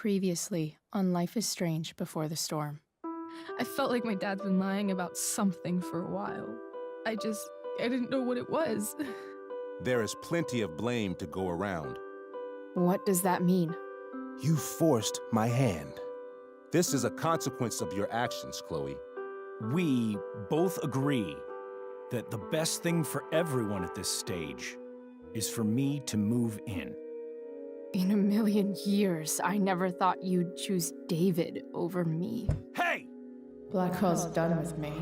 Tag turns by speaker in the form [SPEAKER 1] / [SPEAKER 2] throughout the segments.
[SPEAKER 1] Previously on Life is Strange Before the Storm.
[SPEAKER 2] I felt like my dad's been lying about something for a while. I didn't know what it was.
[SPEAKER 3] There is plenty of blame to go around.
[SPEAKER 1] What does that mean?
[SPEAKER 3] You forced my hand. This is a consequence of your actions, Chloe.
[SPEAKER 4] We both agree that the best thing for everyone at this stage is for me to move in.
[SPEAKER 1] In a million years, I never thought you'd choose David over me.
[SPEAKER 4] Hey!
[SPEAKER 1] Blackwell's done with me.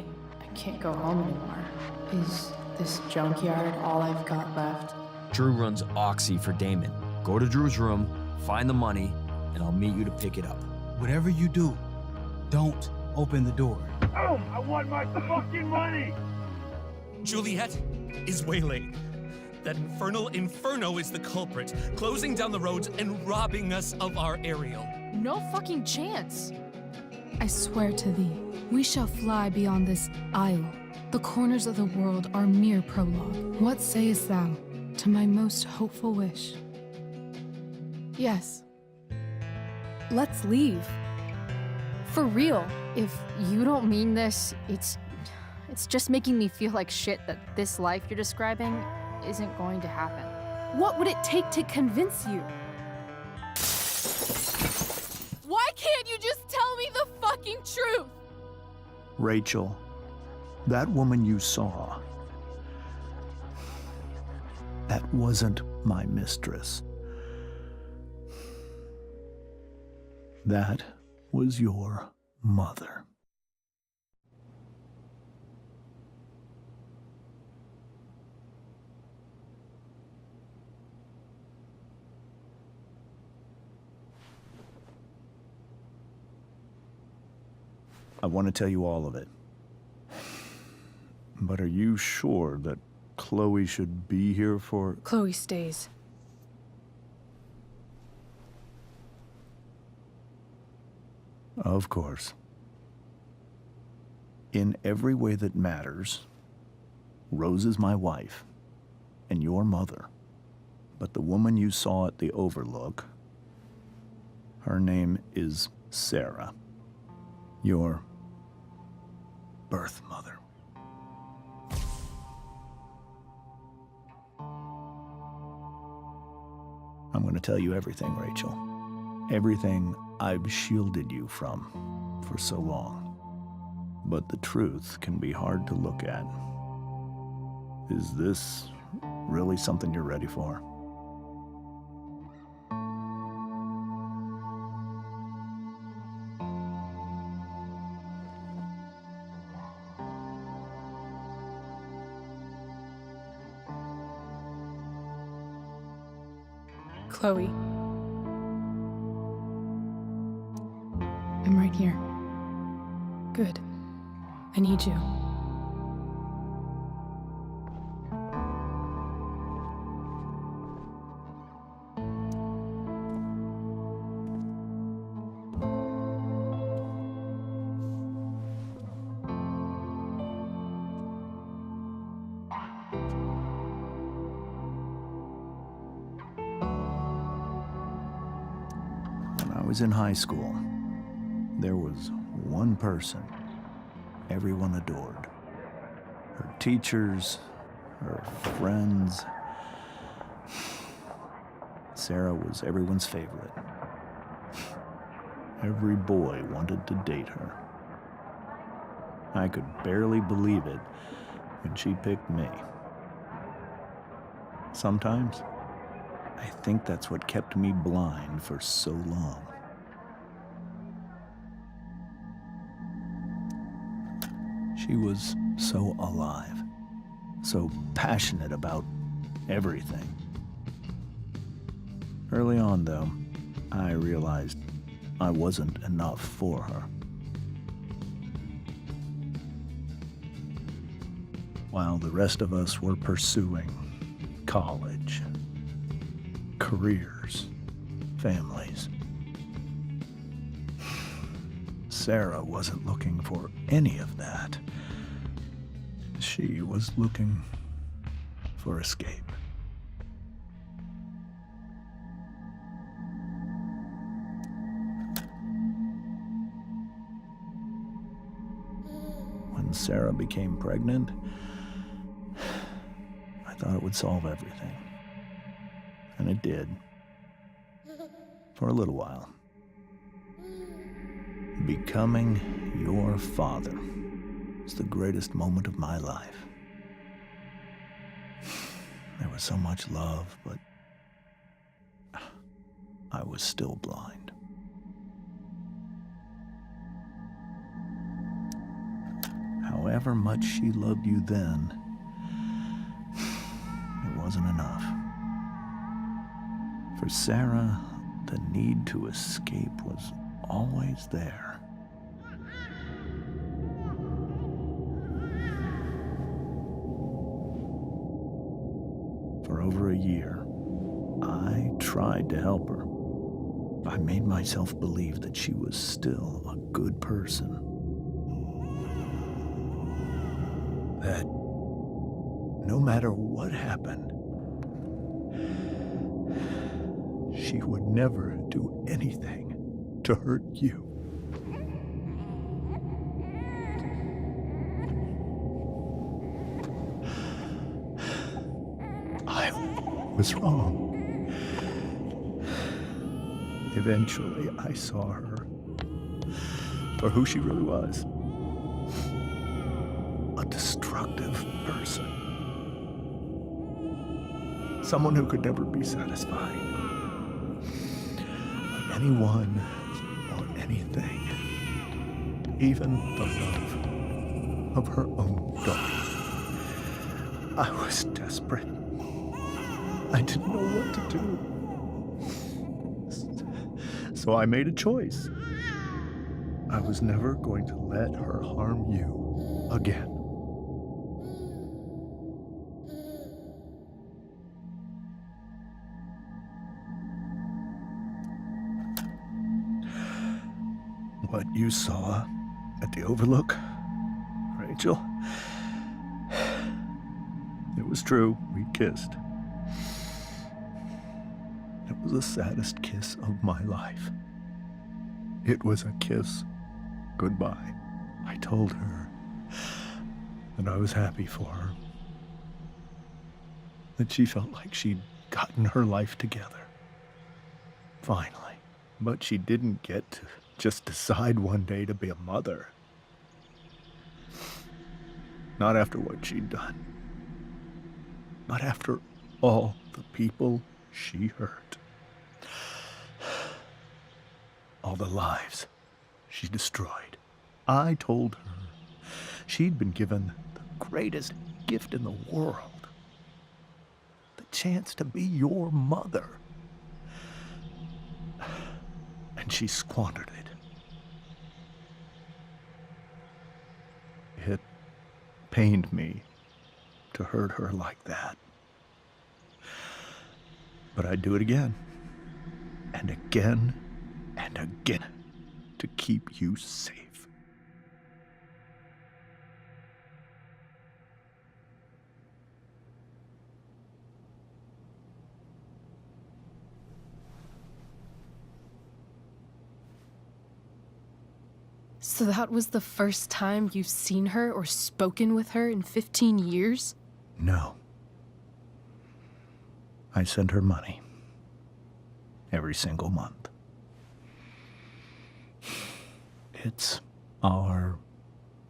[SPEAKER 1] I can't go home anymore. Is this junkyard all I've got left?
[SPEAKER 5] Drew runs Oxy for Damon. Go to Drew's room, find the money, and I'll meet you to pick it up.
[SPEAKER 6] Whatever you do, don't open the door.
[SPEAKER 7] Oh, I want my fucking money!
[SPEAKER 8] Juliet is waylaid. That infernal Inferno is the culprit, closing down the roads and robbing us of our aerial.
[SPEAKER 2] No fucking chance.
[SPEAKER 9] I swear to thee, we shall fly beyond this isle. The corners of the world are mere prologue. What sayest thou to my most hopeful wish?
[SPEAKER 1] Yes.
[SPEAKER 9] Let's leave. For real.
[SPEAKER 1] If you don't mean this, it's just making me feel like shit that this life you're describing isn't going to happen.
[SPEAKER 9] What would it take to convince you?
[SPEAKER 2] Why can't you just tell me the fucking truth?
[SPEAKER 10] Rachel, that woman you saw, that wasn't my mistress. That was your mother. I want to tell you all of it. But are you sure that Chloe should be here for...
[SPEAKER 9] Chloe stays.
[SPEAKER 10] Of course. In every way that matters, Rose is my wife and your mother. But the woman you saw at the Overlook, her name is Sarah, your birth mother. I'm going to tell you everything, Rachel. Everything I've shielded you from for so long. But the truth can be hard to look at. Is this really something you're ready for?
[SPEAKER 9] Chloe. I'm right here. Good. I need you.
[SPEAKER 10] When I was in high school, there was one person everyone adored. Her teachers, her friends. Sarah was everyone's favorite. Every boy wanted to date her. I could barely believe it when she picked me. Sometimes, I think that's what kept me blind for so long. She was so alive, so passionate about everything. Early on, though, I realized I wasn't enough for her. While the rest of us were pursuing college, careers, families, Sarah wasn't looking for any of that. She was looking for escape. when Sarah became pregnant, I thought it would solve everything. And it did. For a little while. Becoming your father was the greatest moment of my life. There was so much love, but I was still blind. However much she loved you then, it wasn't enough. For Sarah, the need to escape was always there. For over a year, I tried to help her. I made myself believe that she was still a good person. That no matter what happened, she would never do anything to hurt you. I was wrong. Eventually, I saw her for who she really was. A destructive person. Someone who could never be satisfied by anyone or anything. Even the love of her own daughter. I was desperate. I didn't know what to do. So I made a choice. I was never going to let her harm you again. What you saw at the Overlook, Rachel, it was true. We kissed. It was the saddest kiss of my life. It was a kiss goodbye. I told her that I was happy for her. That she felt like she'd gotten her life together. Finally. But she didn't get to just decide one day to be a mother. Not after what she'd done. Not after all the people she hurt. All the lives she destroyed. I told her she'd been given the greatest gift in the world. The chance to be your mother. And she squandered it. It pained me to hurt her like that. But I'd do it again. And again. And again. To keep you safe.
[SPEAKER 9] So that was the first time you've seen her or spoken with her in 15 years?
[SPEAKER 10] No. I sent her money. Every single month. It's our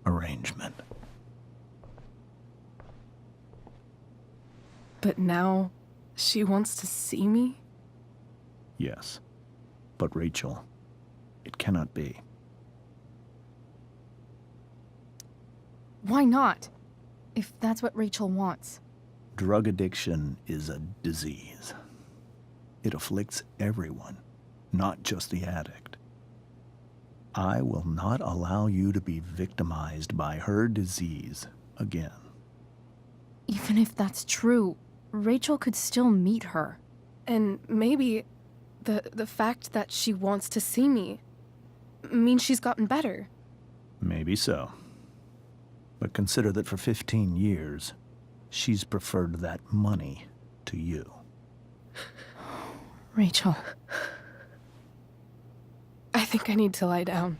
[SPEAKER 10] arrangement.
[SPEAKER 9] But now she wants to see me?
[SPEAKER 10] Yes. But Rachel, it cannot be.
[SPEAKER 1] Why not? If that's what Rachel wants.
[SPEAKER 10] Drug addiction is a disease. It afflicts everyone, not just the addict. I will not allow you to be victimized by her disease again.
[SPEAKER 1] Even if that's true, Rachel could still meet her.
[SPEAKER 9] And maybe the fact that she wants to see me means she's gotten better.
[SPEAKER 10] Maybe so. But consider that for 15 years, she's preferred that money to you.
[SPEAKER 1] Rachel.
[SPEAKER 9] I think I need to lie down.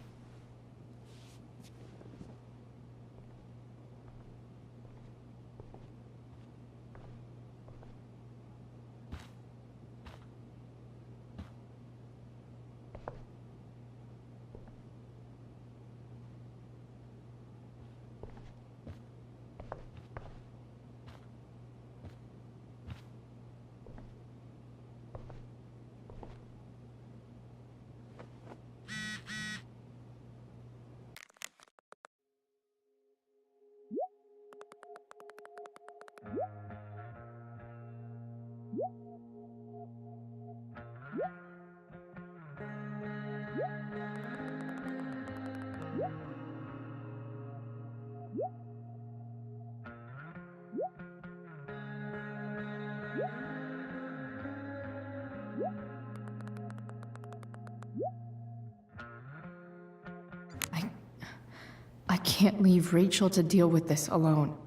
[SPEAKER 1] I can't leave Rachel to deal with this alone.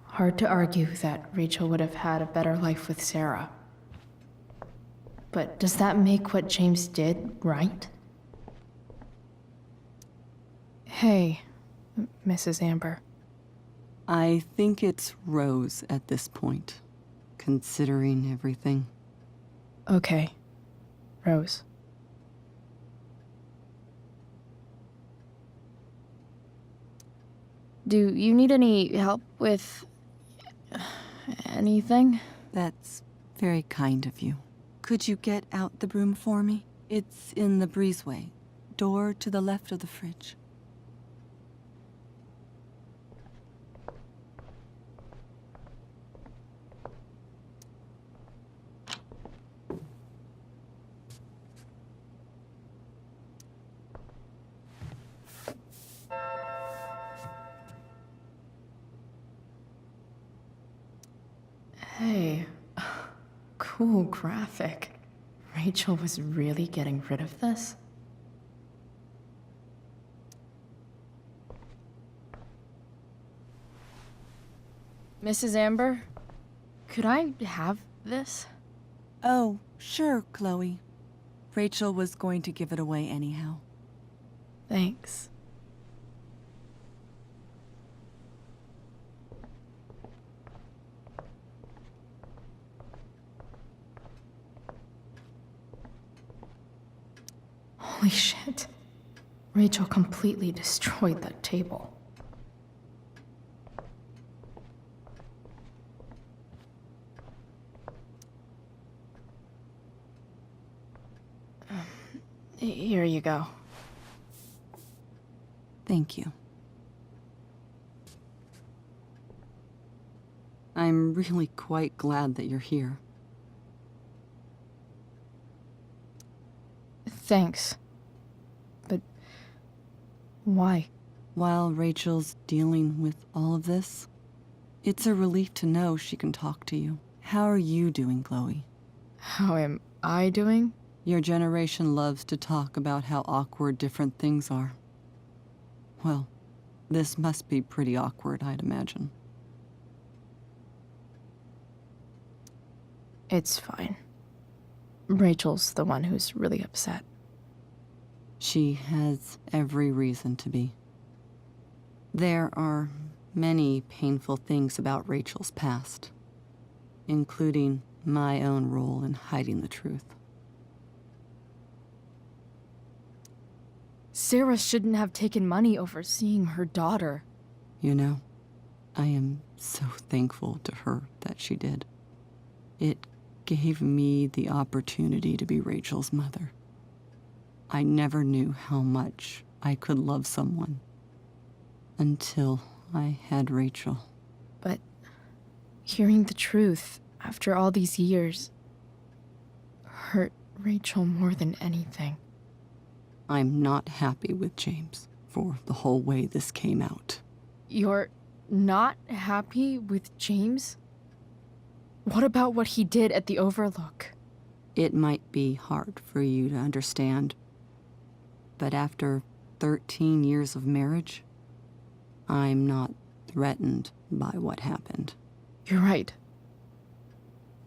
[SPEAKER 1] Hard to argue that Rachel would have had a better life with Sarah. But does that make what James did right? Hey, Mrs. Amber.
[SPEAKER 11] I think it's Rose at this point, considering everything.
[SPEAKER 1] Okay, Rose. Do you need any help with anything?
[SPEAKER 11] That's very kind of you. Could you get out the broom for me? It's in the breezeway, door to the left of the fridge.
[SPEAKER 1] Hey, cool graphic. Rachel was really getting rid of this? Mrs. Amber, could I have this?
[SPEAKER 11] Oh, sure, Chloe. Rachel was going to give it away anyhow.
[SPEAKER 1] Thanks. Holy shit. Rachel completely destroyed that table. Here you go.
[SPEAKER 11] Thank you. I'm really quite glad that you're here.
[SPEAKER 1] Thanks. But why?
[SPEAKER 11] While Rachel's dealing with all of this, it's a relief to know she can talk to you. How are you doing, Chloe?
[SPEAKER 1] How am I doing?
[SPEAKER 11] Your generation loves to talk about how awkward different things are. Well, this must be pretty awkward, I'd imagine.
[SPEAKER 1] It's fine. Rachel's the one who's really upset.
[SPEAKER 11] She has every reason to be. There are many painful things about Rachel's past, including my own role in hiding the truth.
[SPEAKER 1] Sarah shouldn't have taken money over seeing her daughter.
[SPEAKER 11] You know, I am so thankful to her that she did. It gave me the opportunity to be Rachel's mother. I never knew how much I could love someone until I had Rachel.
[SPEAKER 1] But hearing the truth after all these years hurt Rachel more than anything.
[SPEAKER 11] I'm not happy with James for the whole way this came out.
[SPEAKER 1] You're not happy with James? What about what he did at the Overlook?
[SPEAKER 11] It might be hard for you to understand, but after 13 years of marriage, I'm not threatened by what happened.
[SPEAKER 1] You're right.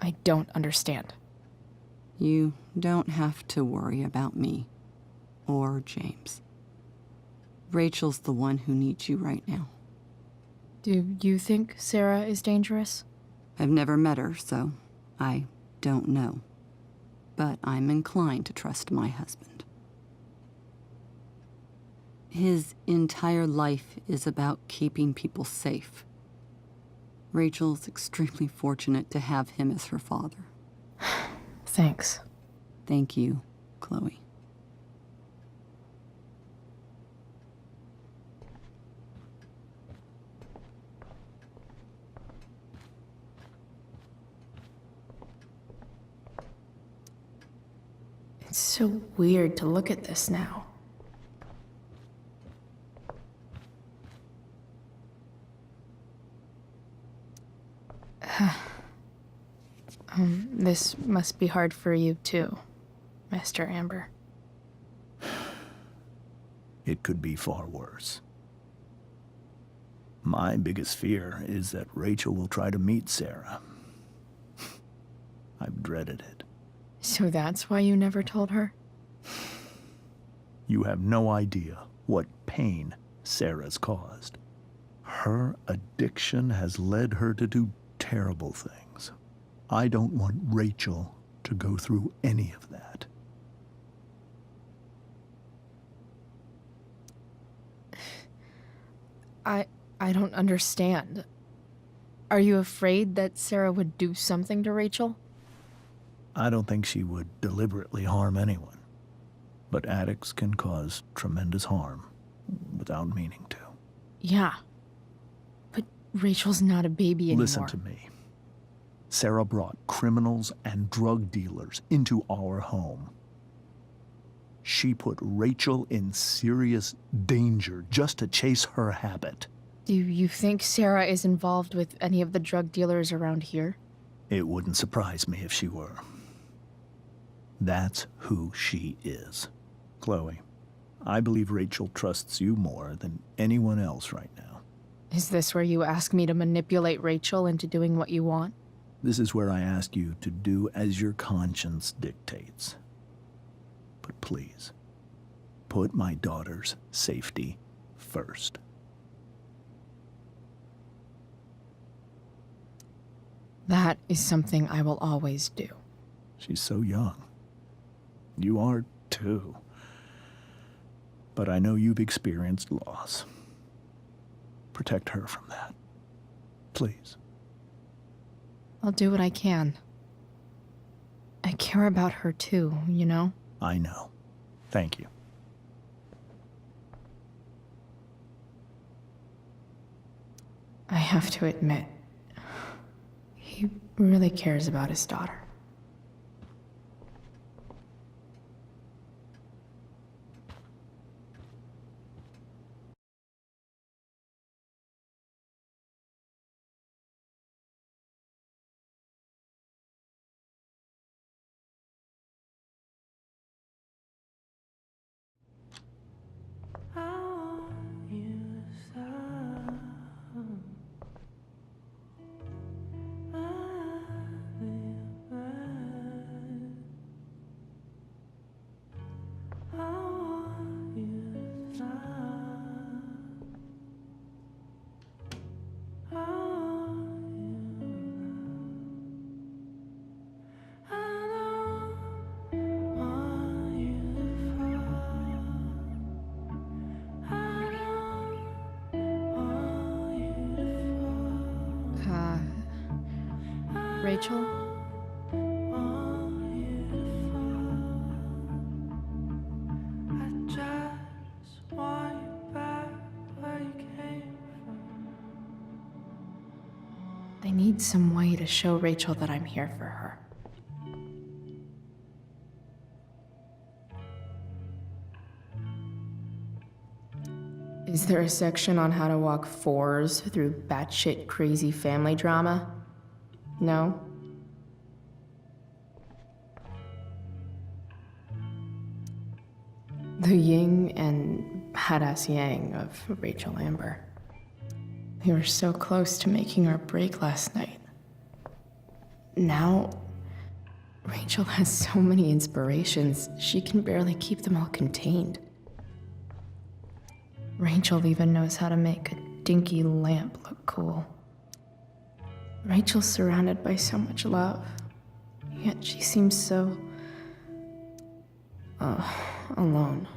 [SPEAKER 1] I don't understand.
[SPEAKER 11] You don't have to worry about me or James. Rachel's the one who needs you right now.
[SPEAKER 1] Do you think Sarah is dangerous?
[SPEAKER 11] I've never met her, so I don't know. But I'm inclined to trust my husband. His entire life is about keeping people safe. Rachel's extremely fortunate to have him as her father.
[SPEAKER 1] Thanks.
[SPEAKER 11] Thank you, Chloe.
[SPEAKER 1] It's so weird to look at this now. This must be hard for you too, Master Amber.
[SPEAKER 10] It could be far worse. My biggest fear is that Rachel will try to meet Sarah. I've dreaded it.
[SPEAKER 1] So that's why you never told her?
[SPEAKER 10] You have no idea what pain Sarah's caused. Her addiction has led her to do terrible things. I don't want Rachel to go through any of that.
[SPEAKER 1] I don't understand. Are you afraid that Sarah would do something to Rachel?
[SPEAKER 10] I don't think she would deliberately harm anyone. But addicts can cause tremendous harm without meaning to.
[SPEAKER 1] Yeah. But Rachel's not a baby anymore.
[SPEAKER 10] Listen to me. Sarah brought criminals and drug dealers into our home. She put Rachel in serious danger just to chase her habit.
[SPEAKER 1] Do you think Sarah is involved with any of the drug dealers around here?
[SPEAKER 10] It wouldn't surprise me if she were. That's who she is. Chloe, I believe Rachel trusts you more than anyone else right now.
[SPEAKER 1] Is this where you ask me to manipulate Rachel into doing what you want?
[SPEAKER 10] This is where I ask you to do as your conscience dictates. But please, put my daughter's safety first.
[SPEAKER 1] That is something I will always do.
[SPEAKER 10] She's so young. You are too. But I know you've experienced loss. Protect her from that. Please.
[SPEAKER 1] I'll do what I can. I care about her too, you know?
[SPEAKER 10] I know. Thank you.
[SPEAKER 1] I have to admit, he really cares about his daughter. Rachel? I need some way to show Rachel that I'm here for her. Is there a section on how to walk fours through batshit crazy family drama? No? The yin and badass yang of Rachel Amber. We were so close to making our break last night. Now, Rachel has so many inspirations, she can barely keep them all contained. Rachel even knows how to make a dinky lamp look cool. Rachel's surrounded by so much love, yet she seems so... alone.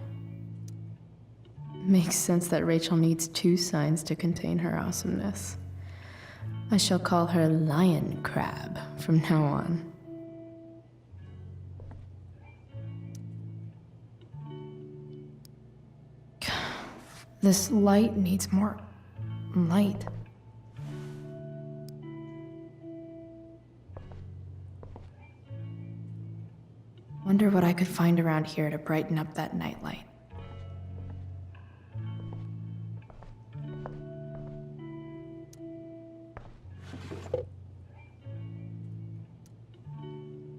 [SPEAKER 1] Makes sense that Rachel needs two signs to contain her awesomeness. I shall call her Lion Crab from now on. This light needs more light. Wonder what I could find around here to brighten up that nightlight.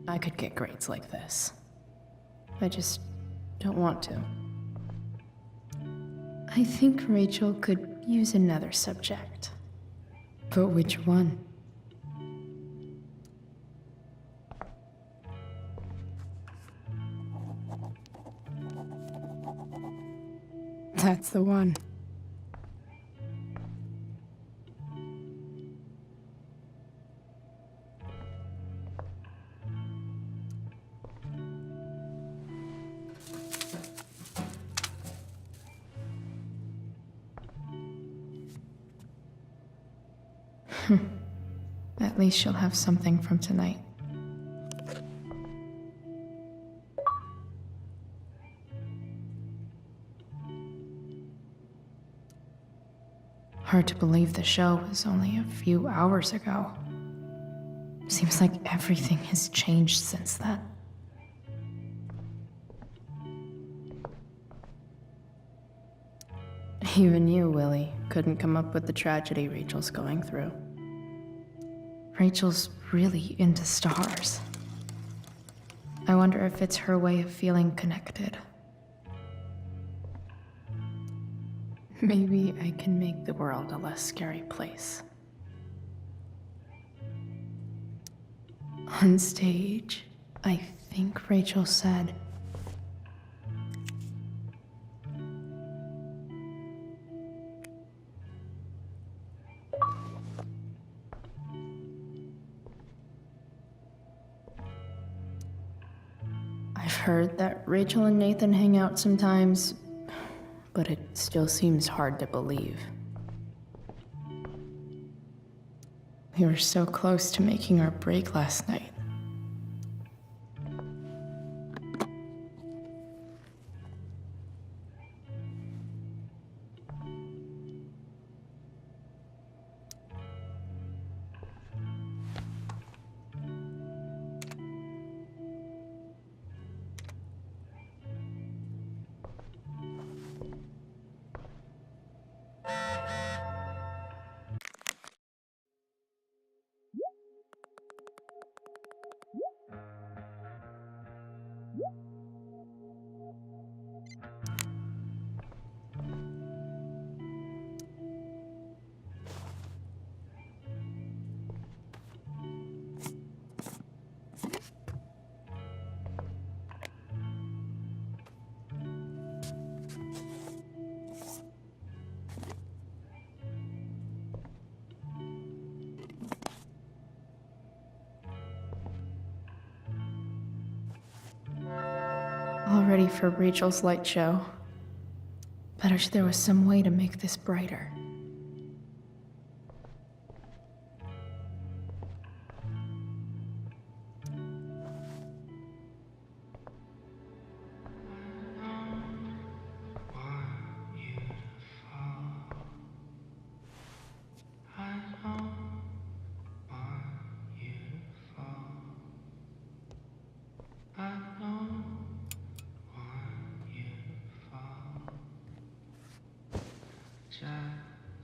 [SPEAKER 1] I could get grades like this. I just don't want to. I think Rachel could use another subject. But which one? That's the one. At least she'll have something from tonight. Hard to believe the show was only a few hours ago. Seems like everything has changed since then. Even you, Willie, couldn't come up with the tragedy Rachel's going through. Rachel's really into stars. I wonder if it's her way of feeling connected. Maybe I can make the world a less scary place. On stage, I think Rachel said, I've heard that Rachel and Nathan hang out sometimes, but it still seems hard to believe. We were so close to making our break last night. All ready for Rachel's light show. Bet there was some way to make this brighter.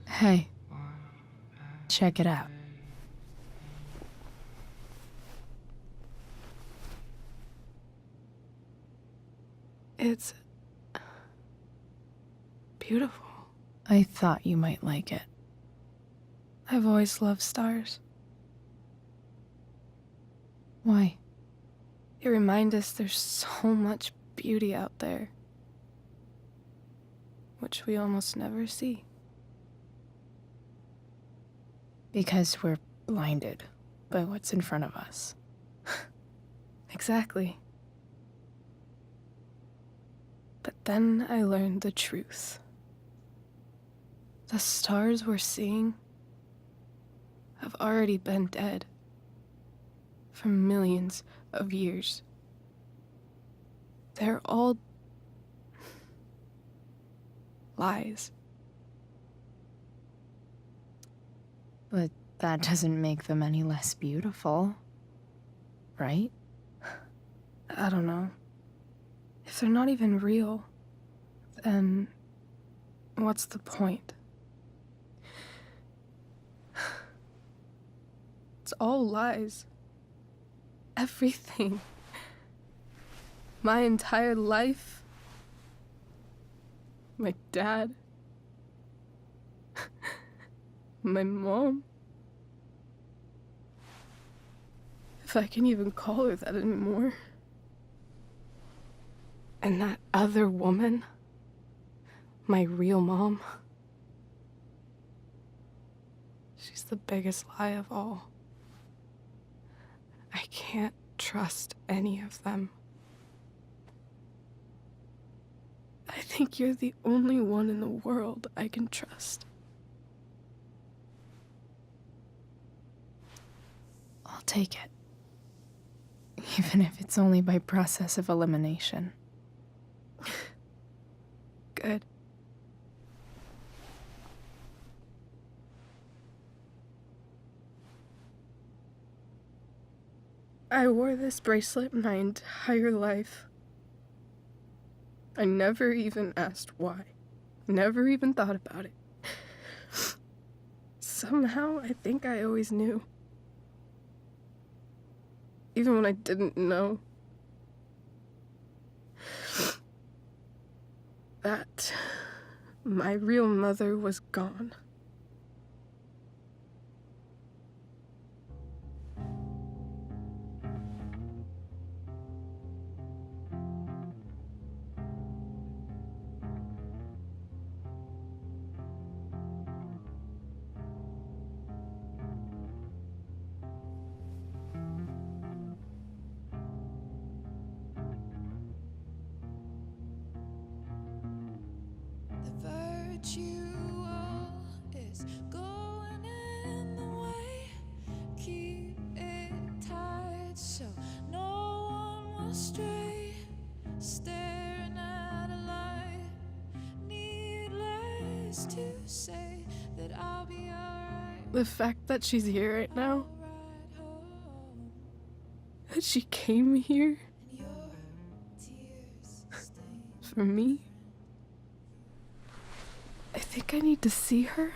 [SPEAKER 1] Hey, check it out.
[SPEAKER 2] It's beautiful.
[SPEAKER 1] I thought you might like it.
[SPEAKER 2] I've always loved stars.
[SPEAKER 1] Why?
[SPEAKER 2] They remind us there's so much beauty out there, which we almost never see.
[SPEAKER 1] Because we're blinded by what's in front of us.
[SPEAKER 2] Exactly. But then I learned the truth. The stars we're seeing have already been dead for millions of years. They're all lies.
[SPEAKER 1] But that doesn't make them any less beautiful, right?
[SPEAKER 2] I don't know. If they're not even real, then what's the point? It's all lies. Everything. My entire life. My dad. My mom? If I can even call her that anymore. And that other woman, my real mom, she's the biggest lie of all. I can't trust any of them. I think you're the only one in the world I can trust.
[SPEAKER 1] I'll take it. Even if it's only by process of elimination.
[SPEAKER 2] Good. I wore this bracelet my entire life. I never even asked why. Never even thought about it. Somehow, I think I always knew. Even when I didn't know. That my real mother was gone.
[SPEAKER 12] Is going in the way. Keep it tight so no one will stray. Staring at a light. Needless to say that I'll be alright.
[SPEAKER 2] The fact that she's here right now, that she came here for me. I think I need to see her.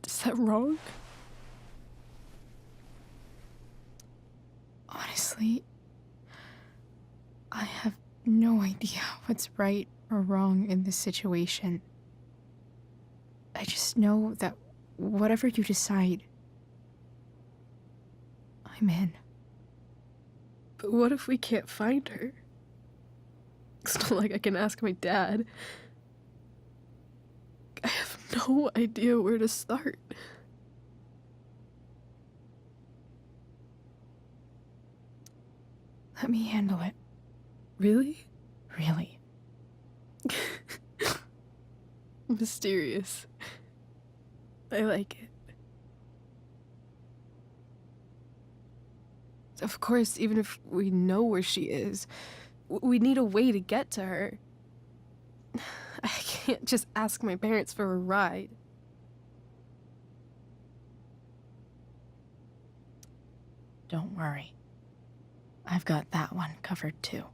[SPEAKER 2] Is that wrong?
[SPEAKER 1] Honestly, I have no idea what's right or wrong in this situation. I just know that whatever you decide, I'm in.
[SPEAKER 2] But what if we can't find her? It's not like I can ask my dad. I have no idea where to start.
[SPEAKER 1] Let me handle it.
[SPEAKER 2] Really?
[SPEAKER 1] Really.
[SPEAKER 2] Mysterious. I like it. Of course, even if we know where she is, we need a way to get to her. I can't just ask my parents for a ride.
[SPEAKER 1] Don't worry. I've got that one covered too.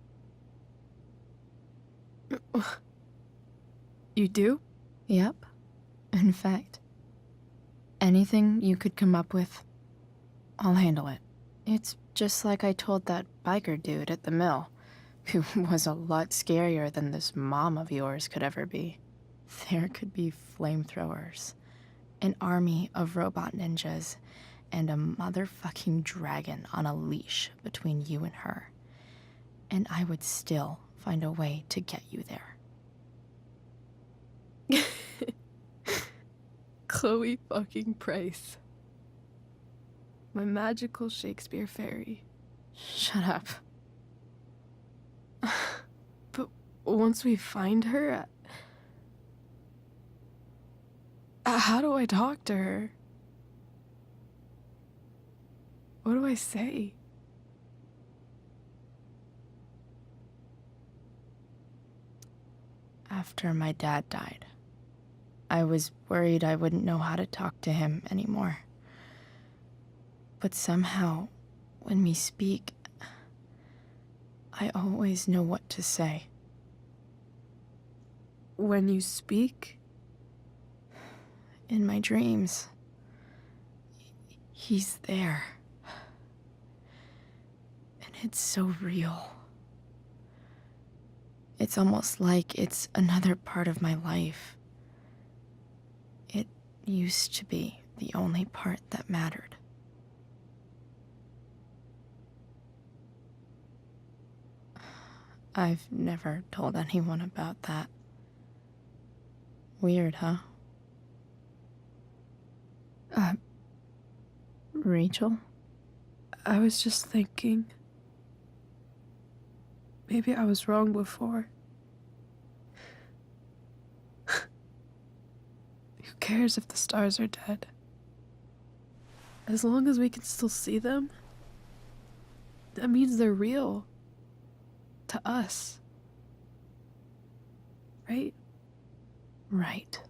[SPEAKER 2] You do?
[SPEAKER 1] Yep. In fact, anything you could come up with, I'll handle it. It's just like I told that biker dude at the mill, who was a lot scarier than this mom of yours could ever be. There could be flamethrowers, an army of robot ninjas, and a motherfucking dragon on a leash between you and her. And I would still find a way to get you there.
[SPEAKER 2] Chloe fucking Price. My magical Shakespeare fairy.
[SPEAKER 1] Shut up.
[SPEAKER 2] But once we find her, how do I talk to her? What do I say?
[SPEAKER 1] After my dad died, I was worried I wouldn't know how to talk to him anymore. But somehow, when we speak, I always know what to say.
[SPEAKER 2] When you speak?
[SPEAKER 1] In my dreams, he's there. And it's so real. It's almost like it's another part of my life. used to be the only part that mattered. I've never told anyone about that. Weird, huh? Rachel?
[SPEAKER 2] I was just thinking. Maybe I was wrong before. Who cares if the stars are dead? As long as we can still see them, that means they're real. To us. Right?
[SPEAKER 1] Right.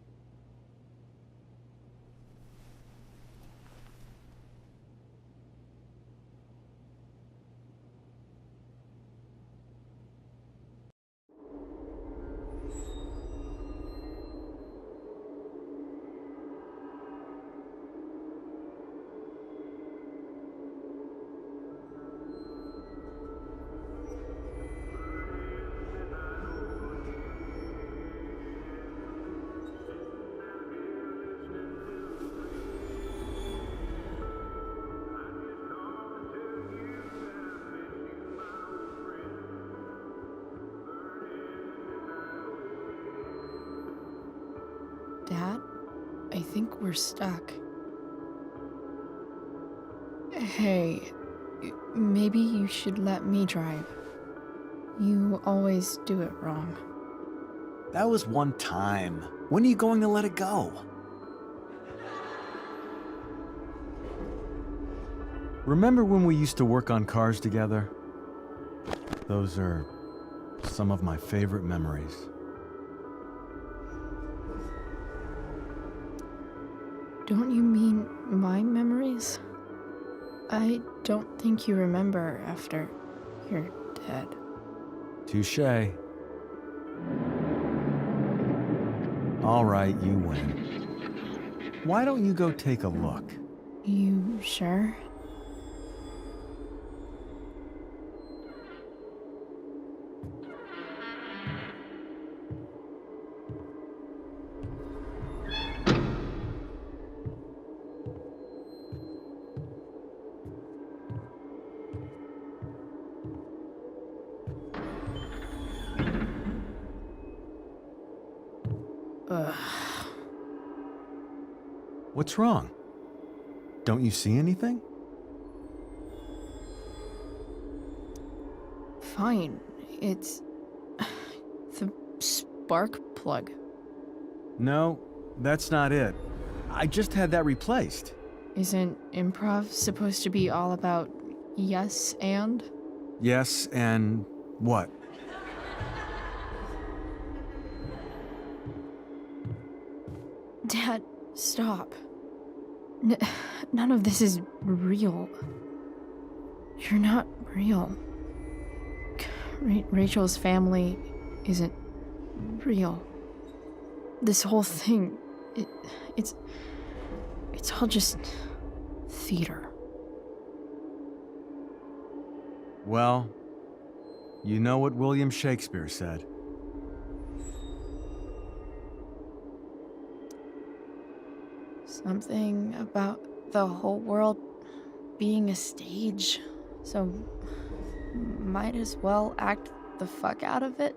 [SPEAKER 1] Dad, I think we're stuck. Hey, maybe you should let me drive. You always do it wrong.
[SPEAKER 13] That was one time. When are you going to let it go?
[SPEAKER 14] Remember when we used to work on cars together? Those are some of my favorite memories.
[SPEAKER 1] Don't you mean my memories? I don't think you remember after you're dead.
[SPEAKER 14] Touché. All right, you win. Why don't you go take a look?
[SPEAKER 1] You sure? Ugh.
[SPEAKER 14] What's wrong? Don't you see anything?
[SPEAKER 1] Fine. It's the spark plug.
[SPEAKER 14] No, that's not it. I just had that replaced.
[SPEAKER 1] Isn't improv supposed to be all about yes and?
[SPEAKER 14] Yes, and what?
[SPEAKER 1] Dad, stop. None of this is real. You're not real. Rachel's family isn't real. This whole thing, it's all just theater.
[SPEAKER 14] Well, you know what William Shakespeare said.
[SPEAKER 1] Something about the whole world being a stage, so might as well act the fuck out of it.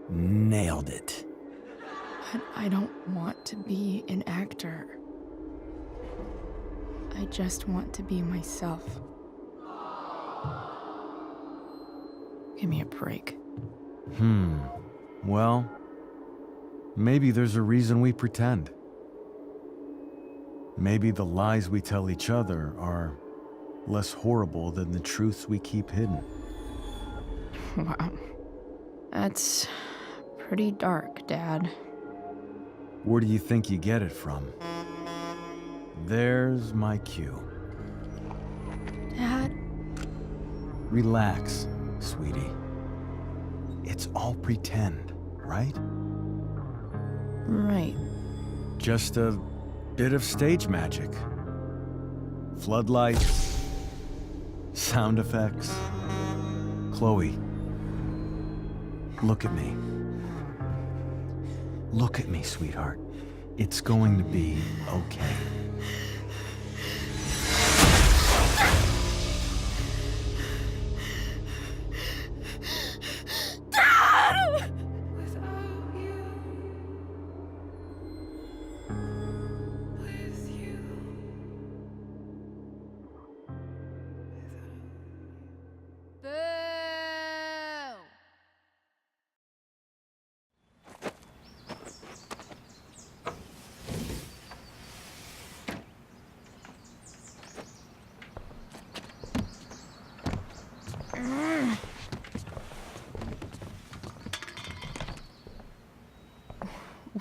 [SPEAKER 13] Nailed it.
[SPEAKER 1] But I don't want to be an actor. I just want to be myself. Give me a break.
[SPEAKER 14] Well, maybe there's a reason we pretend. Maybe the lies we tell each other are less horrible than the truths we keep hidden.
[SPEAKER 1] Wow. That's pretty dark, Dad.
[SPEAKER 14] Where do you think you get it from? There's my cue.
[SPEAKER 1] Dad?
[SPEAKER 14] Relax, sweetie. It's all pretend, right?
[SPEAKER 1] Right.
[SPEAKER 14] Just a bit of stage magic. Floodlights, sound effects. Chloe, look at me. Look at me, sweetheart. It's going to be okay.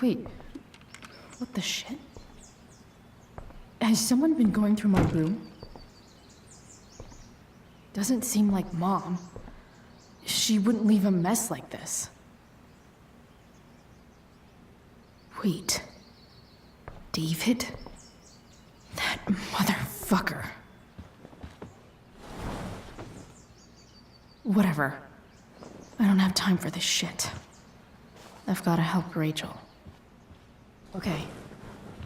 [SPEAKER 1] Wait, what the shit? Has someone been going through my room? Doesn't seem like Mom. She wouldn't leave a mess like this. Wait. David? That motherfucker. Whatever. I don't have time for this shit. I've gotta help Rachel. Okay.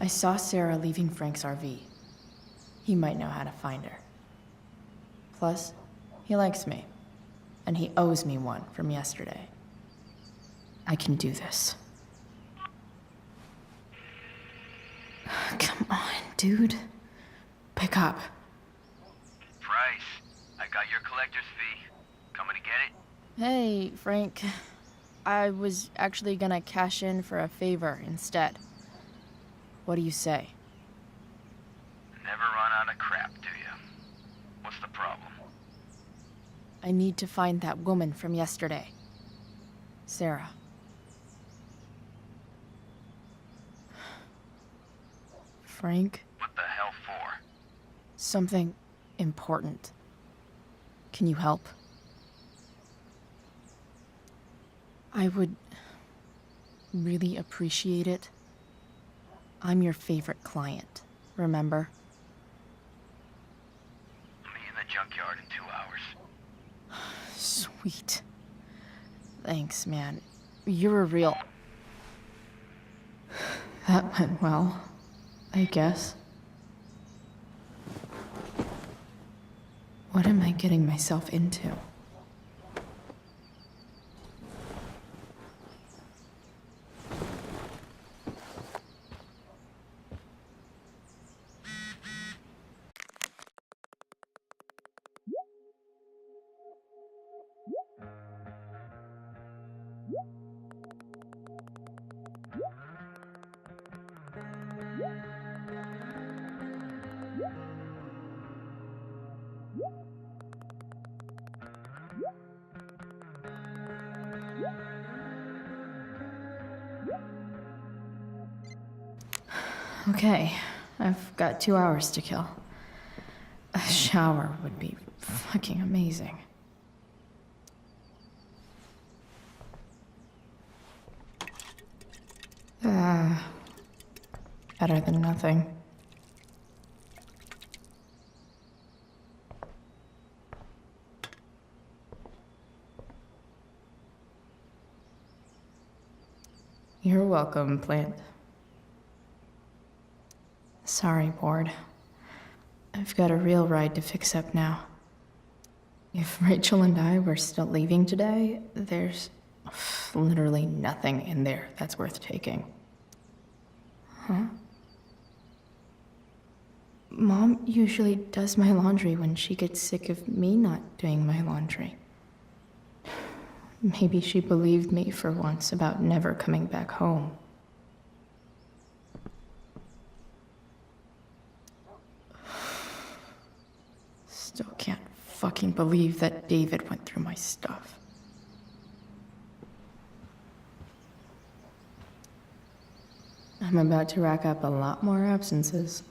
[SPEAKER 1] I saw Sarah leaving Frank's RV. He might know how to find her. Plus, he likes me. And he owes me one from yesterday. I can do this. Come on, dude. Pick up.
[SPEAKER 15] Price, I got your collector's fee. Coming to get it?
[SPEAKER 1] Hey, Frank. I was actually gonna cash in for a favor instead. What do you say?
[SPEAKER 15] Never run out of crap, do you? What's the problem?
[SPEAKER 1] I need to find that woman from yesterday. Sarah. Frank?
[SPEAKER 15] What the hell for?
[SPEAKER 1] Something important. Can you help? I would really appreciate it. I'm your favorite client, remember?
[SPEAKER 15] I'll be in the junkyard in 2 hours.
[SPEAKER 1] Sweet. Thanks, man. You're a real... That went well, I guess. What am I getting myself into? Okay, I've got 2 hours to kill. A shower would be fucking amazing. Better than nothing. You're welcome, plant. Sorry, Ward. I've got a real ride to fix up now. If Rachel and I were still leaving today, there's literally nothing in there that's worth taking. Huh? Mom usually does my laundry when she gets sick of me not doing my laundry. Maybe she believed me for once about never coming back home. Still can't fucking believe that David went through my stuff. I'm about to rack up a lot more absences.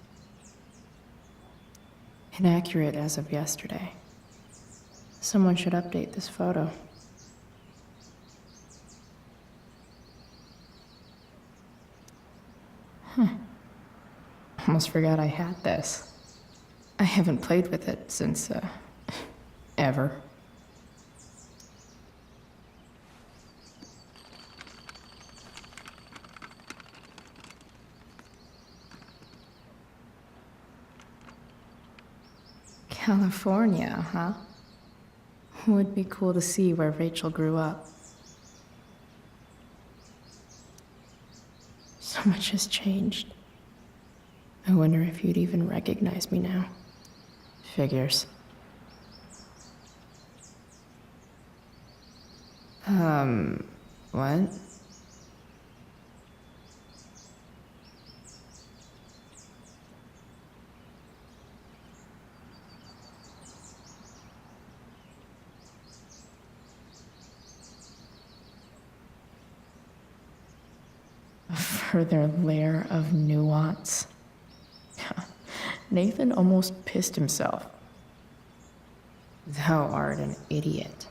[SPEAKER 1] Inaccurate as of yesterday. Someone should update this photo. Almost forgot I had this. I haven't played with it since, ever. California, huh? Would be cool to see where Rachel grew up. So much has changed. I wonder if you'd even recognize me now. Figures. What? A further layer of nuance. Nathan almost pissed himself. Thou art an idiot.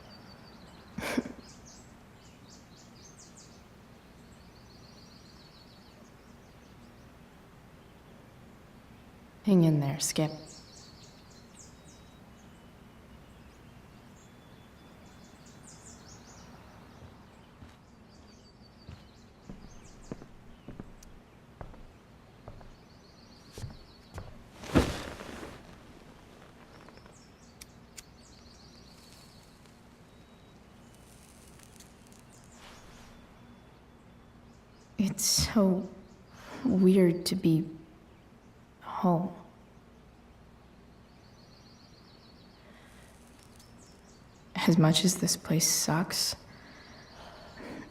[SPEAKER 1] Hang in there, Skip. It's so weird to be home. As much as this place sucks,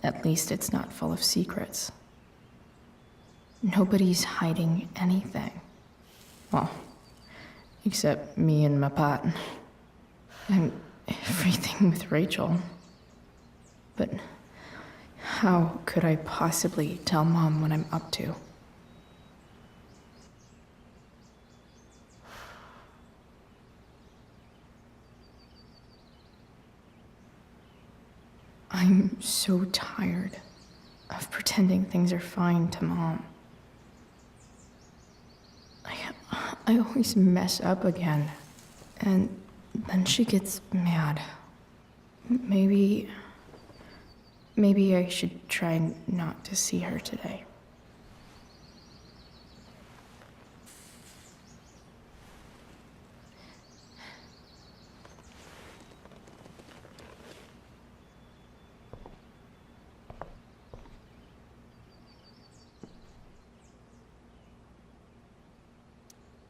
[SPEAKER 1] at least it's not full of secrets. Nobody's hiding anything. Well, except me and my pot. And everything with Rachel. But how could I possibly tell Mom what I'm up to? I'm so tired of pretending things are fine to Mom. I always mess up again, and then she gets mad. Maybe I should try not to see her today.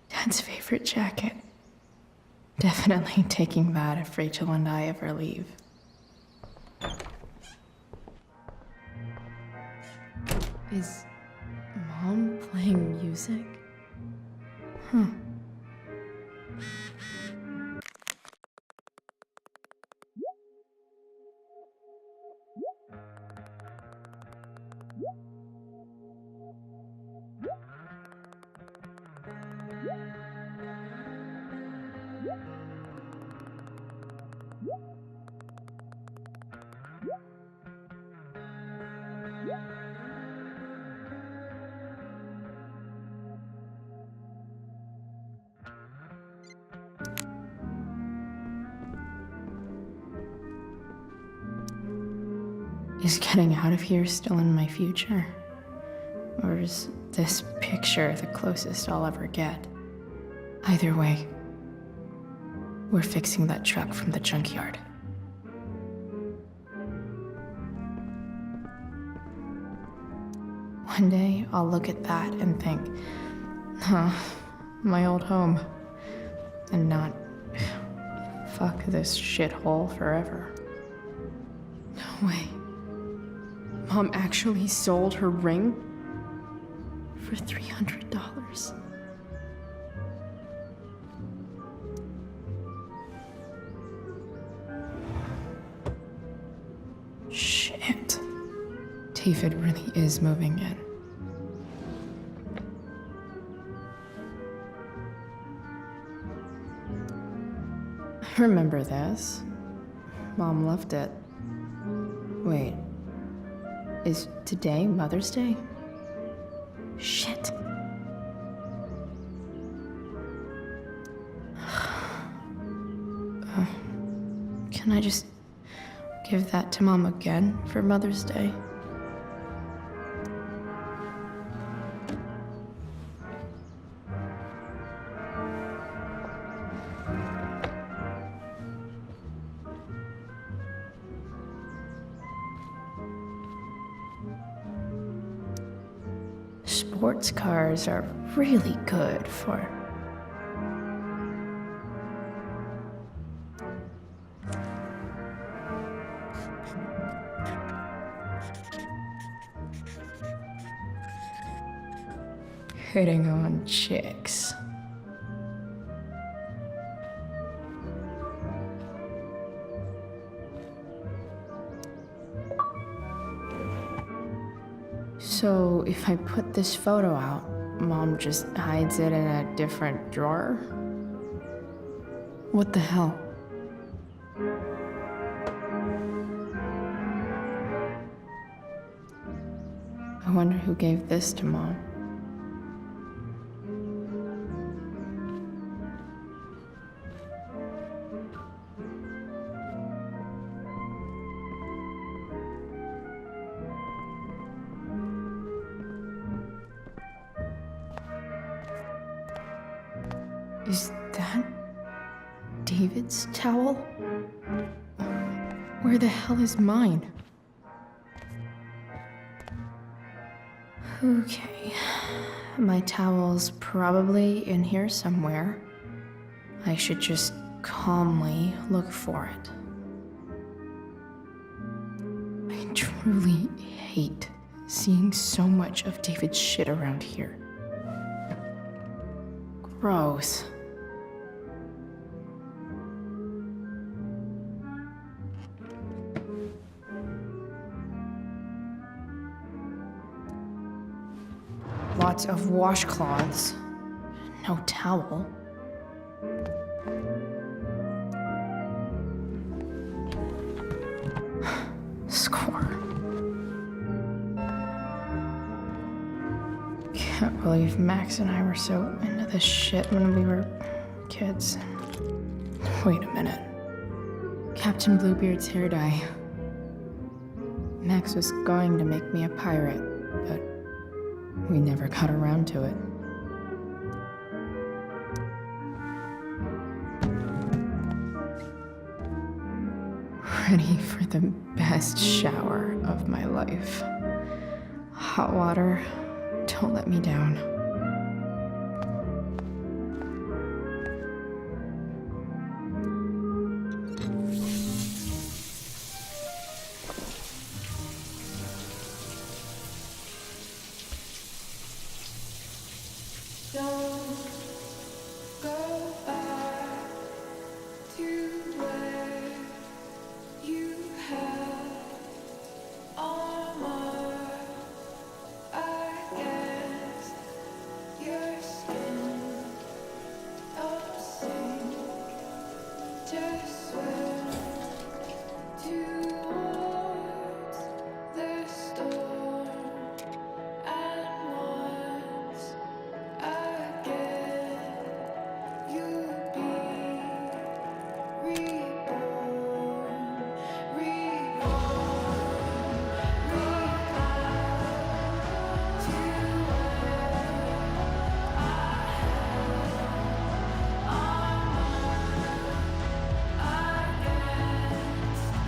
[SPEAKER 1] Dad's favorite jacket. Definitely taking that if Rachel and I ever leave. Is Mom playing music? Huh. Is getting out of here still in my future? Or is this picture the closest I'll ever get? Either way, we're fixing that truck from the junkyard. One day, I'll look at that and think, huh, my old home. And not, fuck this shithole forever. No way. Mom actually sold her ring for $300. Shit. David really is moving in. I remember this. Mom loved it. Wait. Is today Mother's Day? Shit. Can I just give that to Mom again for Mother's Day? sports cars are really good for... hitting on chicks. So if I put this photo out, Mom just hides it in a different drawer? What the hell? I wonder who gave this to Mom. Is that David's towel? Where the hell is mine? Okay, my towel's probably in here somewhere. I should just calmly look for it. I truly hate seeing so much of David's shit around here. Gross. Lots of washcloths. No towel. Score. Can't believe Max and I were so into this shit when we were kids. Wait a minute. Captain Bluebeard's hair dye. Max was going to make me a pirate, but we never got around to it. Ready for the best shower of my life. Hot water, don't let me down.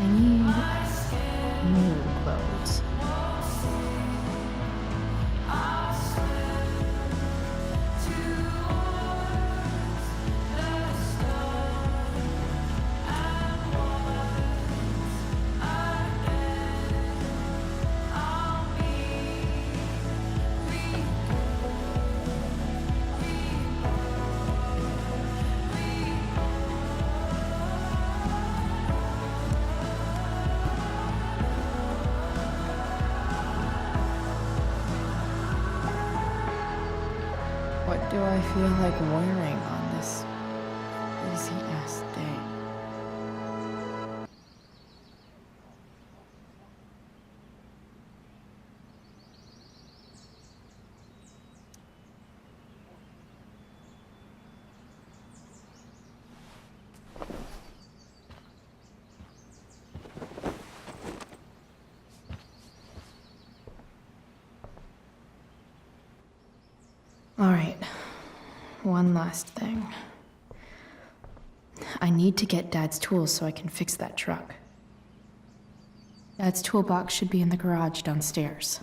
[SPEAKER 1] I need new clothes. What do I feel like wearing on this crazy-ass day? All right, one last thing. I need to get Dad's tools so I can fix that truck. Dad's toolbox should be in the garage downstairs.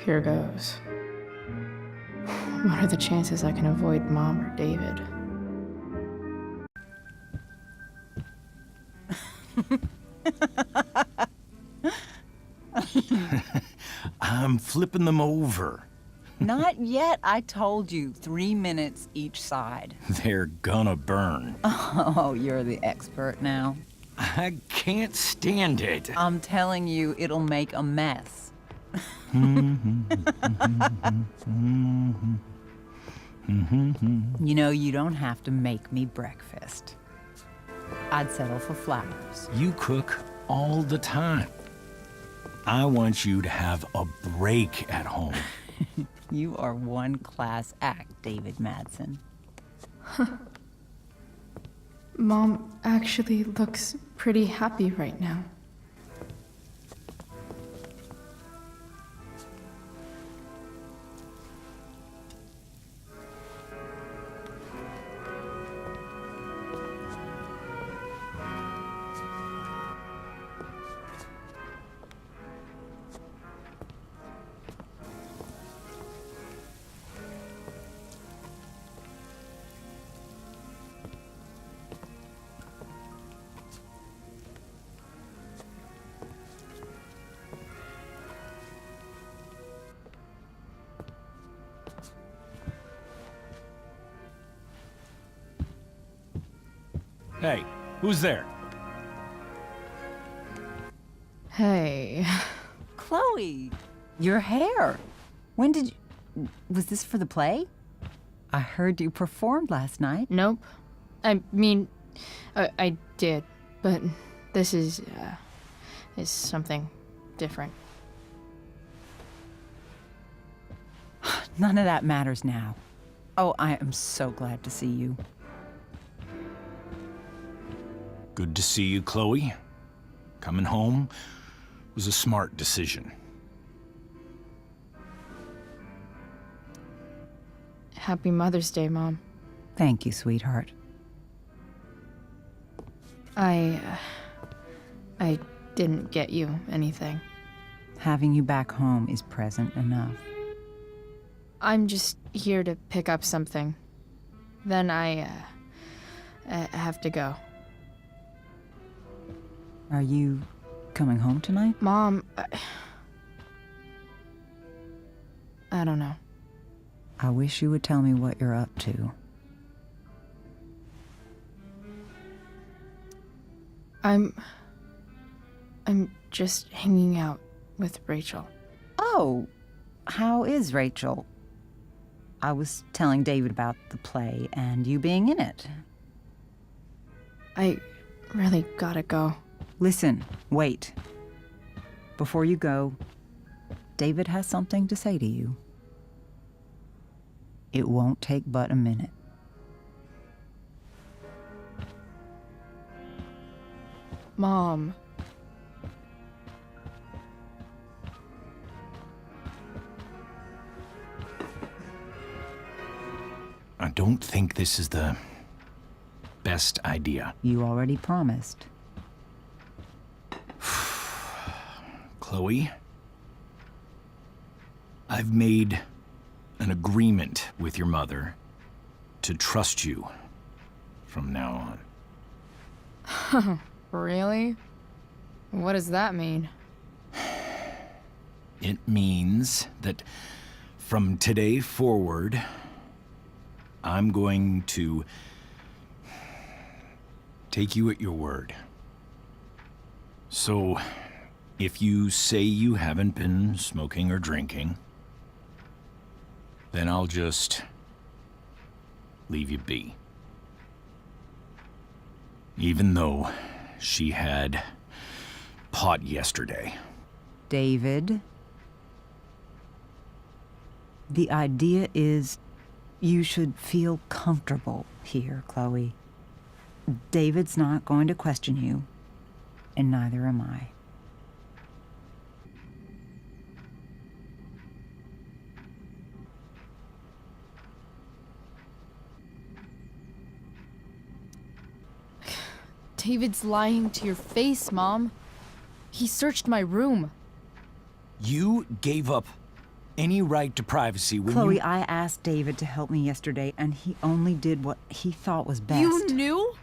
[SPEAKER 1] here goes. What are the chances I can avoid Mom or David?
[SPEAKER 4] I'm flipping them over.
[SPEAKER 16] Not yet. I told you, 3 minutes each side.
[SPEAKER 4] They're gonna burn.
[SPEAKER 16] Oh, you're the expert now.
[SPEAKER 4] I can't stand it.
[SPEAKER 16] I'm telling you, it'll make a mess. You know, you don't have to make me breakfast. I'd settle for flowers.
[SPEAKER 4] You cook all the time. I want you to have a break at home.
[SPEAKER 16] You are one class act, David Madsen.
[SPEAKER 1] Mom actually looks pretty happy right now.
[SPEAKER 4] Hey, who's there?
[SPEAKER 1] Hey.
[SPEAKER 16] Chloe, your hair. When did you... Was this for the play? I heard you performed last night.
[SPEAKER 1] Nope. I mean, I did, but this is something different.
[SPEAKER 16] None of that matters now. Oh, I am so glad to see you.
[SPEAKER 4] Good to see you, Chloe. Coming home was a smart decision.
[SPEAKER 1] Happy Mother's Day, Mom.
[SPEAKER 16] Thank you, sweetheart.
[SPEAKER 1] I didn't get you anything.
[SPEAKER 16] Having you back home is present enough.
[SPEAKER 1] I'm just here to pick up something. Then I have to go.
[SPEAKER 16] Are you coming home tonight?
[SPEAKER 1] Mom, I don't know.
[SPEAKER 16] I wish you would tell me what you're up to.
[SPEAKER 1] I'm just hanging out with Rachel.
[SPEAKER 16] Oh, how is Rachel? I was telling David about the play and you being in it.
[SPEAKER 1] I really gotta go.
[SPEAKER 16] Listen, wait. Before you go, David has something to say to you. It won't take but a minute.
[SPEAKER 1] Mom.
[SPEAKER 4] I don't think this is the best idea.
[SPEAKER 16] You already promised.
[SPEAKER 4] Chloe, I've made an agreement with your mother to trust you from now on.
[SPEAKER 1] Really? What does that mean?
[SPEAKER 4] It means that from today forward, I'm going to take you at your word. So, if you say you haven't been smoking or drinking, then I'll just leave you be. Even though she had pot yesterday.
[SPEAKER 16] David, the idea is you should feel comfortable here, Chloe. David's not going to question you, and neither am I.
[SPEAKER 1] David's lying to your face, Mom. He searched my room.
[SPEAKER 4] You gave up any right to privacy when
[SPEAKER 16] Chloe,
[SPEAKER 4] you...
[SPEAKER 16] I asked David to help me yesterday, and he only did what he thought was best.
[SPEAKER 1] You knew?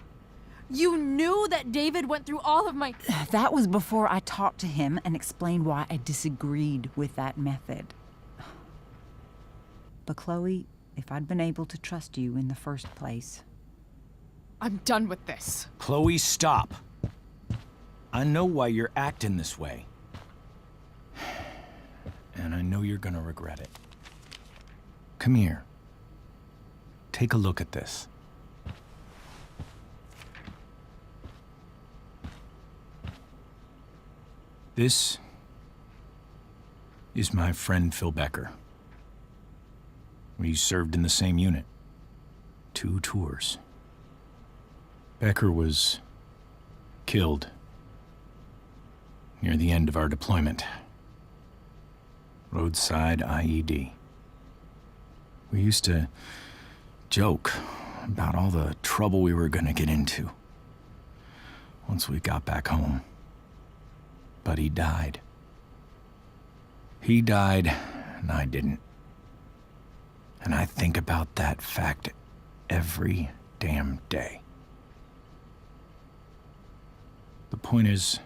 [SPEAKER 1] You knew that David went through all of my...
[SPEAKER 16] That was before I talked to him and explained why I disagreed with that method. But Chloe, if I'd been able to trust you in the first place...
[SPEAKER 1] I'm done with this.
[SPEAKER 4] Chloe, stop. I know why you're acting this way. And I know you're gonna regret it. Come here. Take a look at this. This is my friend Phil Becker. We served in the same unit. 2 tours. Becker was killed near the end of our deployment. Roadside IED. We used to joke about all the trouble we were gonna get into once we got back home. But he died. He died, and I didn't. And I think about that fact every damn day. The point is,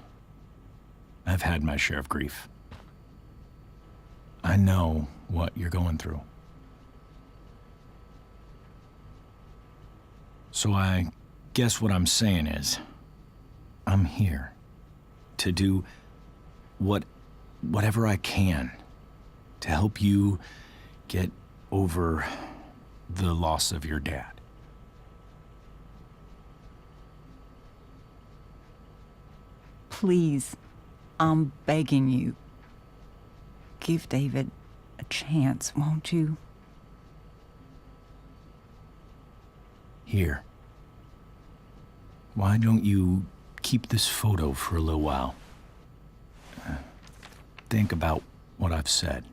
[SPEAKER 4] I've had my share of grief. I know what you're going through. So I guess what I'm saying is, I'm here to do whatever I can to help you get over the loss of your dad.
[SPEAKER 16] Please, I'm begging you. Give David a chance, won't you?
[SPEAKER 4] Here. Why don't you keep this photo for a little while? Think about what I've said.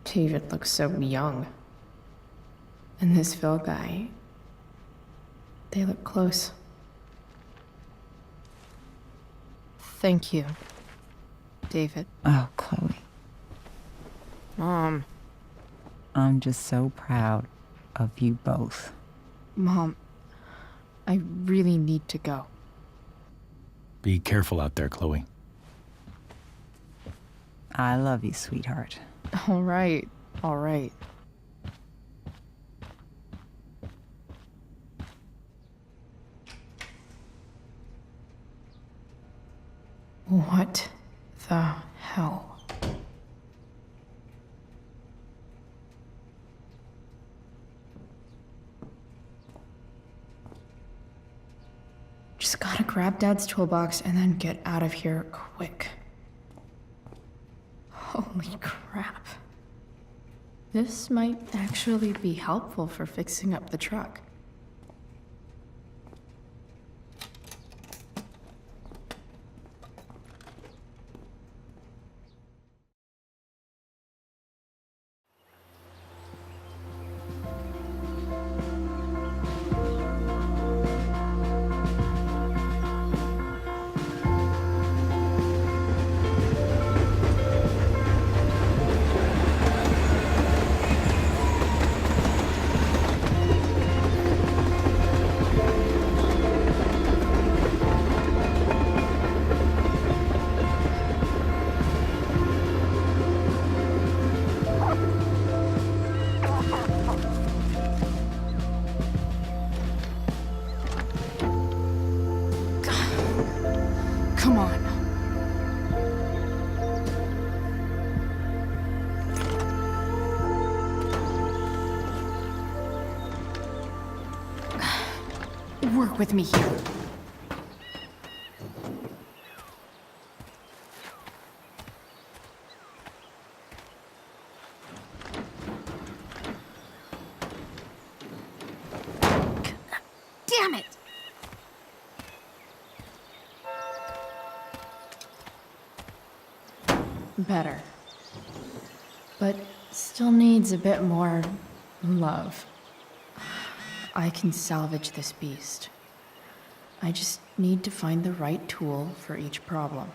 [SPEAKER 1] David looks so young. And this Phil guy, they look close. Thank you, David.
[SPEAKER 16] Oh, Chloe.
[SPEAKER 1] Mom.
[SPEAKER 16] I'm just so proud of you both.
[SPEAKER 1] Mom, I really need to go.
[SPEAKER 4] Be careful out there, Chloe.
[SPEAKER 16] I love you, sweetheart.
[SPEAKER 1] All right, all right. What the hell? Just gotta grab Dad's toolbox and then get out of here quick. Holy crap. This might actually be helpful for fixing up the truck. Come on. Work with me here. Damn it! Better. But still needs a bit more Love. I can salvage this beast. I just need to find the right tool for each problem.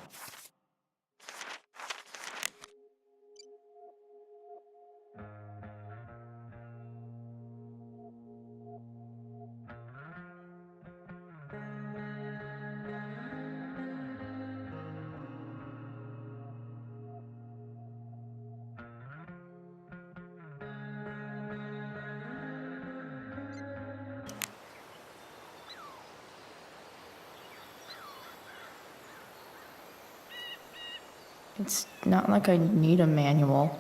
[SPEAKER 1] It's not like I need a manual,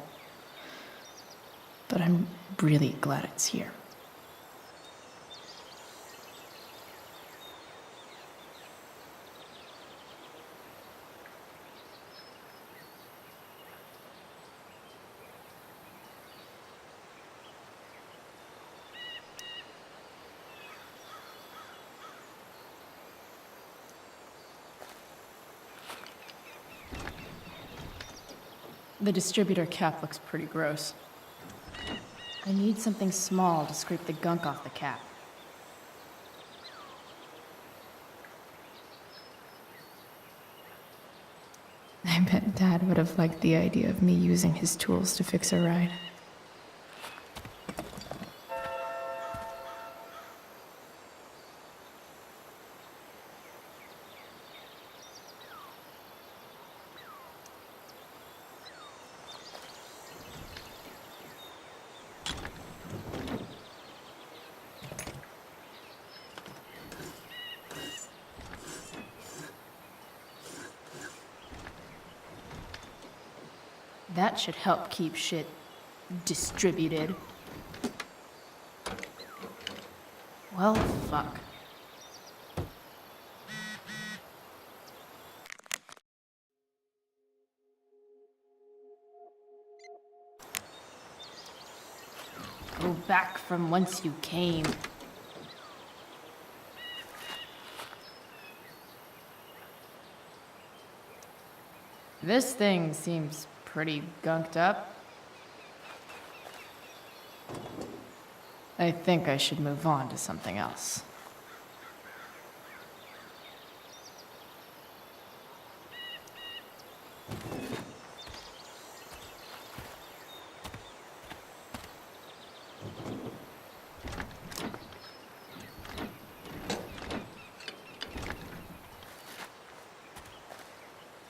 [SPEAKER 1] but I'm really glad it's here. The distributor cap looks pretty gross. I need something small to scrape the gunk off the cap. I bet Dad would have liked the idea of me using his tools to fix a ride. That should help keep shit distributed. Well, fuck. Go back from whence you came. This thing seems pretty gunked up. I think I should move on to something else.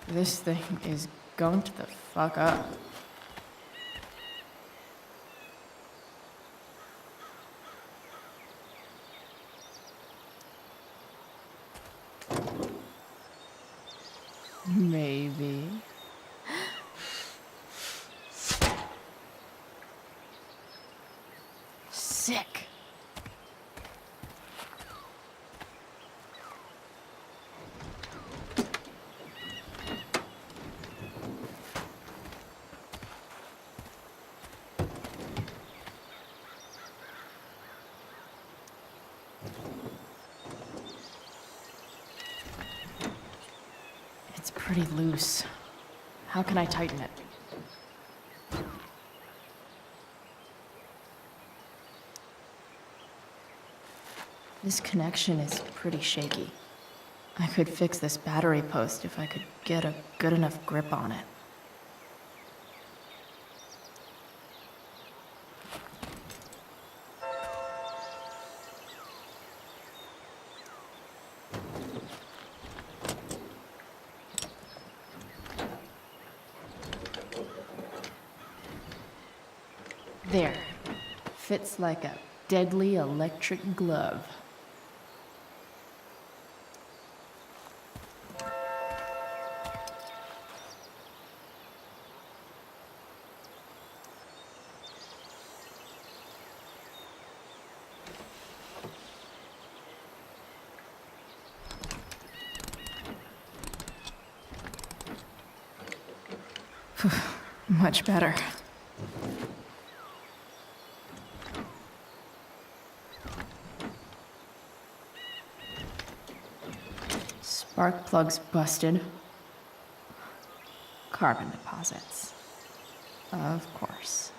[SPEAKER 1] This thing is gunked the fuck up. Maybe. Sick. It's pretty loose. How can I tighten it? This connection is pretty shaky. I could fix this battery post if I could get a good enough grip on it. There. Fits like a deadly electric glove. Much better. Spark plugs busted. Carbon deposits. Of course.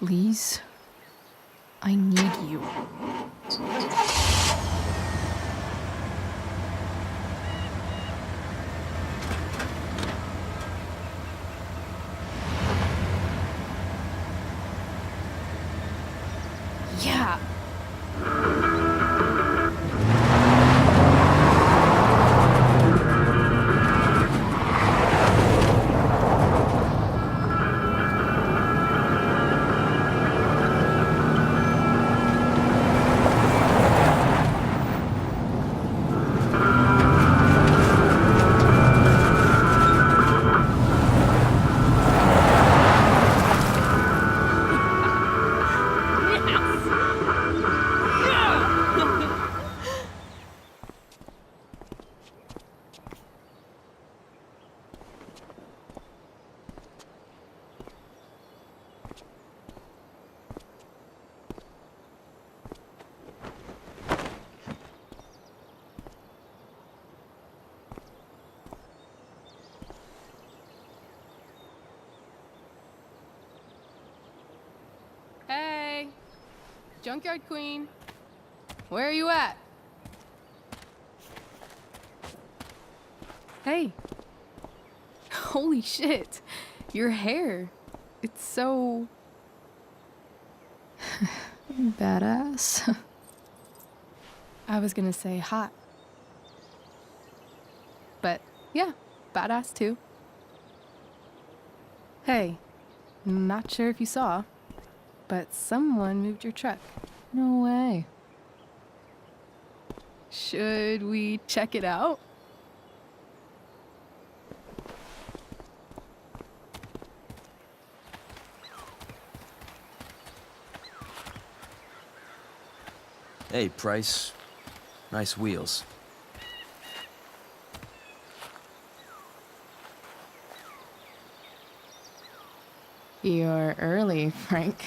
[SPEAKER 1] Please? I need you. Yeah.
[SPEAKER 17] Hey, Junkyard Queen, where are you at? Hey, holy shit, your hair, it's so...
[SPEAKER 1] Badass.
[SPEAKER 17] I was gonna say hot. But yeah, badass too. Hey, not sure if you saw, but someone moved your truck.
[SPEAKER 1] No way.
[SPEAKER 17] Should we check it out?
[SPEAKER 5] Hey, Price. Nice wheels.
[SPEAKER 1] You're early, Frank.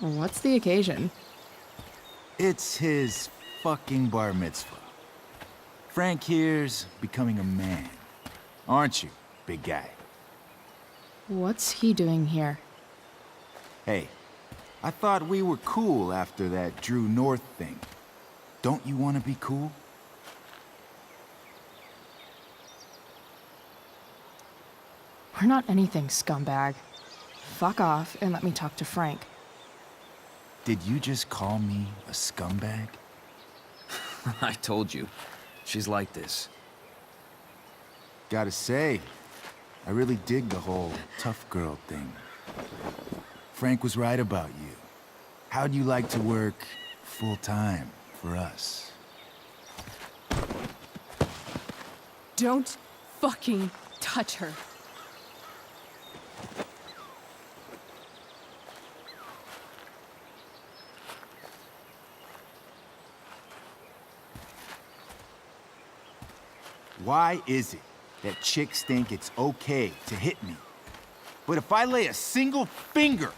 [SPEAKER 1] What's the occasion?
[SPEAKER 13] It's his fucking bar mitzvah. Frank here's becoming a man. Aren't you, big guy?
[SPEAKER 1] What's he doing here?
[SPEAKER 13] Hey, I thought we were cool after that Drew North thing. Don't you want to be cool?
[SPEAKER 1] We're not anything, scumbag. Fuck off and let me talk to Frank.
[SPEAKER 13] Did you just call me a scumbag?
[SPEAKER 5] I told you. She's like this.
[SPEAKER 13] Gotta say, I really dig the whole tough girl thing. Frank was right about you. How'd you like to work full-time for us?
[SPEAKER 17] Don't fucking touch her.
[SPEAKER 13] Why is it that chicks think it's okay to hit me? But if I lay a single finger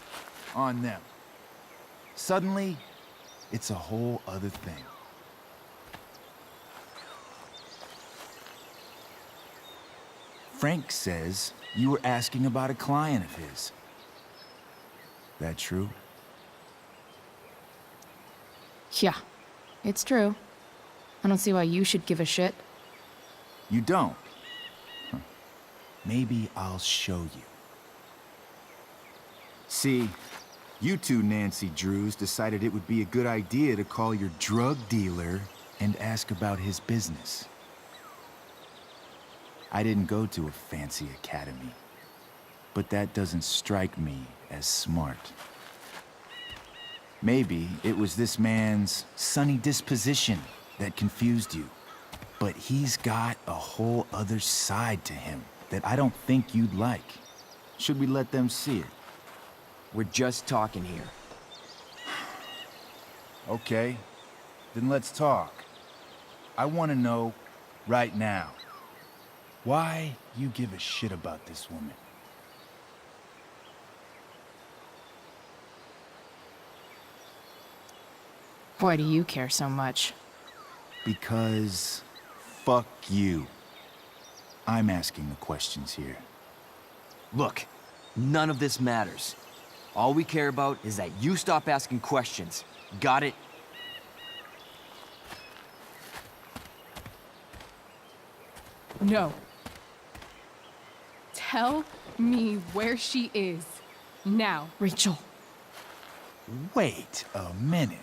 [SPEAKER 13] on them, suddenly, it's a whole other thing. Frank says you were asking about a client of his. That true?
[SPEAKER 1] Yeah, it's true. I don't see why you should give a shit.
[SPEAKER 13] You don't? Huh. Maybe I'll show you. See, you two Nancy Drews decided it would be a good idea to call your drug dealer and ask about his business. I didn't go to a fancy academy, but that doesn't strike me as smart. Maybe it was this man's sunny disposition that confused you. But he's got a whole other side to him that I don't think you'd like. Should we let them see it?
[SPEAKER 5] We're just talking here.
[SPEAKER 13] Okay, then let's talk. I want to know, right now, why you give a shit about this woman.
[SPEAKER 1] Why do you care so much?
[SPEAKER 13] Because fuck you. I'm asking the questions here.
[SPEAKER 5] Look, none of this matters. All we care about is that you stop asking questions. Got it?
[SPEAKER 17] No. Tell me where she is. Now.
[SPEAKER 1] Rachel.
[SPEAKER 13] Wait a minute.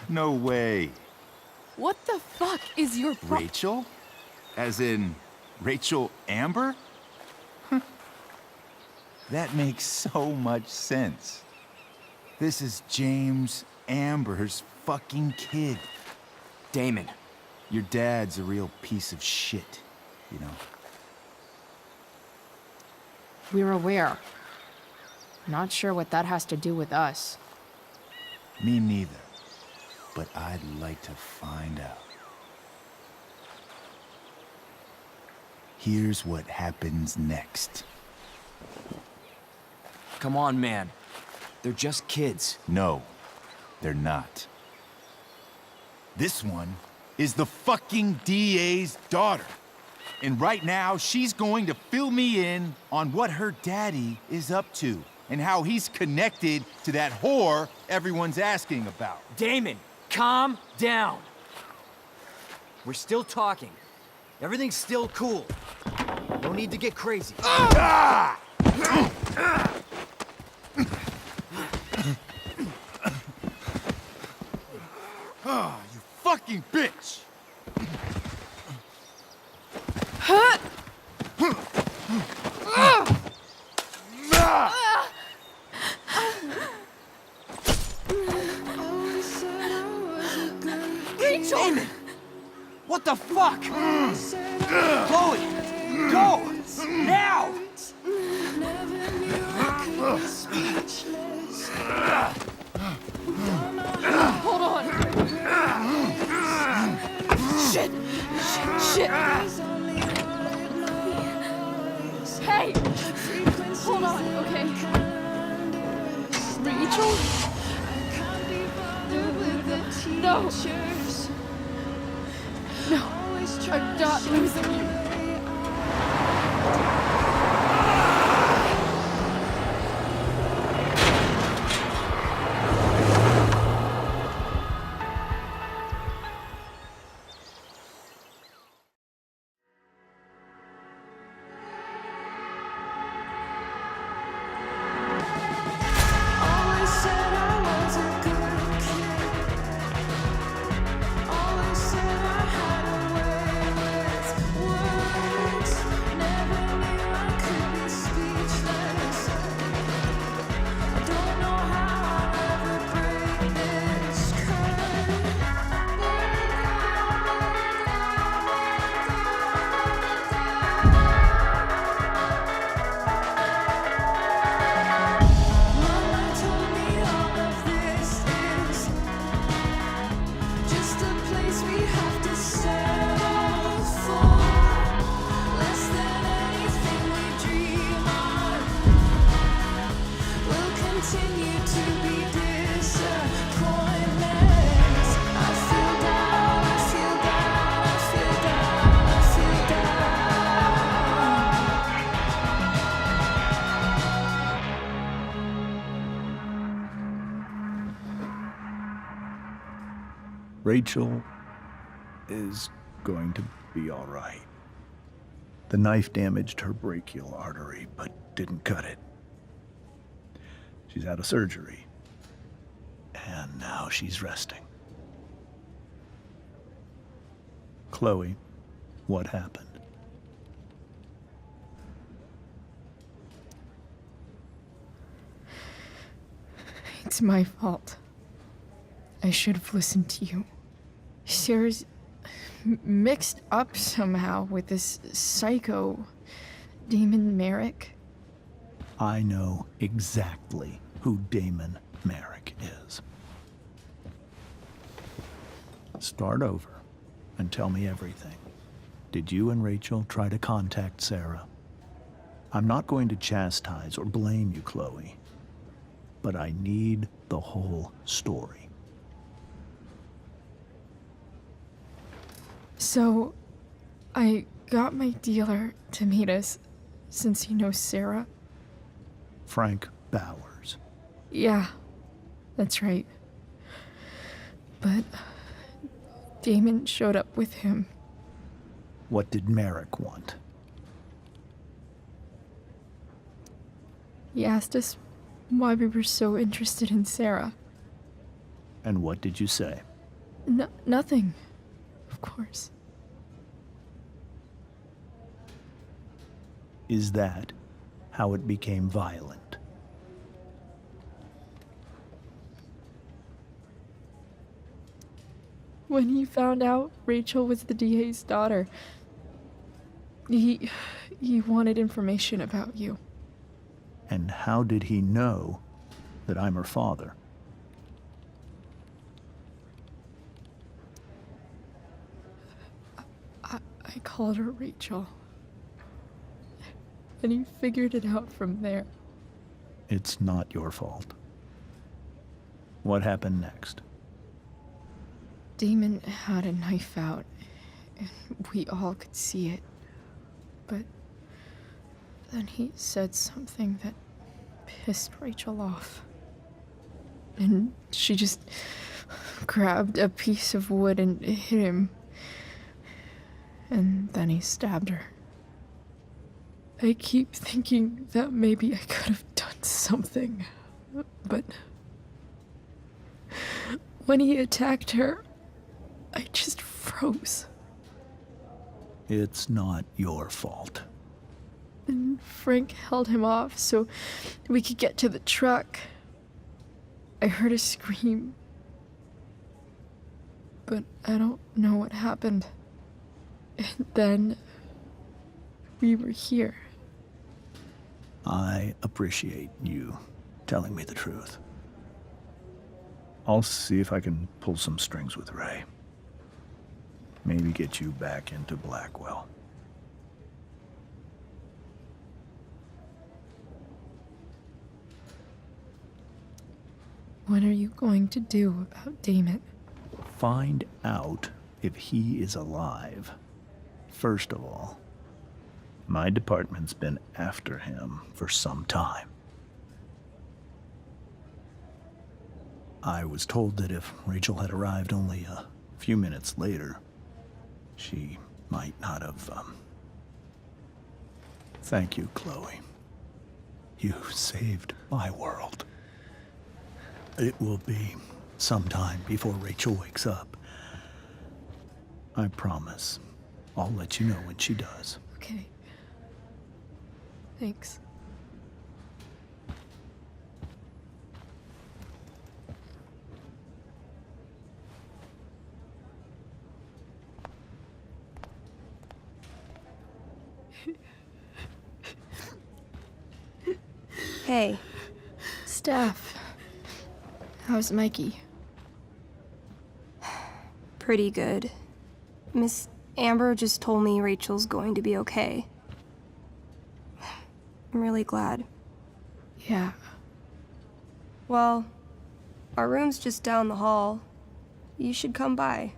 [SPEAKER 13] No way.
[SPEAKER 17] What the fuck is your
[SPEAKER 13] Rachel? As in, Rachel Amber? That makes so much sense. This is James Amber's fucking kid.
[SPEAKER 5] Damon.
[SPEAKER 13] Your dad's a real piece of shit, you know?
[SPEAKER 1] We're aware. Not sure what that has to do with us.
[SPEAKER 13] Me neither. But I'd like to find out. Here's what happens next.
[SPEAKER 5] Come on, man. They're just kids.
[SPEAKER 13] No, they're not. This one is the fucking DA's daughter. And right now, she's going to fill me in on what her daddy is up to and how he's connected to that whore everyone's asking about.
[SPEAKER 5] Damon, calm down. We're still talking. Everything's still cool. No need to get crazy.
[SPEAKER 13] Ah! Oh, you fucking bitch!
[SPEAKER 17] Rachel!
[SPEAKER 5] Damon! What the fuck? Chloe! Go! Now!
[SPEAKER 17] Hold on! Shit! Shit! Hey! Hold on, okay? Rachel? No! No! I'm not losing you!
[SPEAKER 10] Rachel is going to be all right. The knife damaged her brachial artery, but didn't cut it. She's out of surgery, and now she's resting. Chloe, what happened?
[SPEAKER 1] It's my fault. I should have listened to you. Sarah's mixed up somehow with this psycho Damon Merrick.
[SPEAKER 10] I know exactly who Damon Merrick is. Start over and tell me everything. Did you and Rachel try to contact Sarah? I'm not going to chastise or blame you, Chloe, but I need the whole story.
[SPEAKER 1] So, I got my dealer to meet us since he knows Sarah.
[SPEAKER 10] Frank Bowers.
[SPEAKER 1] Yeah, that's right. But Damon showed up with him.
[SPEAKER 10] What did Merrick want?
[SPEAKER 1] He asked us why we were so interested in Sarah.
[SPEAKER 10] And what did you say?
[SPEAKER 1] Nothing, of course.
[SPEAKER 10] Is that how it became violent?
[SPEAKER 1] When he found out Rachel was the DA's daughter, he wanted information about you.
[SPEAKER 10] And how did he know that I'm her father?
[SPEAKER 1] I called her Rachel. And he figured it out from there.
[SPEAKER 10] It's not your fault. What happened next?
[SPEAKER 1] Damon had a knife out, and we all could see it. But then he said something that pissed Rachel off. And she just grabbed a piece of wood and hit him. And then he stabbed her. I keep thinking that maybe I could have done something, but when he attacked her, I just froze.
[SPEAKER 10] It's not your fault.
[SPEAKER 1] And Frank held him off so we could get to the truck. I heard a scream, but I don't know what happened. And then we were here.
[SPEAKER 10] I appreciate you telling me the truth. I'll see if I can pull some strings with Ray. Maybe get you back into Blackwell.
[SPEAKER 1] What are you going to do about Damon?
[SPEAKER 10] Find out if he is alive. First of all, my department's been after him for some time. I was told that if Rachel had arrived only a few minutes later, she might not have, Thank you, Chloe. You saved my world. It will be some time before Rachel wakes up. I promise. I'll let you know when she does.
[SPEAKER 1] Okay. Thanks.
[SPEAKER 18] Hey.
[SPEAKER 1] Steph. How's Mikey?
[SPEAKER 18] Pretty good. Miss Amber just told me Rachel's going to be okay. I'm really glad.
[SPEAKER 1] Yeah.
[SPEAKER 18] Well, our room's just down the hall. You should come by.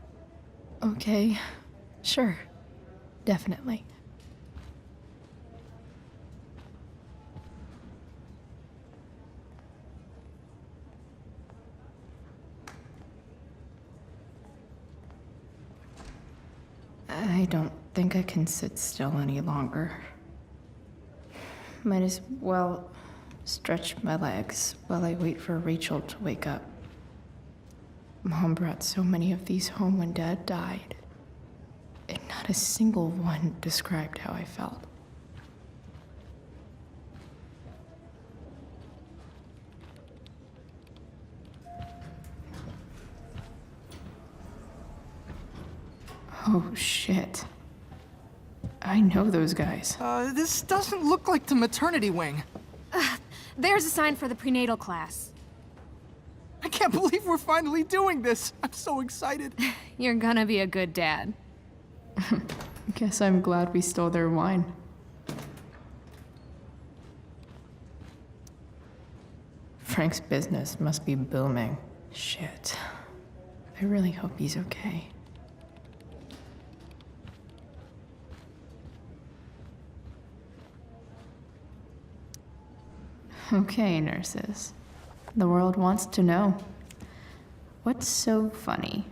[SPEAKER 1] Okay. Sure. Definitely. I don't think I can sit still any longer. Might as well stretch my legs while I wait for Rachel to wake up. Mom brought so many of these home when Dad died, and not a single one described how I felt. Oh, shit. I know those guys.
[SPEAKER 19] This doesn't look like the maternity wing.
[SPEAKER 20] There's a sign for the prenatal class.
[SPEAKER 19] I can't believe we're finally doing this. I'm so excited.
[SPEAKER 20] You're gonna be a good dad.
[SPEAKER 1] Guess I'm glad we stole their wine. Frank's business must be booming. Shit. I really hope he's okay. Okay, nurses. The world wants to know. What's so funny?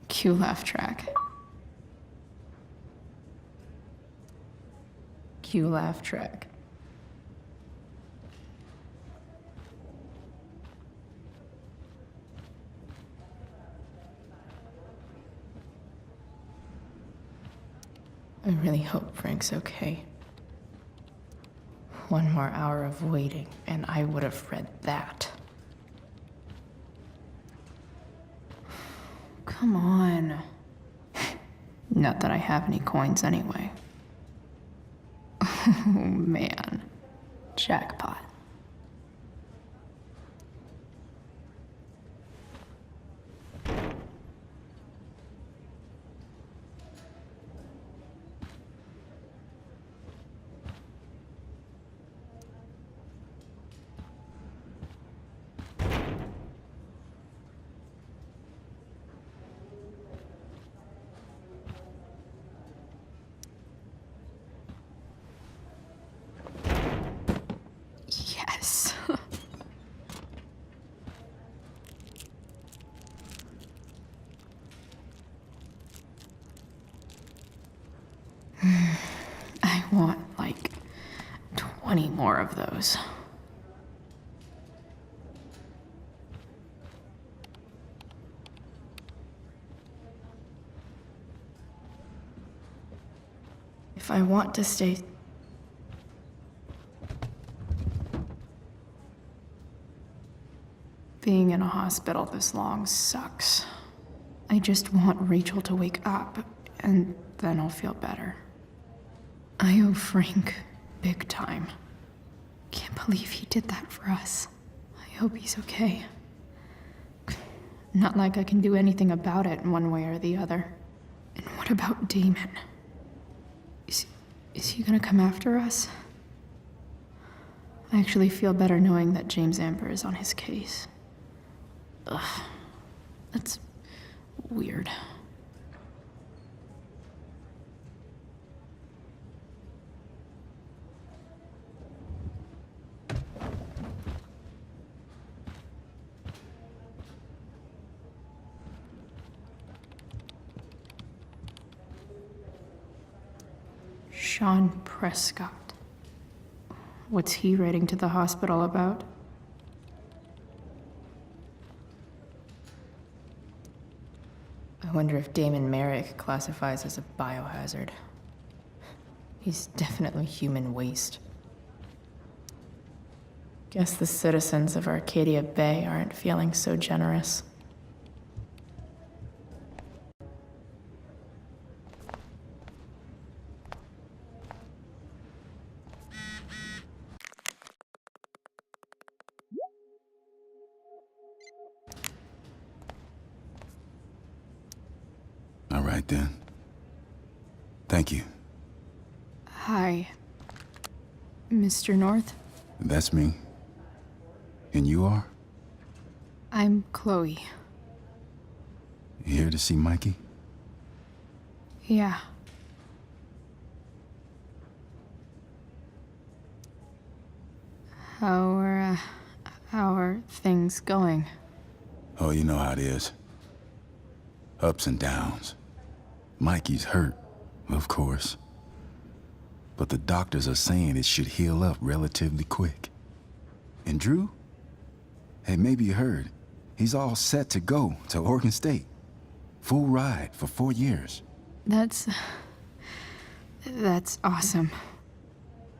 [SPEAKER 1] Cue laugh track. Cue laugh track. I really hope Frank's okay. One more hour of waiting, and I would have read that. Come on. Not that I have any coins anyway. Oh man. Jackpot. Yes. I want like 20 more of those. If I want to stay... Being in a hospital this long sucks. I just want Rachel to wake up, and then I'll feel better. I owe Frank big time. Can't believe he did that for us. I hope he's okay. Not like I can do anything about it in one way or the other. And what about Damon? Is he gonna come after us? I actually feel better knowing that James Amber is on his case. Ugh. That's weird. Sean Prescott. What's he writing to the hospital about? I wonder if Damon Merrick classifies as a biohazard. He's definitely human waste. Guess the citizens of Arcadia Bay aren't feeling so generous.
[SPEAKER 13] All right, then. Thank you.
[SPEAKER 1] Hi, Mr. North.
[SPEAKER 13] That's me. And you are?
[SPEAKER 1] I'm Chloe.
[SPEAKER 13] Here to see Mikey?
[SPEAKER 1] Yeah. How are things going?
[SPEAKER 13] Oh, you know how it is. Ups and downs. Mikey's hurt, of course. But the doctors are saying it should heal up relatively quick. And Drew? Hey, maybe you heard. He's all set to go to Oregon State. Full ride for 4 years.
[SPEAKER 1] That's awesome.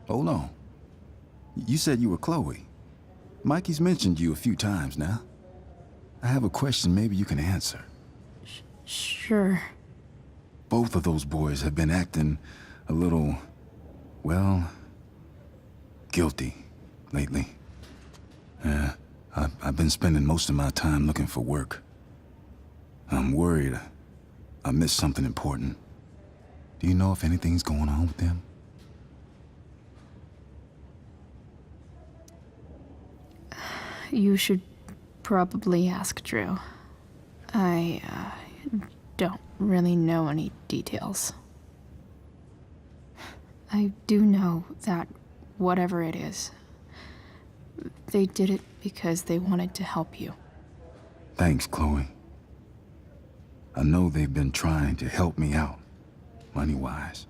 [SPEAKER 13] Hold on. You said you were Chloe. Mikey's mentioned you a few times now. I have a question maybe you can answer.
[SPEAKER 1] Sure.
[SPEAKER 13] Both of those boys have been acting a little, well, guilty lately. Yeah, I've been spending most of my time looking for work. I'm worried I missed something important. Do you know if anything's going on with them?
[SPEAKER 1] You should probably ask Drew. I don't really know any details. I do know that whatever it is, they did it because they wanted to help you.
[SPEAKER 13] Thanks, Chloe. I know they've been trying to help me out, money-wise.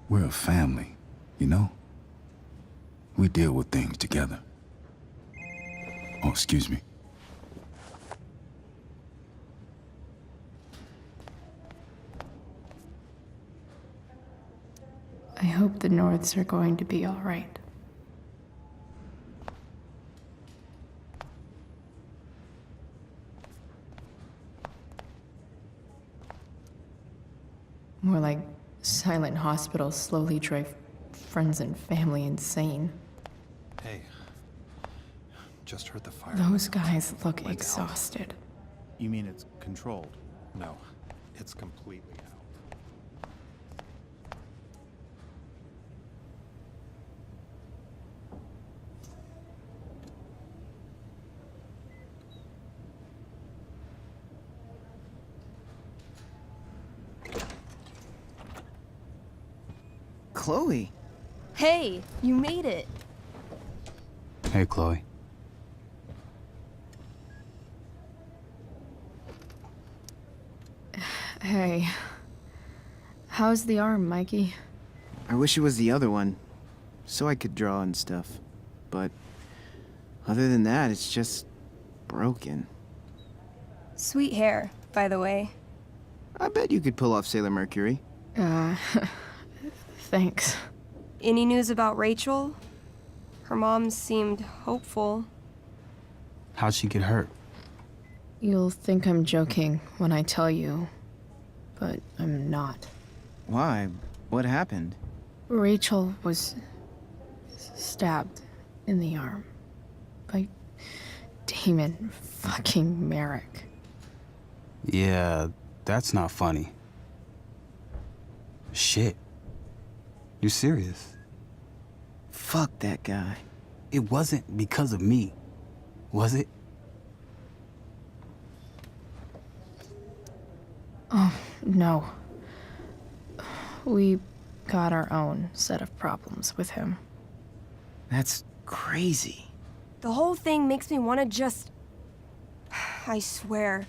[SPEAKER 13] We're a family, you know? We deal with things together. Oh, excuse me.
[SPEAKER 1] I hope the Norths are going to be all right. More like silent hospitals slowly drive friends and family insane.
[SPEAKER 14] Hey, just heard the fire.
[SPEAKER 1] Those guys look exhausted.
[SPEAKER 6] You mean it's controlled?
[SPEAKER 14] No, it's completely out.
[SPEAKER 21] Chloe.
[SPEAKER 18] Hey, you made it.
[SPEAKER 6] Hey, Chloe.
[SPEAKER 1] Hey. How's the arm, Mikey?
[SPEAKER 21] I wish it was the other one, so I could draw and stuff. But other than that, it's just broken.
[SPEAKER 18] Sweet hair, by the way.
[SPEAKER 21] I bet you could pull off Sailor Mercury.
[SPEAKER 1] Thanks.
[SPEAKER 18] Any news about Rachel? Her mom seemed hopeful.
[SPEAKER 6] How'd she get hurt?
[SPEAKER 1] You'll think I'm joking when I tell you, but I'm not.
[SPEAKER 21] Why? What happened?
[SPEAKER 1] Rachel was stabbed in the arm by Damon fucking Merrick.
[SPEAKER 6] Yeah, that's not funny. Shit. You serious?
[SPEAKER 21] Fuck that guy.
[SPEAKER 6] It wasn't because of me, was it?
[SPEAKER 1] Oh, no. We got our own set of problems with him.
[SPEAKER 21] That's crazy.
[SPEAKER 18] The whole thing makes me want to just... I swear,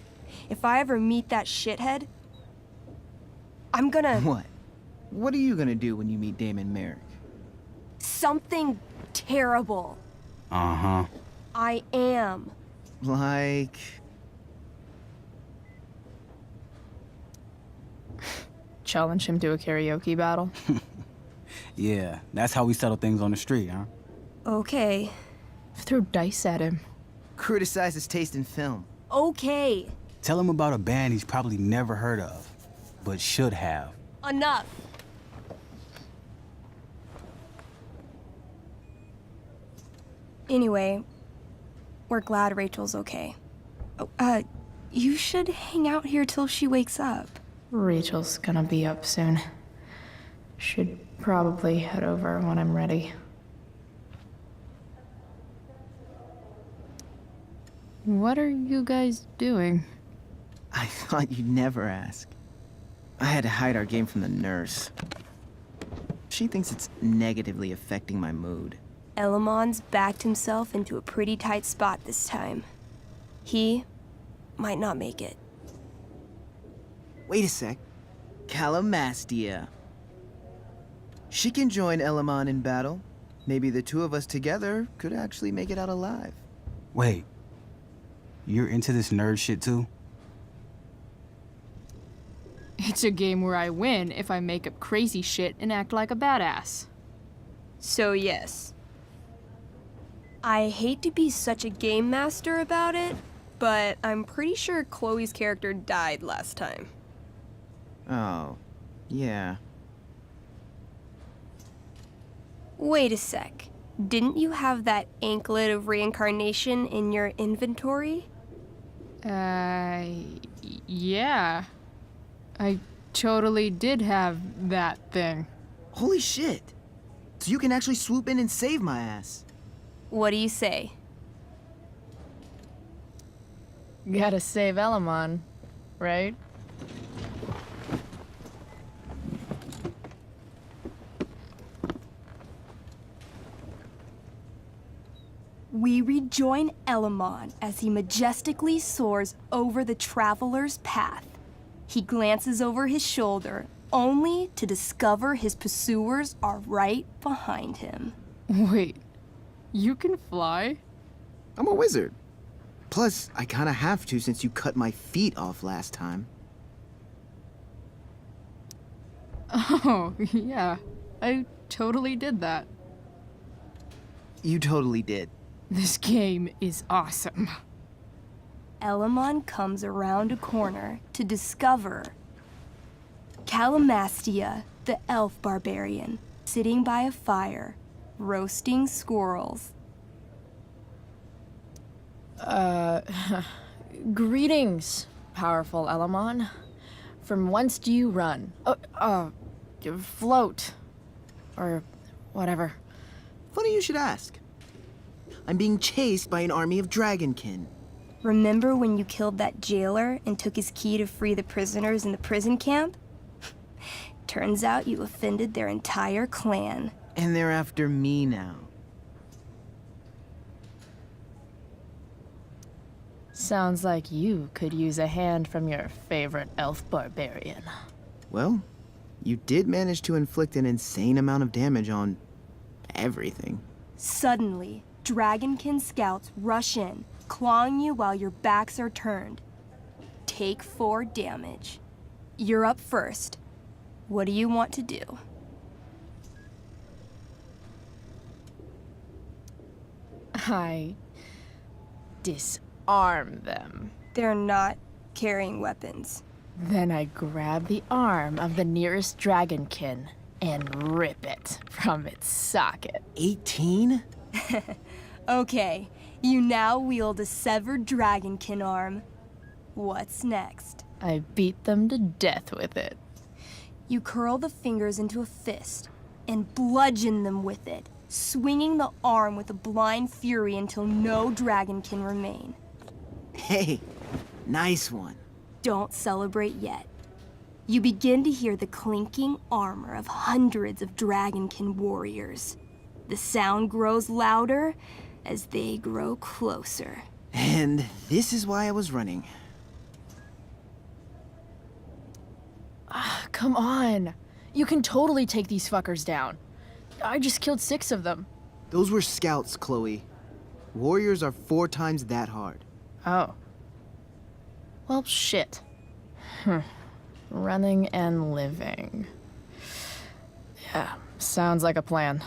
[SPEAKER 18] if I ever meet that shithead, I'm gonna...
[SPEAKER 21] What? What are you gonna do when you meet Damon Merrick?
[SPEAKER 18] Something terrible.
[SPEAKER 6] Uh-huh.
[SPEAKER 18] I am.
[SPEAKER 21] Like...
[SPEAKER 1] Challenge him to a karaoke battle?
[SPEAKER 6] Yeah, that's how we settle things on the street, huh?
[SPEAKER 18] Okay.
[SPEAKER 1] Throw dice at him.
[SPEAKER 21] Criticize his taste in film.
[SPEAKER 18] Okay.
[SPEAKER 6] Tell him about a band he's probably never heard of, but should have.
[SPEAKER 18] Enough. Anyway, we're glad Rachel's okay. Oh, you should hang out here till she wakes up.
[SPEAKER 1] Rachel's gonna be up soon. Should probably head over when I'm ready. What are you guys doing?
[SPEAKER 21] I thought you'd never ask. I had to hide our game from the nurse. She thinks it's negatively affecting my mood.
[SPEAKER 18] Elamon's backed himself into a pretty tight spot this time. He might not make it.
[SPEAKER 21] Wait a sec. Calamastia. She can join Elamon in battle. Maybe the two of us together could actually make it out alive.
[SPEAKER 6] Wait. You're into this nerd shit too?
[SPEAKER 17] It's a game where I win if I make up crazy shit and act like a badass.
[SPEAKER 18] So yes. I hate to be such a game master about it, but I'm pretty sure Chloe's character died last time.
[SPEAKER 21] Oh, yeah.
[SPEAKER 18] Wait a sec. Didn't you have that anklet of reincarnation in your inventory?
[SPEAKER 17] Yeah. I totally did have that thing.
[SPEAKER 21] Holy shit. So you can actually swoop in and save my ass.
[SPEAKER 18] What do you say?
[SPEAKER 1] Gotta save Elamon, right?
[SPEAKER 18] We rejoin Elamon as he majestically soars over the traveler's path. He glances over his shoulder, only to discover his pursuers are right behind him.
[SPEAKER 1] Wait, you can fly?
[SPEAKER 21] I'm a wizard. Plus, I kinda have to since you cut my feet off last time.
[SPEAKER 1] Oh, yeah. I totally did that.
[SPEAKER 21] You totally did.
[SPEAKER 1] This game is awesome.
[SPEAKER 18] Elamon comes around a corner to discover Calamastia, the elf barbarian, sitting by a fire, roasting squirrels.
[SPEAKER 1] Greetings, powerful Elamon. From whence do you run? Float. Or whatever.
[SPEAKER 21] Funny you should ask. I'm being chased by an army of dragonkin.
[SPEAKER 18] Remember when you killed that jailer and took his key to free the prisoners in the prison camp? Turns out you offended their entire clan.
[SPEAKER 21] And they're after me now.
[SPEAKER 1] Sounds like you could use a hand from your favorite elf barbarian.
[SPEAKER 21] Well, you did manage to inflict an insane amount of damage on everything.
[SPEAKER 18] Suddenly, dragonkin scouts rush in, clawing you while your backs are turned. Take 4 damage. You're up first. What do you want to do?
[SPEAKER 1] I disarm them.
[SPEAKER 18] They're not carrying weapons.
[SPEAKER 1] Then I grab the arm of the nearest dragonkin and rip it from its socket.
[SPEAKER 21] 18?
[SPEAKER 18] Okay, you now wield a severed dragonkin arm. What's next?
[SPEAKER 1] I beat them to death with it.
[SPEAKER 18] You curl the fingers into a fist and bludgeon them with it, swinging the arm with a blind fury until no dragon can remain.
[SPEAKER 21] Hey, nice one.
[SPEAKER 18] Don't celebrate yet. You begin to hear the clinking armor of hundreds of dragonkin warriors. The sound grows louder as they grow closer.
[SPEAKER 21] And this is why I was running.
[SPEAKER 1] Come on. You can totally take these fuckers down. I just killed 6 of them.
[SPEAKER 21] Those were scouts, Chloe. Warriors are 4 times that hard.
[SPEAKER 1] Oh. Well, shit. Running and living. Yeah, sounds like a plan.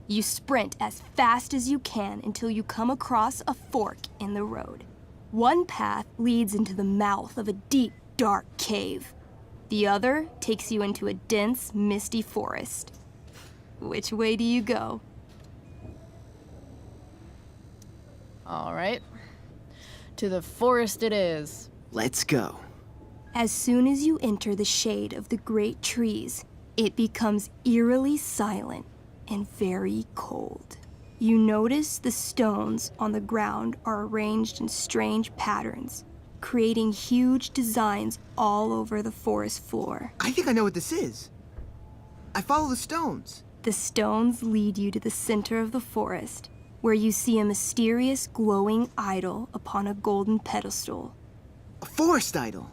[SPEAKER 18] You sprint as fast as you can until you come across a fork in the road. One path leads into the mouth of a deep, dark cave. The other takes you into a dense, misty forest. Which way do you go?
[SPEAKER 1] All right. To the forest it is.
[SPEAKER 21] Let's go.
[SPEAKER 18] As soon as you enter the shade of the great trees, it becomes eerily silent and very cold. You notice the stones on the ground are arranged in strange patterns, creating huge designs all over the forest floor.
[SPEAKER 21] I think I know what this is. I follow the stones.
[SPEAKER 18] The stones lead you to the center of the forest, where you see a mysterious glowing idol upon a golden pedestal.
[SPEAKER 21] A forest idol.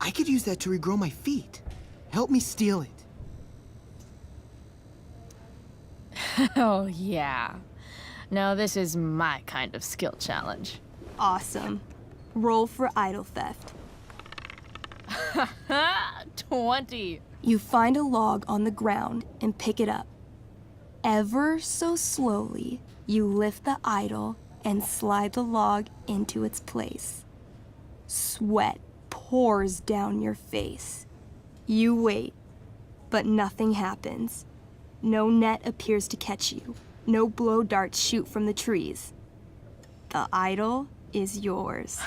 [SPEAKER 21] I could use that to regrow my feet. Help me steal it.
[SPEAKER 1] Hell yeah. Now this is my kind of skill challenge.
[SPEAKER 18] Awesome. Roll for idol theft.
[SPEAKER 1] 20.
[SPEAKER 18] You find a log on the ground and pick it up. Ever so slowly, you lift the idol and slide the log into its place. Sweat pours down your face. You wait, but nothing happens. No net appears to catch you. No blow darts shoot from the trees. The idol is yours.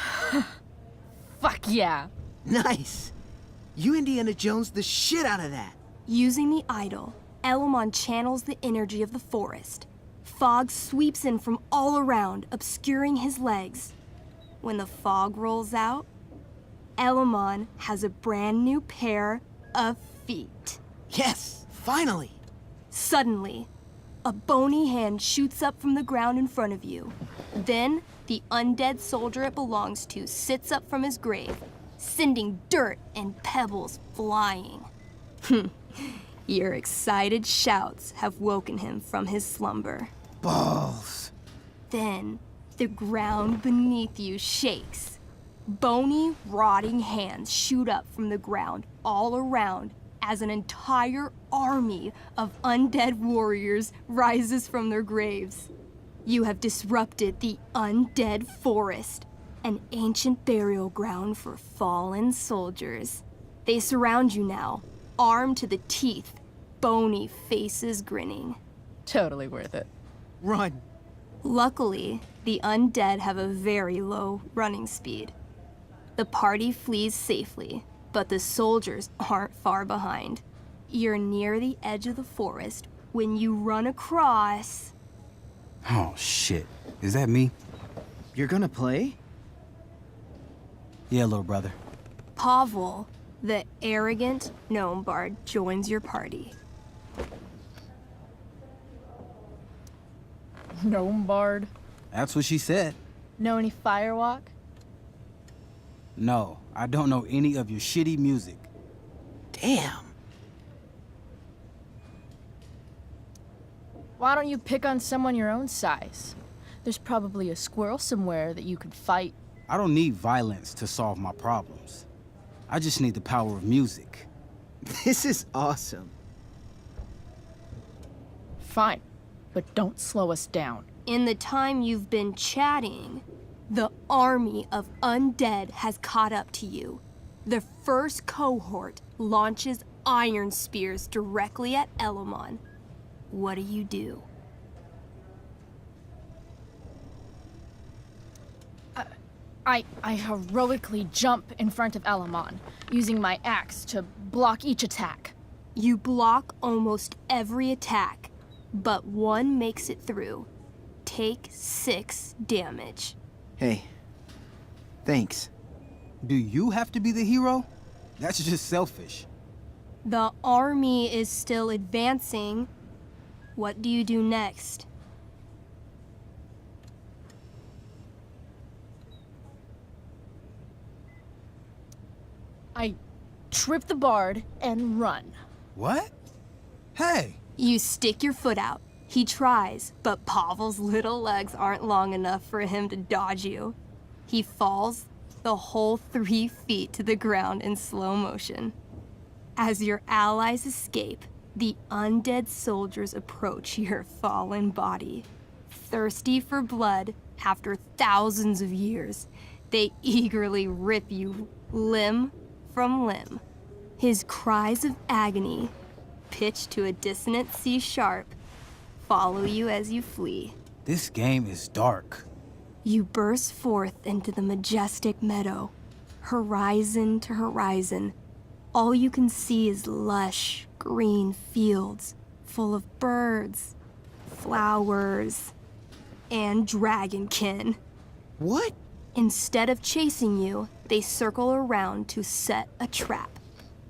[SPEAKER 1] Fuck yeah.
[SPEAKER 21] Nice. You Indiana Jones the shit out of that.
[SPEAKER 18] Using the idol, Elamon channels the energy of the forest. Fog sweeps in from all around, obscuring his legs. when the fog rolls out, Elamon has a brand new pair of feet.
[SPEAKER 21] Yes, finally!
[SPEAKER 18] Suddenly, a bony hand shoots up from the ground in front of you. Then, the undead soldier it belongs to sits up from his grave, sending dirt and pebbles flying. Your excited shouts have woken him from his slumber.
[SPEAKER 21] Balls!
[SPEAKER 18] Then, the ground beneath you shakes. Bony, rotting hands shoot up from the ground all around as an entire army of undead warriors rises from their graves. You have disrupted the undead forest, an ancient burial ground for fallen soldiers. They surround you now, armed to the teeth, bony faces grinning.
[SPEAKER 1] Totally worth it.
[SPEAKER 21] Run!
[SPEAKER 18] Luckily, the undead have a very low running speed. The party flees safely, but the soldiers aren't far behind. You're near the edge of the forest when you run across...
[SPEAKER 6] Oh, shit. Is that me?
[SPEAKER 21] You're gonna play?
[SPEAKER 6] Yeah, little brother.
[SPEAKER 18] Pavel, the arrogant gnome bard, joins your party.
[SPEAKER 1] Gnome bard.
[SPEAKER 6] That's what she said.
[SPEAKER 1] Know any firewalk?
[SPEAKER 6] No, I don't know any of your shitty music.
[SPEAKER 21] Damn.
[SPEAKER 1] Why don't you pick on someone your own size? There's probably a squirrel somewhere that you could fight.
[SPEAKER 6] I don't need violence to solve my problems. I just need the power of music.
[SPEAKER 21] This is awesome.
[SPEAKER 1] Fine, but don't slow us down.
[SPEAKER 18] In the time you've been chatting, the army of undead has caught up to you. The first cohort launches iron spears directly at Elamon. What do?
[SPEAKER 1] I heroically jump in front of Elamon, using my axe to block each attack.
[SPEAKER 18] You block almost every attack, but one makes it through. Take 6 damage.
[SPEAKER 21] Hey, thanks.
[SPEAKER 6] Do you have to be the hero? That's just selfish.
[SPEAKER 18] The army is still advancing. What do you do next?
[SPEAKER 1] I trip the bard and run.
[SPEAKER 6] What? Hey!
[SPEAKER 18] You stick your foot out. He tries, but Pavel's little legs aren't long enough for him to dodge you. He falls the whole 3 feet to the ground in slow motion. As your allies escape, the undead soldiers approach your fallen body. Thirsty for blood, after thousands of years, they eagerly rip you limb from limb. His cries of agony, pitched to a dissonant C sharp, follow you as you flee.
[SPEAKER 6] This game is dark.
[SPEAKER 18] You burst forth into the majestic meadow, horizon to horizon. All you can see is lush, green fields full of birds, flowers, and dragonkin.
[SPEAKER 21] What?
[SPEAKER 18] Instead of chasing you, they circle around to set a trap,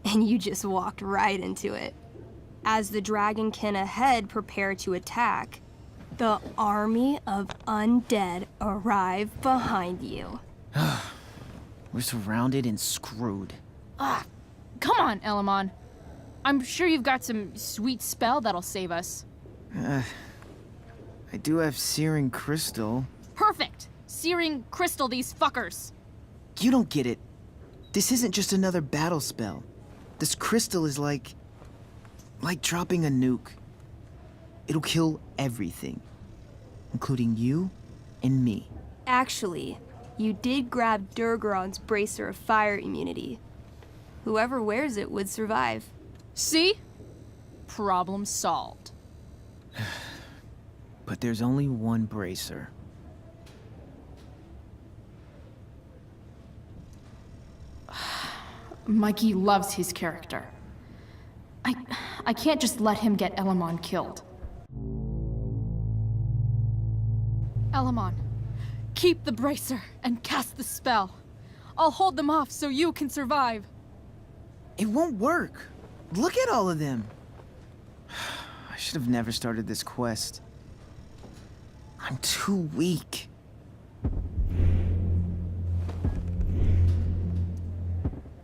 [SPEAKER 18] and you just walked right into it. As the dragonkin ahead prepare to attack, the army of undead arrive behind you.
[SPEAKER 21] We're surrounded and screwed.
[SPEAKER 1] Come on, Elamon. I'm sure you've got some sweet spell that'll save us.
[SPEAKER 21] I do have Searing Crystal.
[SPEAKER 1] Perfect! Searing crystal these fuckers.
[SPEAKER 21] You don't get it. This isn't just another battle spell. This crystal is like dropping a nuke. It'll kill everything, including you and me.
[SPEAKER 18] Actually, you did grab Durgaron's bracer of fire immunity. Whoever wears it would survive.
[SPEAKER 1] See? Problem solved.
[SPEAKER 21] But there's only one bracer.
[SPEAKER 1] Mikey loves his character. I can't just let him get Elamon killed. Elamon,
[SPEAKER 17] Keep the bracer and cast the spell. I'll hold them off so you can survive.
[SPEAKER 21] It won't work. Look at all of them. I should have never started this quest. I'm too weak.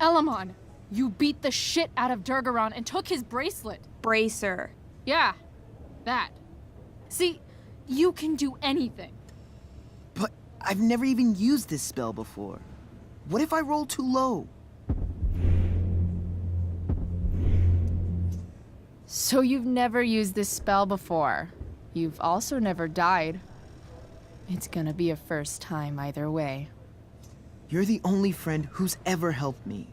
[SPEAKER 17] Elamon, you beat the shit out of Durgaron and took his bracelet.
[SPEAKER 18] Bracer.
[SPEAKER 17] Yeah, that. See, you can do anything.
[SPEAKER 21] But I've never even used this spell before. What if I roll too low?
[SPEAKER 1] So you've never used this spell before. You've also never died. It's gonna be a first time either way.
[SPEAKER 21] You're the only friend who's ever helped me.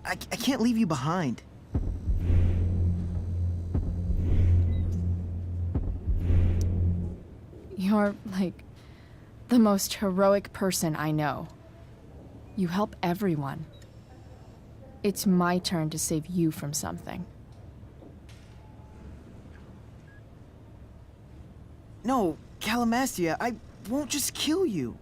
[SPEAKER 21] I can't leave you behind.
[SPEAKER 1] You're, like, the most heroic person I know. You help everyone. It's my turn to save you from something.
[SPEAKER 21] No, Calamastia, I won't just kill you.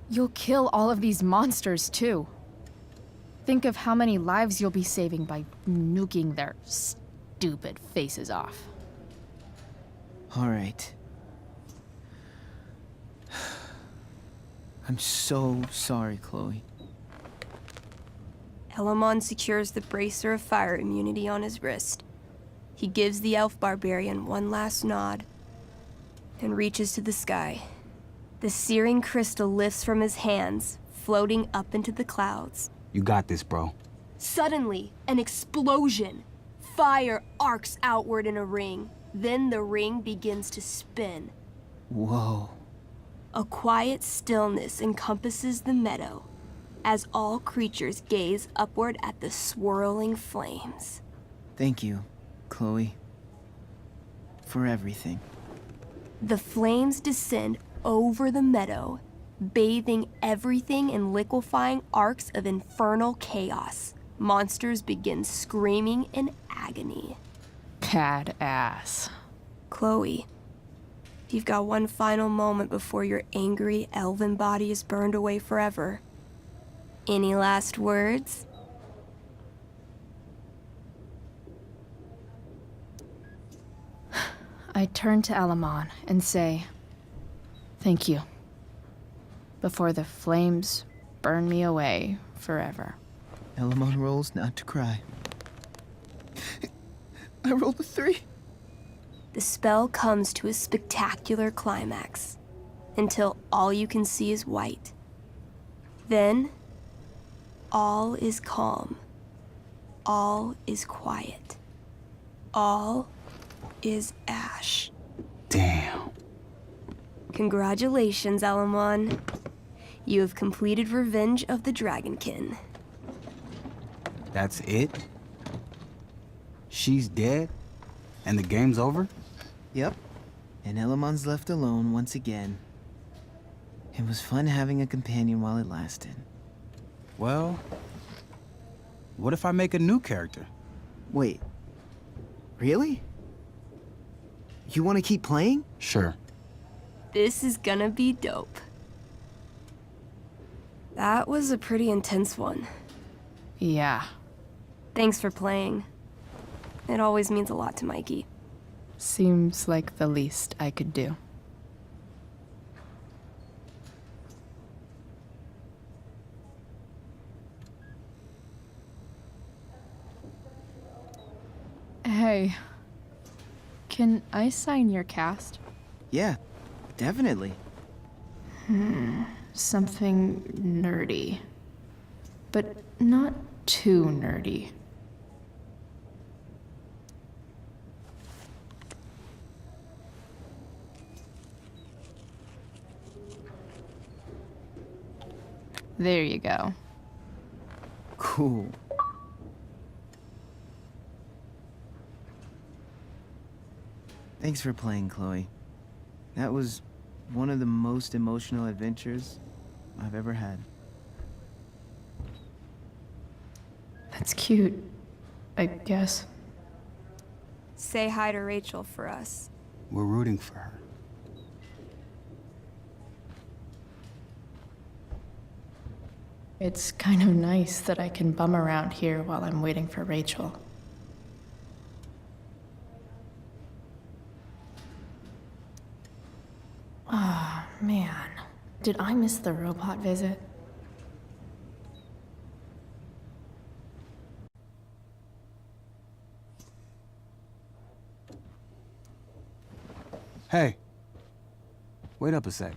[SPEAKER 1] You'll kill all of these monsters, too. Think of how many lives you'll be saving by nuking their stupid faces off.
[SPEAKER 21] All right. I'm so sorry, Chloe.
[SPEAKER 18] Elamon secures the bracer of fire immunity on his wrist. He gives the elf barbarian one last nod and reaches to the sky. The searing crystal lifts from his hands, floating up into the clouds.
[SPEAKER 6] You got this, bro.
[SPEAKER 18] Suddenly, an explosion. Fire arcs outward in a ring. Then the ring begins to spin.
[SPEAKER 21] Whoa.
[SPEAKER 18] A quiet stillness encompasses the meadow as all creatures gaze upward at the swirling flames.
[SPEAKER 21] Thank you, Chloe, for everything.
[SPEAKER 18] The flames descend over the meadow, bathing everything in liquefying arcs of infernal chaos. Monsters begin screaming in agony.
[SPEAKER 1] Badass.
[SPEAKER 18] Chloe, you've got one final moment before your angry elven body is burned away forever. Any last words?
[SPEAKER 1] I turn to Elamon and say, thank you. Before the flames burn me away forever.
[SPEAKER 21] Elamon rolls not to cry. I rolled a 3.
[SPEAKER 18] The spell comes to a spectacular climax, until all you can see is white. Then, all is calm. All is quiet. All is ash.
[SPEAKER 6] Damn.
[SPEAKER 18] Congratulations, Elamon. You have completed Revenge of the Dragonkin.
[SPEAKER 6] That's it? She's dead? And the game's over?
[SPEAKER 21] Yep. And Elamon's left alone once again. It was fun having a companion while it lasted.
[SPEAKER 6] Well, what if I make a new character?
[SPEAKER 21] Wait. Really? You want to keep playing?
[SPEAKER 6] Sure.
[SPEAKER 18] This is gonna be dope. That was a pretty intense one.
[SPEAKER 1] Yeah.
[SPEAKER 18] Thanks for playing. It always means a lot to Mikey.
[SPEAKER 1] Seems like the least I could do. Hey, can I sign your cast?
[SPEAKER 21] Yeah, definitely.
[SPEAKER 1] Something nerdy. But not too nerdy. There you go.
[SPEAKER 21] Cool. Thanks for playing, Chloe. That was one of the most emotional adventures I've ever had.
[SPEAKER 1] That's cute, I guess.
[SPEAKER 18] Say hi to Rachel for us.
[SPEAKER 6] We're rooting for her.
[SPEAKER 1] It's kind of nice that I can bum around here while I'm waiting for Rachel. Ah, man. Did I miss the robot visit?
[SPEAKER 6] Hey. Wait up a sec.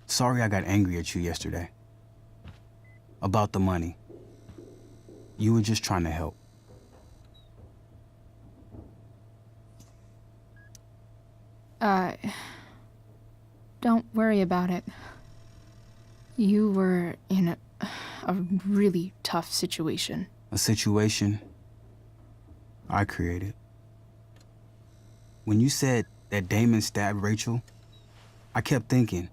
[SPEAKER 6] Sorry I got angry at you yesterday. About the money. You were just trying to help.
[SPEAKER 1] Don't worry about it. You were in a really tough situation.
[SPEAKER 6] A situation I created. When you said that Damon stabbed Rachel, I kept thinking,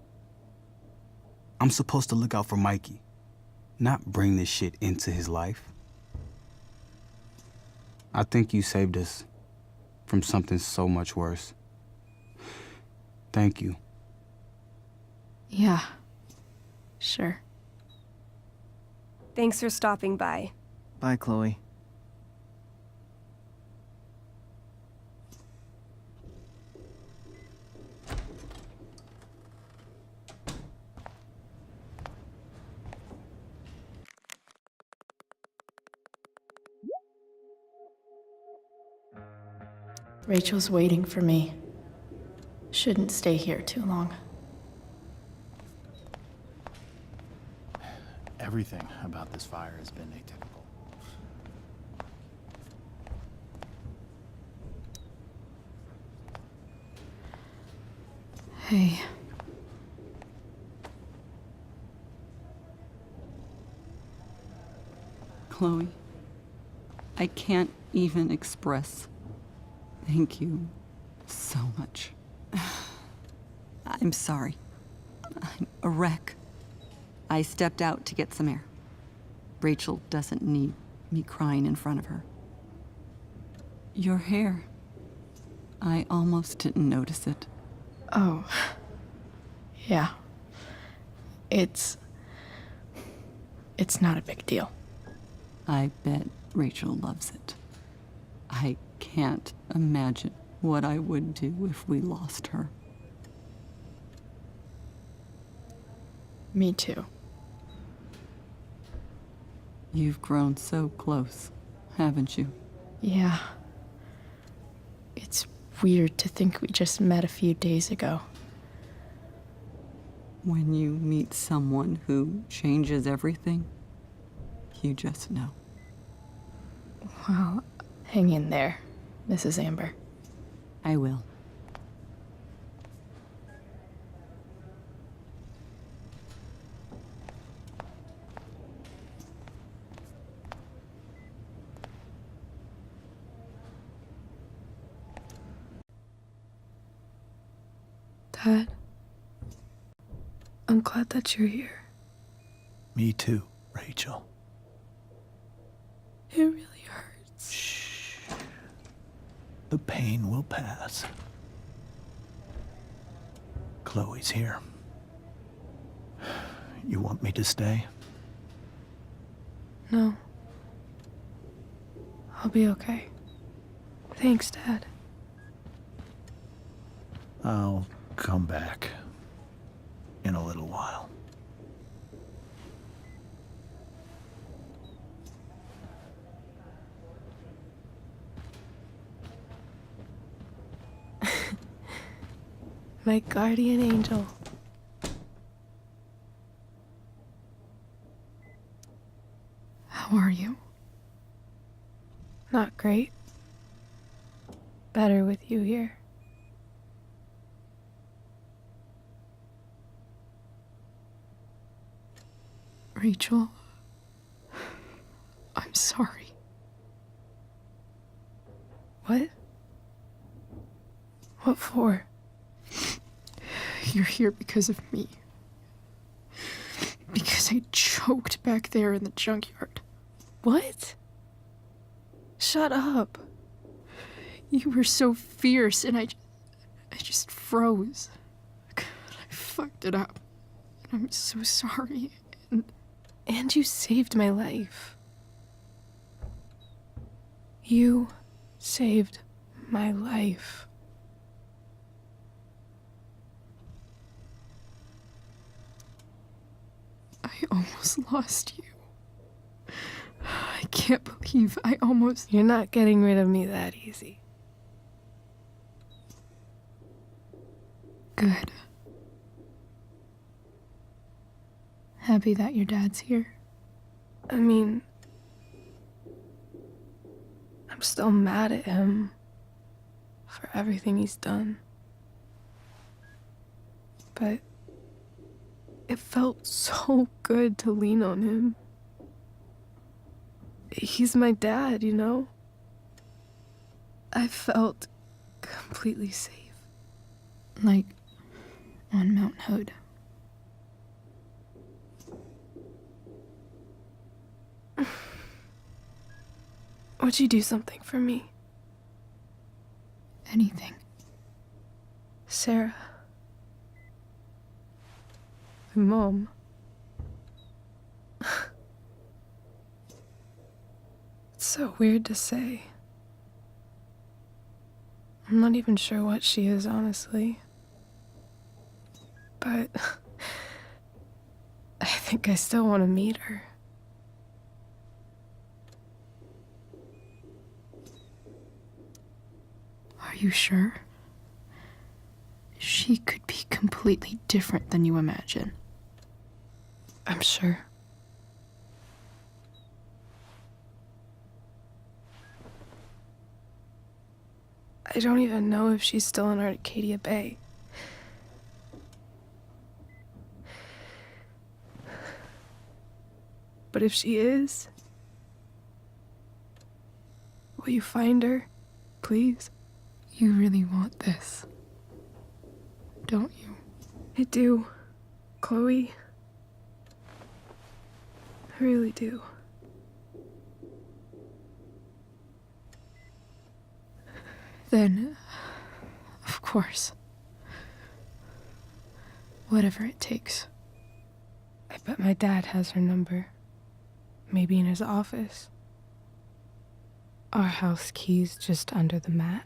[SPEAKER 6] I'm supposed to look out for Mikey, not bring this shit into his life. I think you saved us from something so much worse. Thank you.
[SPEAKER 1] Yeah, sure.
[SPEAKER 3] Thanks for stopping by.
[SPEAKER 21] Bye, Chloe.
[SPEAKER 1] Rachel's waiting for me. Shouldn't stay here too long.
[SPEAKER 10] Everything about this fire has been atypical.
[SPEAKER 1] Hey.
[SPEAKER 11] Chloe, I can't even express thank you so much. I'm sorry. I'm a wreck. I stepped out to get some air. Rachel doesn't need me crying in front of her. Your hair. I almost didn't notice it.
[SPEAKER 1] Oh. Yeah. It's not a big deal.
[SPEAKER 11] I bet Rachel loves it. I can't imagine what I would do if we lost her.
[SPEAKER 1] Me too.
[SPEAKER 11] You've grown so close, haven't you?
[SPEAKER 1] Yeah. It's weird to think we just met a few days ago.
[SPEAKER 11] When you meet someone who changes everything, you just know.
[SPEAKER 1] Well, hang in there, Mrs. Amber.
[SPEAKER 11] I will.
[SPEAKER 2] Dad, I'm glad that you're here.
[SPEAKER 10] Me too, Rachel.
[SPEAKER 2] It really hurts.
[SPEAKER 10] Shh. The pain will pass. Chloe's here. You want me to stay?
[SPEAKER 2] No. I'll be okay. Thanks, Dad.
[SPEAKER 10] I'll come back in a little while.
[SPEAKER 2] My guardian angel.
[SPEAKER 1] How are you?
[SPEAKER 2] Not great. Better with you here.
[SPEAKER 1] Rachel, I'm sorry.
[SPEAKER 2] What? What for?
[SPEAKER 1] You're here because of me. Because I choked back there in the junkyard.
[SPEAKER 2] What? Shut up. You were so fierce, and I just froze. God, I fucked it up. And I'm so sorry. And you saved my life. You saved my life. I almost lost you. I can't believe I almost... You're not getting rid of me that easy.
[SPEAKER 1] Good. Happy that your dad's here?
[SPEAKER 2] I mean, I'm still mad at him for everything he's done. But it felt so good to lean on him. He's my dad, you know? I felt completely safe.
[SPEAKER 1] Like on Mount Hood.
[SPEAKER 2] Would you do something for me?
[SPEAKER 1] Anything.
[SPEAKER 2] Sarah. My mom. It's so weird to say. I'm not even sure what she is, honestly. But I think I still want to meet her.
[SPEAKER 1] Are you sure? She could be completely different than you imagine.
[SPEAKER 2] I'm sure. I don't even know if she's still in Arcadia Bay. But if she is, will you find her, please?
[SPEAKER 1] You really want this, don't you?
[SPEAKER 2] I do, Chloe. I really do.
[SPEAKER 1] Then, of course. Whatever it takes.
[SPEAKER 2] I bet my dad has her number. Maybe in his office. Our house key's just under the mat.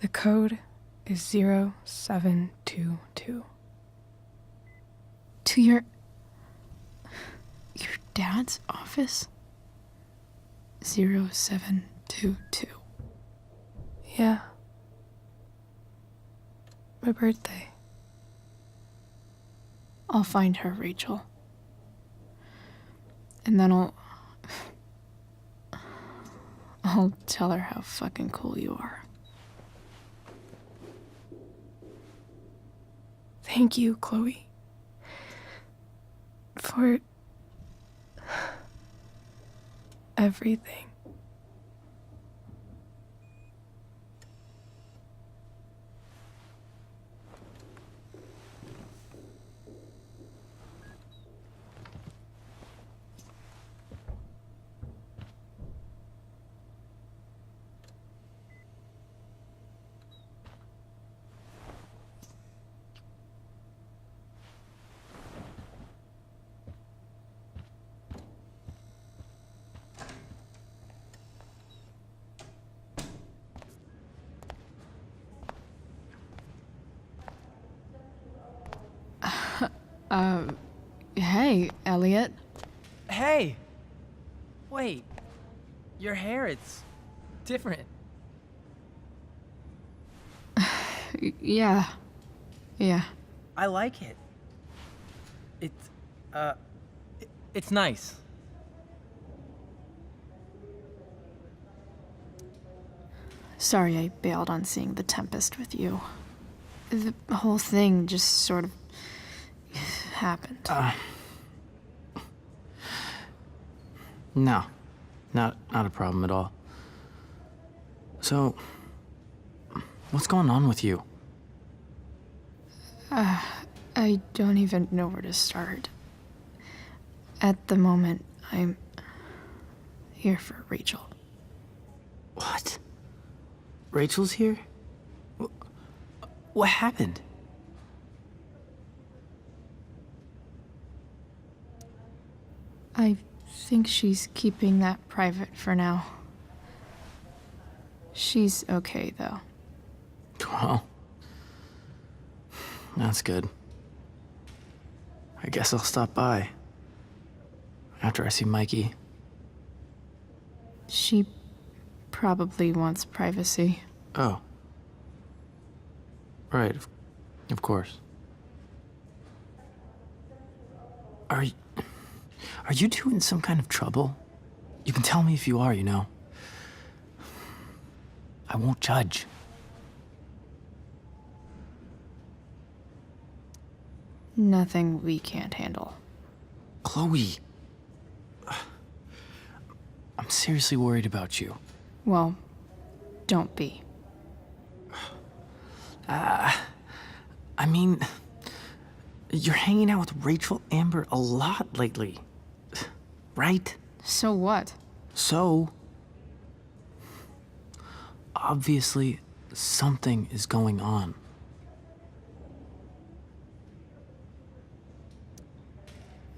[SPEAKER 2] The code is 0722.
[SPEAKER 1] To your dad's office? 0722.
[SPEAKER 2] Yeah. My birthday.
[SPEAKER 1] I'll find her, Rachel. And then I'll tell her how fucking cool you are.
[SPEAKER 2] Thank you, Chloe. For everything.
[SPEAKER 1] Hey, Elliot.
[SPEAKER 3] Hey! Wait. Your hair, it's different.
[SPEAKER 1] Yeah.
[SPEAKER 3] I like it. It's nice.
[SPEAKER 1] Sorry I bailed on seeing The Tempest with you. The whole thing just sort of happened.
[SPEAKER 3] No. Not a problem at all. So, what's going on with you?
[SPEAKER 1] I don't even know where to start. At the moment, I'm here for Rachel.
[SPEAKER 3] What? Rachel's here? What happened?
[SPEAKER 1] I think she's keeping that private for now. She's okay, though.
[SPEAKER 3] Well, that's good. I guess I'll stop by after I see Mikey.
[SPEAKER 1] She probably wants privacy.
[SPEAKER 3] Oh. Right, of course. Are you two in some kind of trouble? You can tell me if you are, you know. I won't judge.
[SPEAKER 1] Nothing we can't handle.
[SPEAKER 3] Chloe. I'm seriously worried about you.
[SPEAKER 1] Well, don't be.
[SPEAKER 3] I mean, you're hanging out with Rachel Amber a lot lately, right?
[SPEAKER 1] So what?
[SPEAKER 3] So, obviously, something is going on.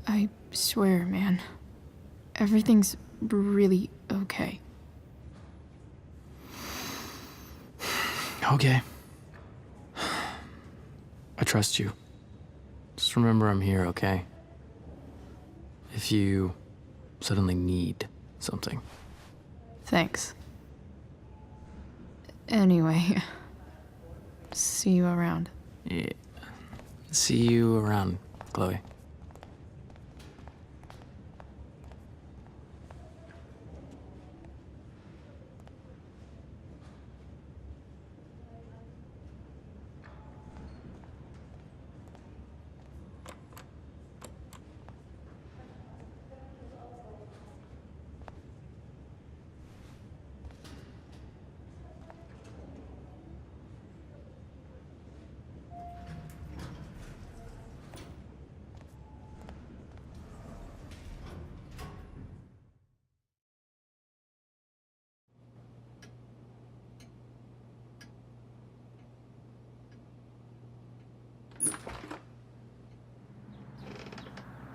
[SPEAKER 1] I swear, man. Everything's really okay.
[SPEAKER 3] Okay. I trust you. Just remember I'm here, okay? If you suddenly need something.
[SPEAKER 1] Thanks. Anyway, see you around.
[SPEAKER 3] Yeah. See you around, Chloe.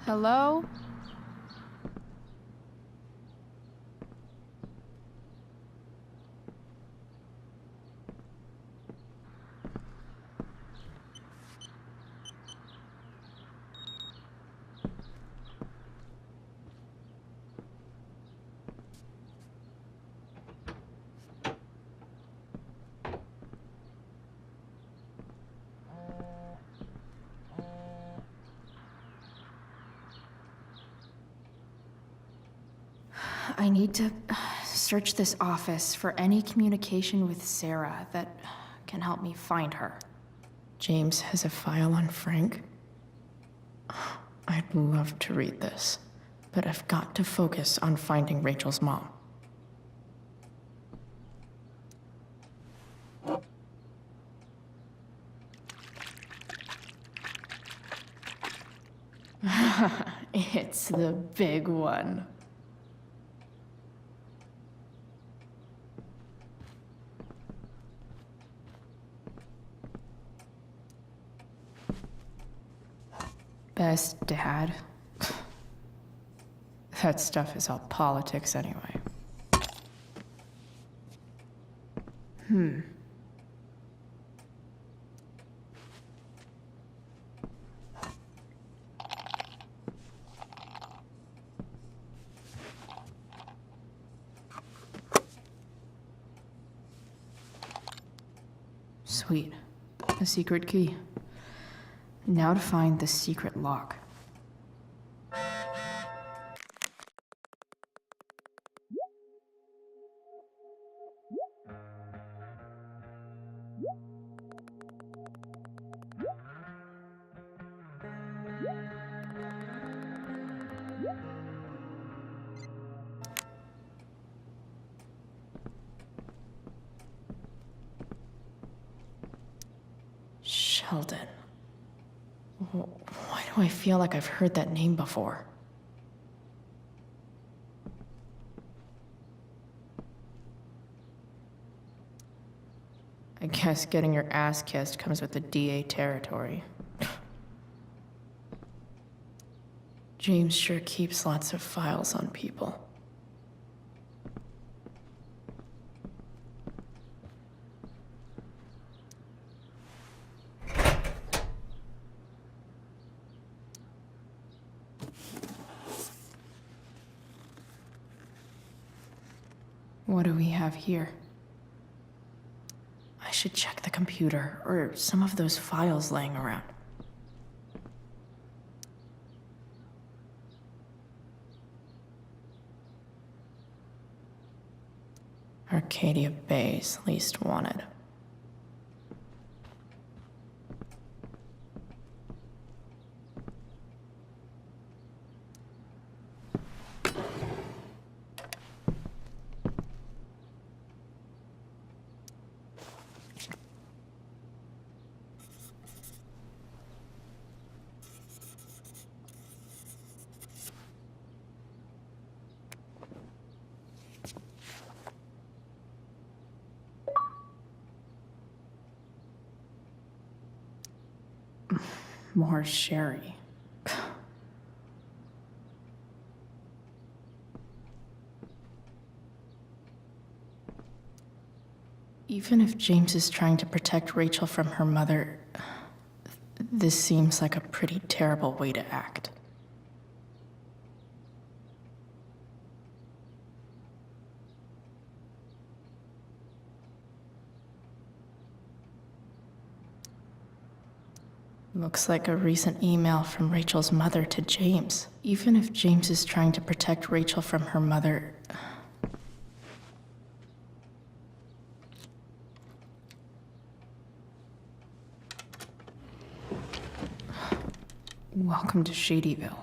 [SPEAKER 1] Hello? I need to search this office for any communication with Sarah that can help me find her. James has a file on Frank. I'd love to read this, but I've got to focus on finding Rachel's mom. It's the big one. Best dad. That stuff is all politics anyway. Sweet. A secret key. Now to find the secret lock. Sheldon. Why do I feel like I've heard that name before? guess getting your ass kissed comes with the DA territory. James sure keeps lots of files on people. What do we have here? I should check the computer, or some of those files laying around. Arcadia Bay's least wanted. More sherry. Even if James is trying to protect Rachel from her mother, this seems like a pretty terrible way to act. Looks like a recent email from Rachel's mother to James. Even if James is trying to protect Rachel from her mother... Welcome to Shadyville.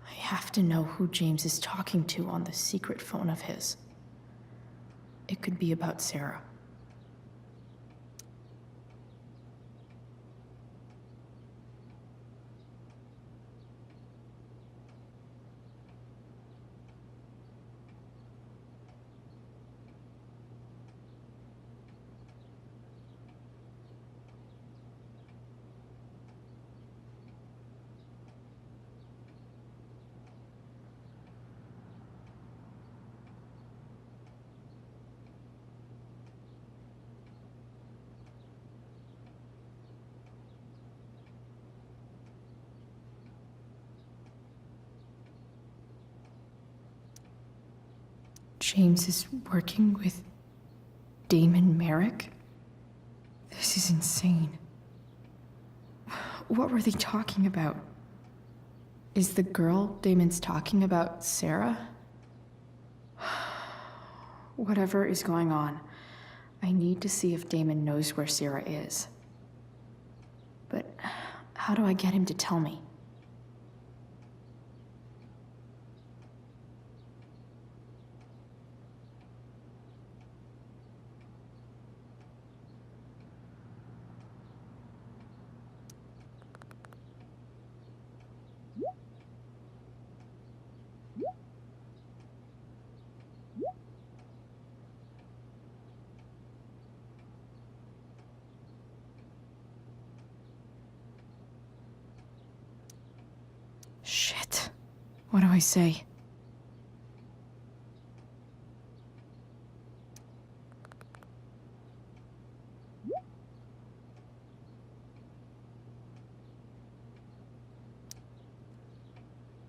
[SPEAKER 1] I have to know who James is talking to on the secret phone of his. It could be about Sarah. James is working with Damon Merrick? This is insane. What were they talking about? Is the girl Damon's talking about Sarah? Whatever is going on, I need to see if Damon knows where Sarah is. But how do I get him to tell me? Shit. What do I say?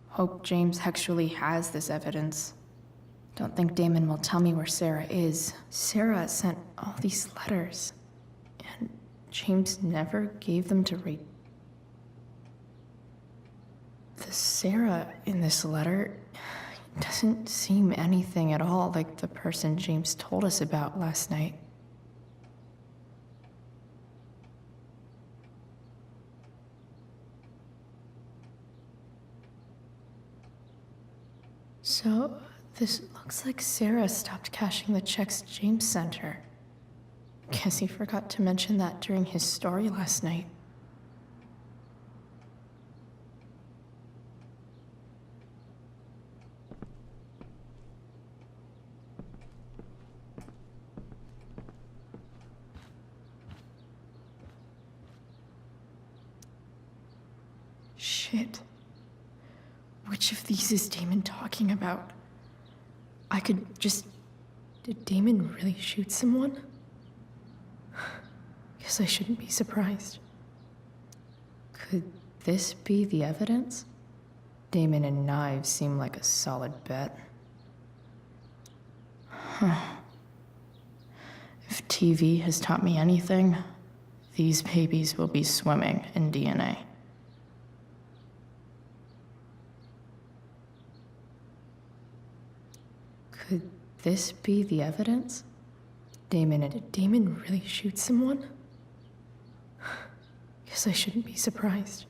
[SPEAKER 1] Hope James actually has this evidence. Don't think Damon will tell me where Sarah is. Sarah sent all these letters, and James never gave them to Rachel. The Sarah in this letter doesn't seem anything at all like the person James told us about last night. So, this looks like Sarah stopped cashing the checks James sent her. Guess he forgot to mention that during his story last night. Shit. Which of these is Damon talking about? I could just... Did Damon really shoot someone? Guess I shouldn't be surprised. Could this be the evidence? Damon and knives seem like a solid bet. Huh. If TV has taught me anything, these babies will be swimming in DNA. Could this be the evidence? Did Damon really shoot someone? Guess I shouldn't be surprised.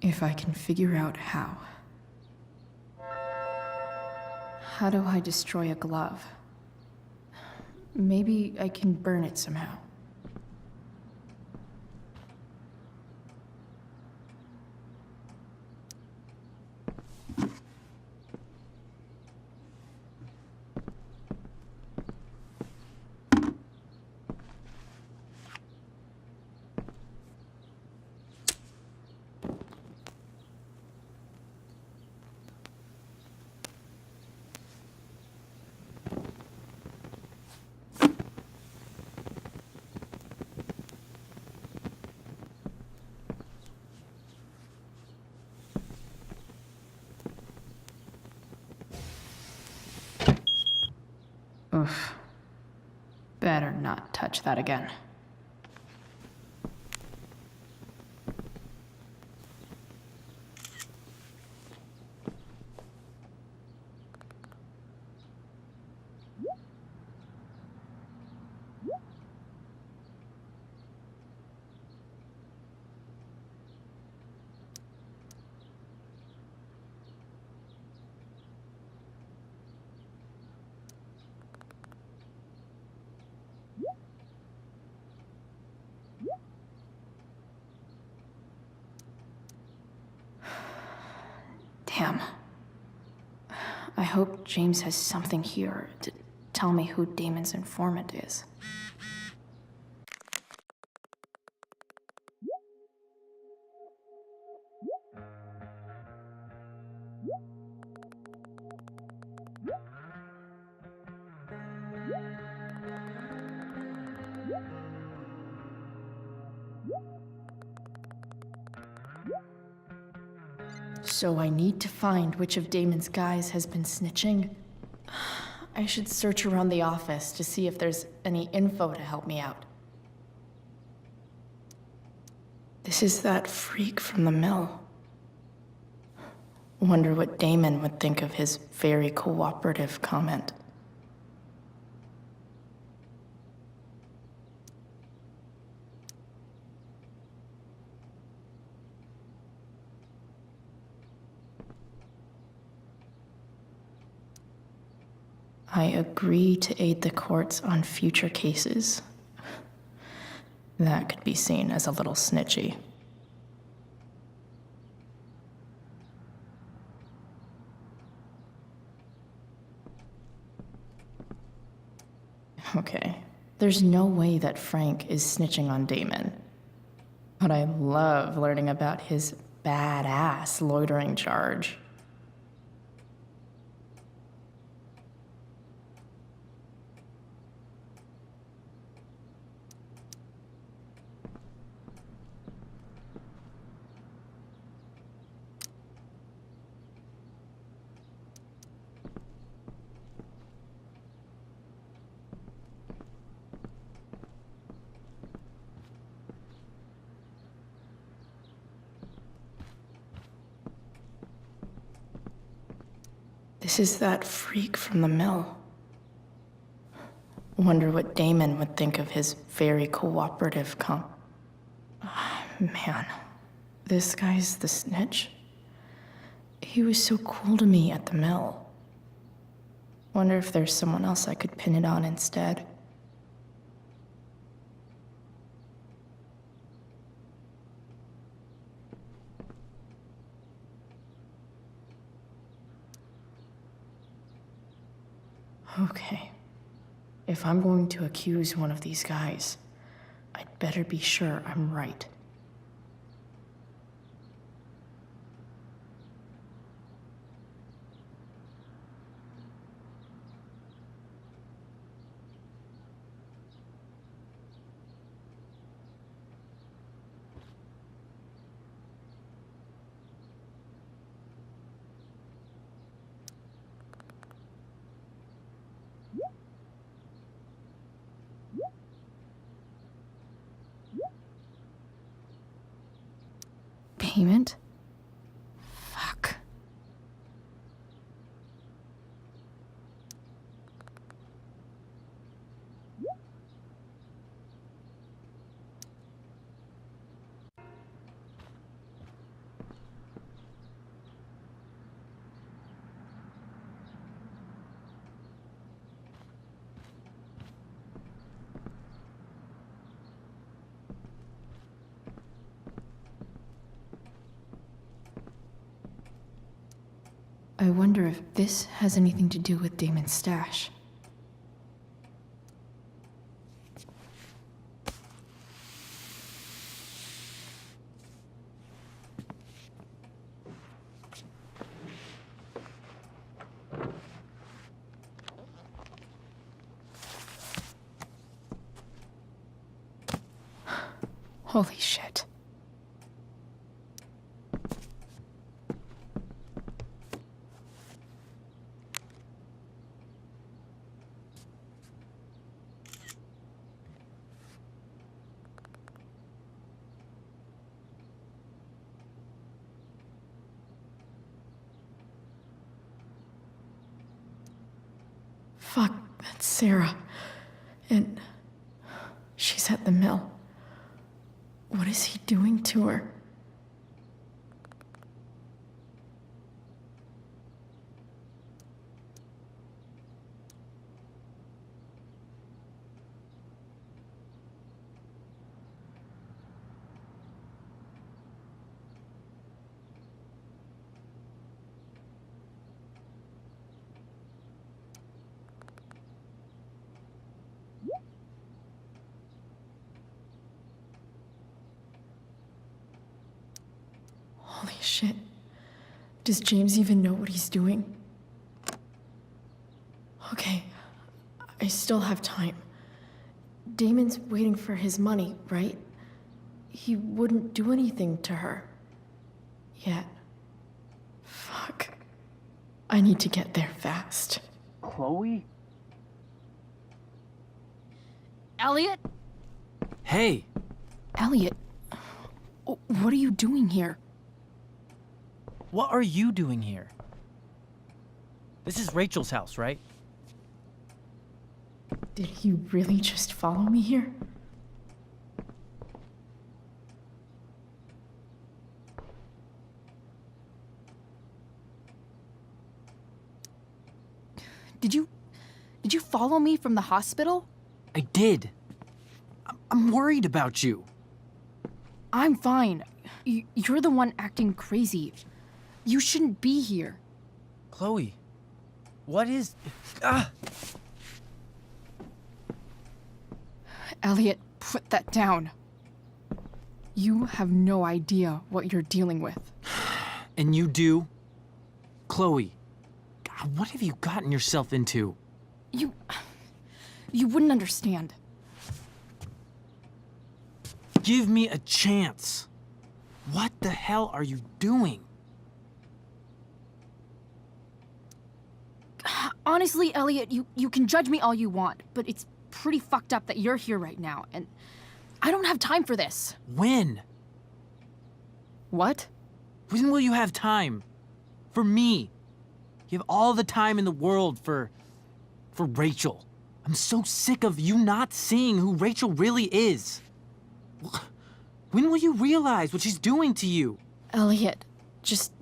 [SPEAKER 1] If I can figure out how. How do I destroy a glove? Maybe I can burn it somehow. Oof. Better not touch that again. Damn. I hope James has something here to tell me who Damon's informant is. So I need to find which of Damon's guys has been snitching. I should search around the office to see if there's any info to help me out. This is that freak from the mill. Wonder what Damon would think of his very cooperative comment. I agree to aid the courts on future cases. That could be seen as a little snitchy. Okay, there's no way that Frank is snitching on Damon. But I love learning about his badass loitering charge. This is that freak from the mill. Wonder what Damon would think of his very cooperative Man, this guy's the snitch. He was so cool to me at the mill. Wonder if there's someone else I could pin it on instead. Okay. If I'm going to accuse one of these guys, I'd better be sure I'm right. Payment? Fuck. I wonder if this has anything to do with Damon's stash. Holy shit. Fuck, that's Sarah. And she's at the mill. What is he doing to her? Holy shit. Does James even know what he's doing? Okay, I still have time. Damon's waiting for his money, right? He wouldn't do anything to her. Yet. Fuck. I need to get there fast.
[SPEAKER 3] Chloe?
[SPEAKER 17] Elliot?
[SPEAKER 3] Hey!
[SPEAKER 1] Elliot, what are you doing here?
[SPEAKER 7] What are you doing here? This is Rachel's house, right?
[SPEAKER 1] Did he really just follow me here?
[SPEAKER 17] Did you follow me from the hospital?
[SPEAKER 3] I did. I'm worried about you.
[SPEAKER 17] I'm fine. You're the one acting crazy. You shouldn't be here.
[SPEAKER 7] Chloe, what is... Ah!
[SPEAKER 17] Elliot, put that down. You have no idea what you're dealing with.
[SPEAKER 3] And you do? Chloe, God, what have you gotten yourself into?
[SPEAKER 17] You wouldn't understand.
[SPEAKER 3] Give me a chance. What the hell are you doing?
[SPEAKER 17] Honestly, Elliot, you can judge me all you want, but it's pretty fucked up that you're here right now, and I don't have time for this.
[SPEAKER 3] When?
[SPEAKER 17] What?
[SPEAKER 3] When will you have time? For me?
[SPEAKER 7] You have all the time in the world for Rachel. I'm so sick of you not seeing who Rachel really is. When will you realize what she's doing to you?
[SPEAKER 1] Elliot, just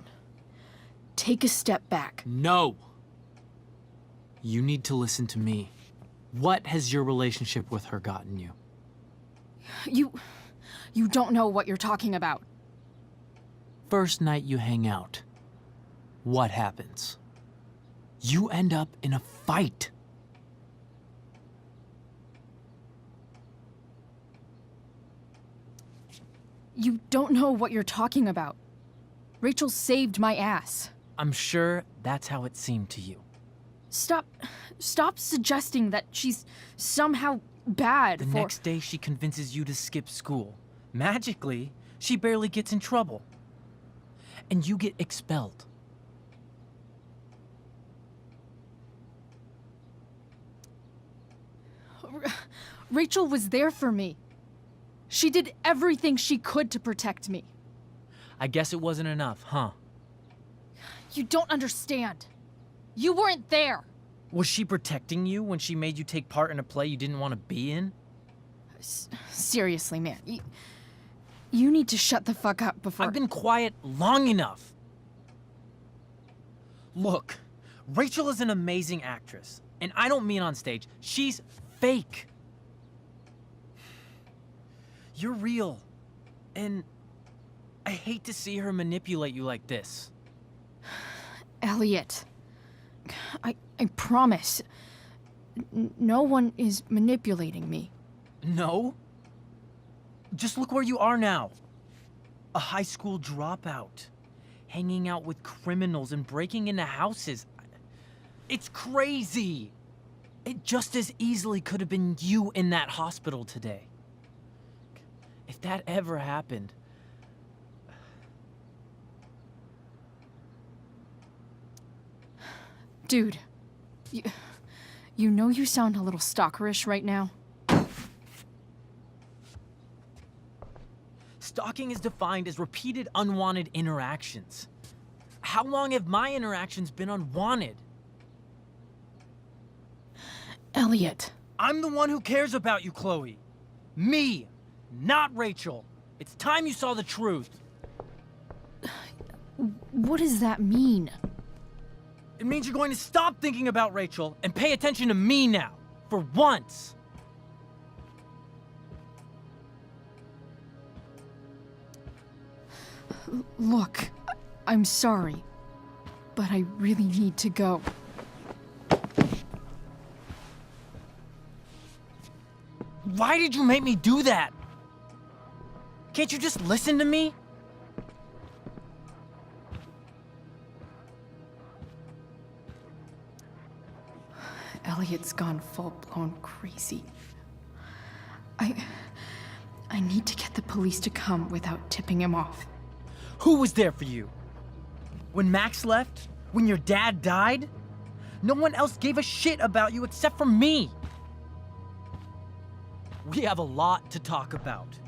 [SPEAKER 1] take a step back.
[SPEAKER 7] No. You need to listen to me. What has your relationship with her gotten you?
[SPEAKER 1] You don't know what you're talking about.
[SPEAKER 7] First night you hang out, what happens? You end up in a fight.
[SPEAKER 1] You don't know what you're talking about. Rachel saved my ass.
[SPEAKER 7] I'm sure that's how it seemed to you.
[SPEAKER 1] Stop suggesting that she's somehow bad
[SPEAKER 7] The next day she convinces you to skip school. Magically, she barely gets in trouble. And you get expelled.
[SPEAKER 1] Rachel was there for me. She did everything she could to protect me.
[SPEAKER 7] I guess it wasn't enough, huh?
[SPEAKER 1] You don't understand. You weren't there.
[SPEAKER 7] Was she protecting you when she made you take part in a play you didn't want to be in?
[SPEAKER 1] Seriously, man. You need to shut the fuck up before...
[SPEAKER 7] I've been quiet long enough. Look, Rachel is an amazing actress. And I don't mean on stage. She's fake. You're real. And I hate to see her manipulate you like this.
[SPEAKER 1] Elliot, I promise. No one is manipulating me.
[SPEAKER 7] No? Just look where you are now. A high school dropout. Hanging out with criminals and breaking into houses. It's crazy. It just as easily could have been you in that hospital today. If that ever happened...
[SPEAKER 1] Dude, you know you sound a little stalkerish right now?
[SPEAKER 7] Stalking is defined as repeated unwanted interactions. How long have my interactions been unwanted?
[SPEAKER 1] Elliot.
[SPEAKER 7] I'm the one who cares about you, Chloe. Me, not Rachel. It's time you saw the truth.
[SPEAKER 1] What does that mean?
[SPEAKER 7] It means you're going to stop thinking about Rachel and pay attention to me now, for once.
[SPEAKER 1] Look, I'm sorry, but I really need to go.
[SPEAKER 7] Why did you make me do that? Can't you just listen to me?
[SPEAKER 1] Elliot's gone full-blown crazy. I need to get the police to come without tipping him off.
[SPEAKER 7] Who was there for you? When Max left? When your dad died? No one else gave a shit about you except for me. We have a lot to talk about.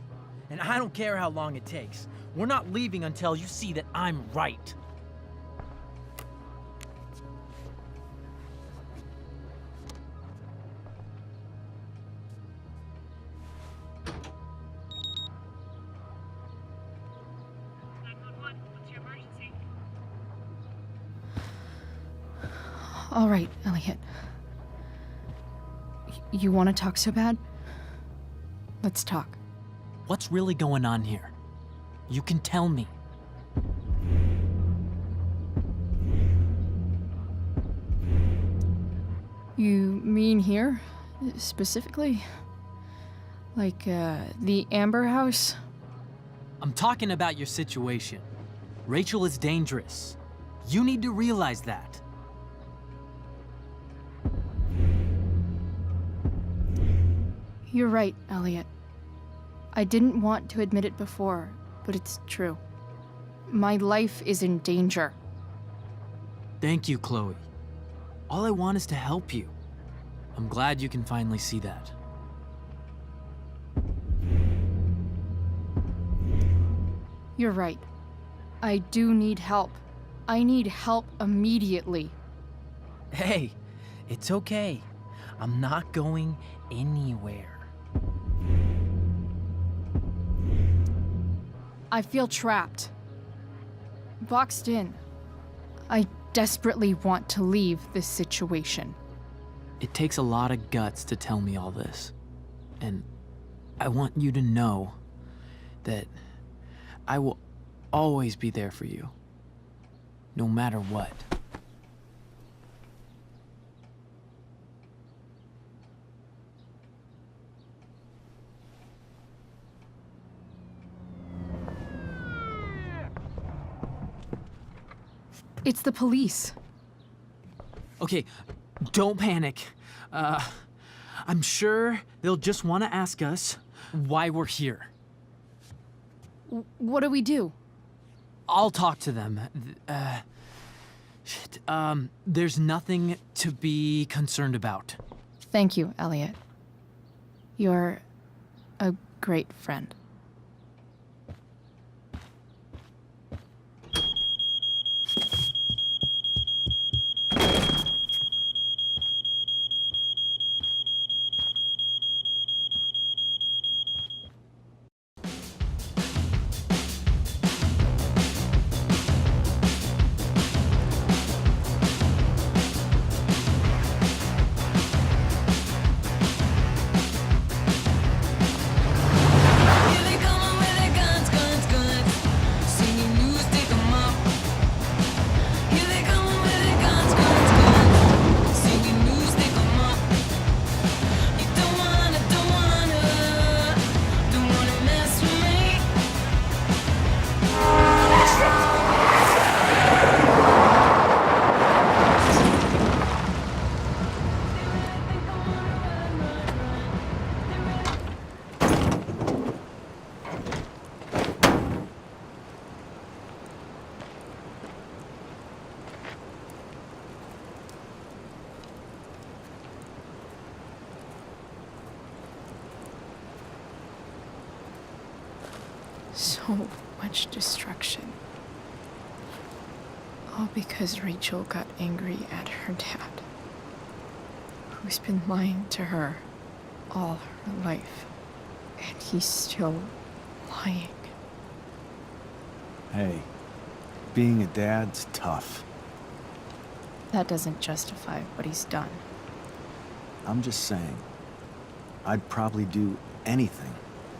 [SPEAKER 7] And I don't care how long it takes. We're not leaving until you see that I'm right.
[SPEAKER 1] All right, Elliot. You want to talk so bad? Let's talk.
[SPEAKER 7] What's really going on here? You can tell me.
[SPEAKER 1] You mean here, specifically? Like, the Amber House?
[SPEAKER 7] I'm talking about your situation. Rachel is dangerous. You need to realize that.
[SPEAKER 1] You're right, Elliot. I didn't want to admit it before, but it's true. My life is in danger.
[SPEAKER 7] Thank you, Chloe. All I want is to help you. I'm glad you can finally see that.
[SPEAKER 1] You're right. I do need help. I need help immediately.
[SPEAKER 7] Hey, it's okay. I'm not going anywhere.
[SPEAKER 17] I feel trapped. Boxed in. I desperately want to leave this situation.
[SPEAKER 3] It takes a lot of guts to tell me all this. And I want you to know that I will always be there for you, no matter what.
[SPEAKER 17] It's the police.
[SPEAKER 7] Okay, don't panic. I'm sure they'll just want to ask us why we're here.
[SPEAKER 17] What do we do?
[SPEAKER 7] I'll talk to them. Shit, there's nothing to be concerned about.
[SPEAKER 1] Thank you, Elliot. You're a great friend. So much destruction. All because Rachel got angry at her dad, who's been lying to her all her life. And he's still lying.
[SPEAKER 14] Hey, being a dad's tough.
[SPEAKER 1] That doesn't justify what he's done.
[SPEAKER 14] I'm just saying, I'd probably do anything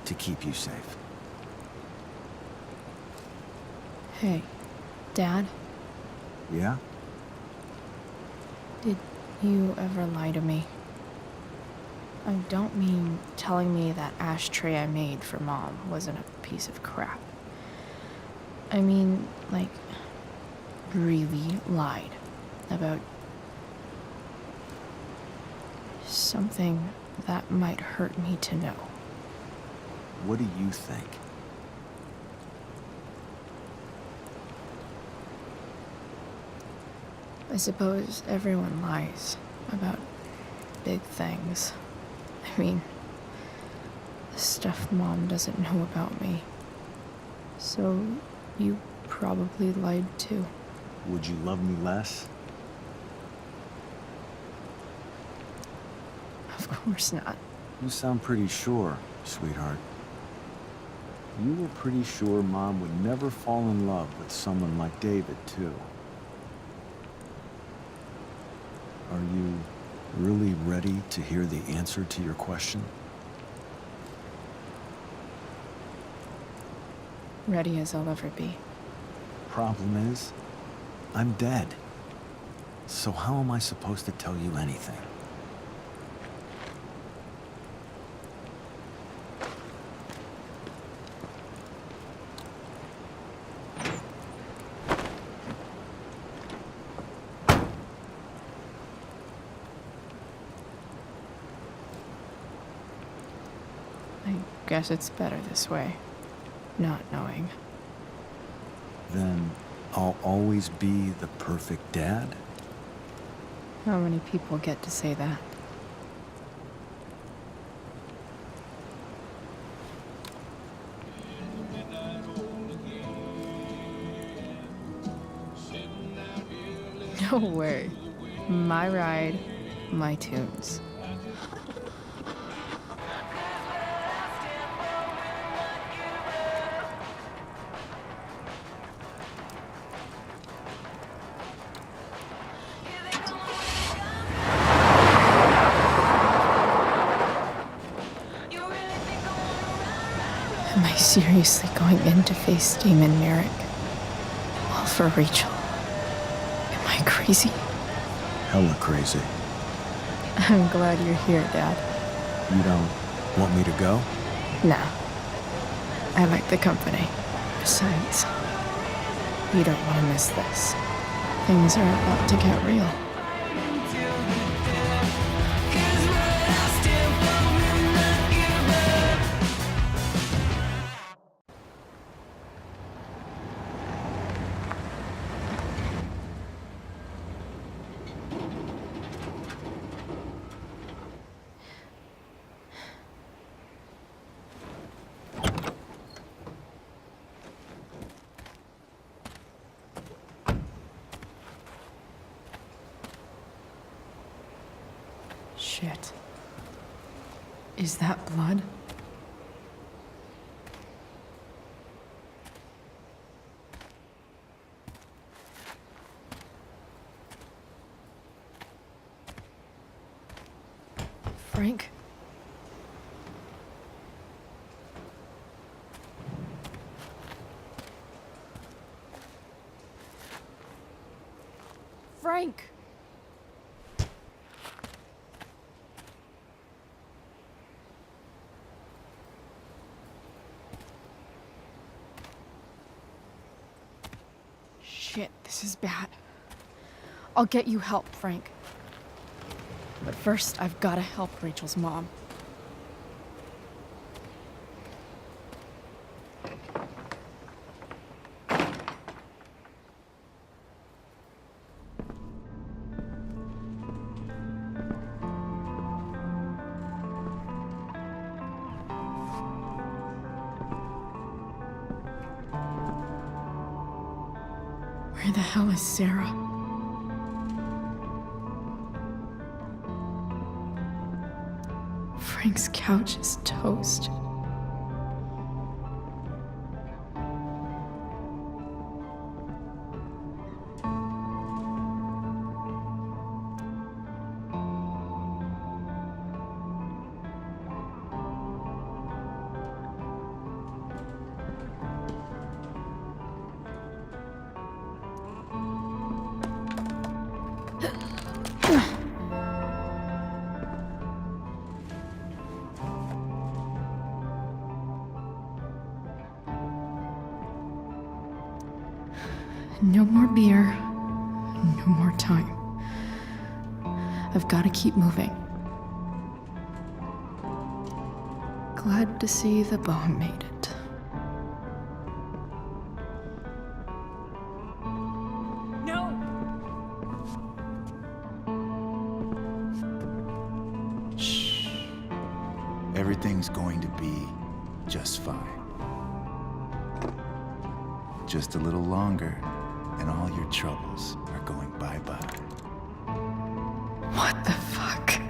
[SPEAKER 14] to keep you safe.
[SPEAKER 1] Hey, Dad,
[SPEAKER 14] Yeah?
[SPEAKER 1] did you ever lie to me? I don't mean telling me that ashtray I made for Mom wasn't a piece of crap. I mean, like, really lied about something that might hurt me to know.
[SPEAKER 14] What do you think?
[SPEAKER 1] I suppose everyone lies about big things. I mean, the stuff Mom doesn't know about me. So, you probably lied too.
[SPEAKER 14] Would you love me less?
[SPEAKER 1] Of course not.
[SPEAKER 14] You sound pretty sure, sweetheart. You were pretty sure Mom would never fall in love with someone like David, too. Are you really ready to hear the answer to your question?
[SPEAKER 1] Ready as I'll ever be.
[SPEAKER 14] Problem is, I'm dead. So how am I supposed to tell you anything?
[SPEAKER 1] I guess it's better this way, not knowing.
[SPEAKER 14] Then I'll always be the perfect dad?
[SPEAKER 1] How many people get to say that? No way. My ride, my tunes. Am I seriously going in to face Damon Merrick? All for Rachel? Am I crazy?
[SPEAKER 14] Hella crazy.
[SPEAKER 1] I'm glad you're here, Dad.
[SPEAKER 14] You don't want me to go?
[SPEAKER 1] Nah. I like the company. Besides, you don't want to miss this. Things are about to get real. Shit. Is that blood? Frank? Frank! Shit, this is bad. I'll get you help, Frank. But first, I've gotta help Rachel's mom. Where the hell is Sarah? Frank's couch is toast. No more beer, no more time. I've got to keep moving. Glad to see the bone made it.
[SPEAKER 7] No!
[SPEAKER 13] Shh. Everything's going to be just fine. Just a little longer, and all your troubles are going bye-bye.
[SPEAKER 1] What the fuck?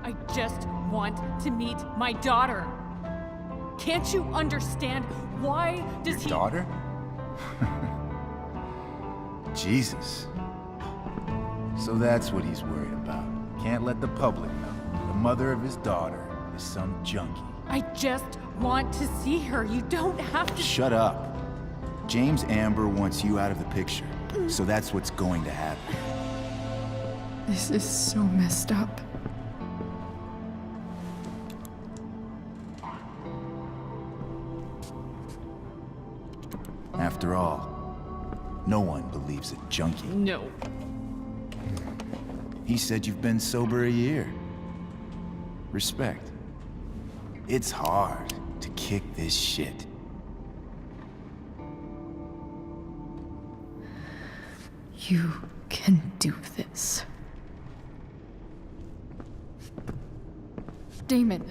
[SPEAKER 8] I just want to meet my daughter. Can't you understand? Why does
[SPEAKER 13] Your daughter? Jesus. So that's what he's worried about. Can't let the public know. The mother of his daughter is some junkie.
[SPEAKER 8] I just want to see her. You don't have to.
[SPEAKER 13] Shut up. James Amber wants you out of the picture, so that's what's going to happen.
[SPEAKER 1] This is so messed up.
[SPEAKER 13] After all, no one believes a junkie.
[SPEAKER 8] No.
[SPEAKER 13] He said you've been sober a year. Respect. It's hard to kick this shit.
[SPEAKER 1] You can do this. Damon.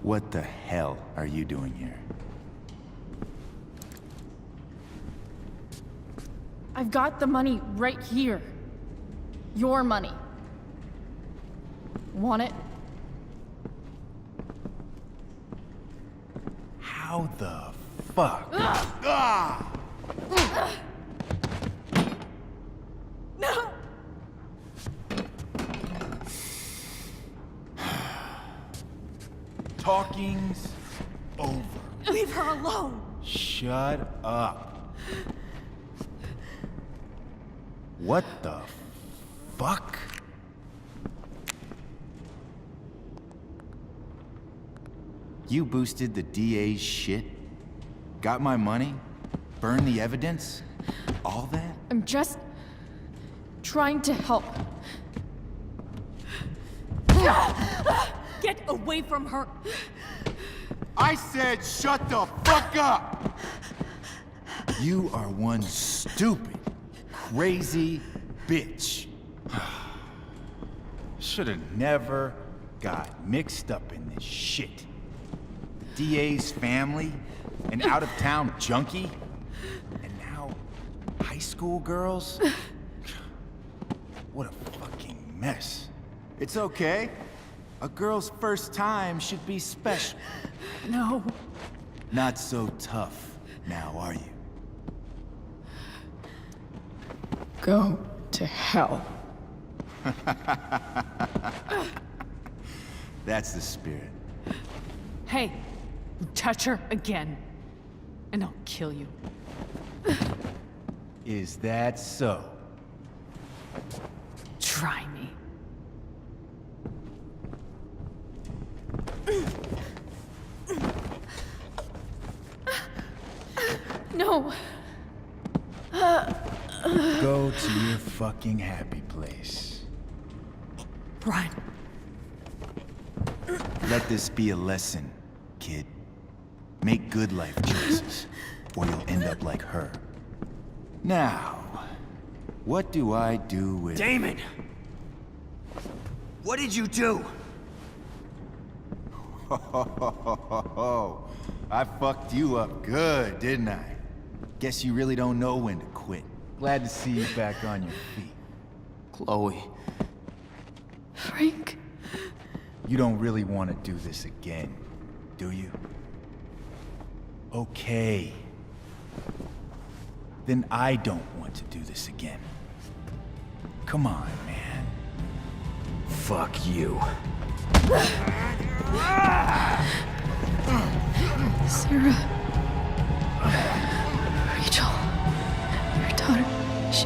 [SPEAKER 13] What the hell are you doing here?
[SPEAKER 1] I've got the money right here.
[SPEAKER 17] Your money. Want it?
[SPEAKER 13] How the fuck? Ah!
[SPEAKER 17] No!
[SPEAKER 13] Talking's over.
[SPEAKER 17] Leave her alone!
[SPEAKER 13] Shut up. What the fuck? You boosted the DA's shit? Got my money? Burned the evidence? All that?
[SPEAKER 17] I'm just trying to help.
[SPEAKER 8] Get away from her!
[SPEAKER 13] I said shut the fuck up! You are one stupid, crazy bitch. Should've never got mixed up in this shit. DA's family, an out-of-town junkie, and now high school girls? What a fucking mess. It's okay. A girl's first time should be special.
[SPEAKER 8] No.
[SPEAKER 13] Not so tough now, are you?
[SPEAKER 1] Go to hell.
[SPEAKER 13] That's the spirit.
[SPEAKER 8] Hey, you touch her again, and I'll kill you.
[SPEAKER 13] Is that so?
[SPEAKER 8] Try me.
[SPEAKER 17] No.
[SPEAKER 13] Go to your fucking happy place.
[SPEAKER 8] Run.
[SPEAKER 13] Let this be a lesson, kid. Make good life choices, or you'll end up like her. Now, what do I do with...
[SPEAKER 5] Damon! What did you do?
[SPEAKER 13] I fucked you up good, didn't I? Guess you really don't know when to quit. Glad to see you back on your feet.
[SPEAKER 3] Chloe.
[SPEAKER 17] Frank.
[SPEAKER 13] You don't really want to do this again, do you? Okay. Then I don't want to do this again. Come on, man.
[SPEAKER 5] Fuck you.
[SPEAKER 1] Sarah. Rachel. Your daughter. She...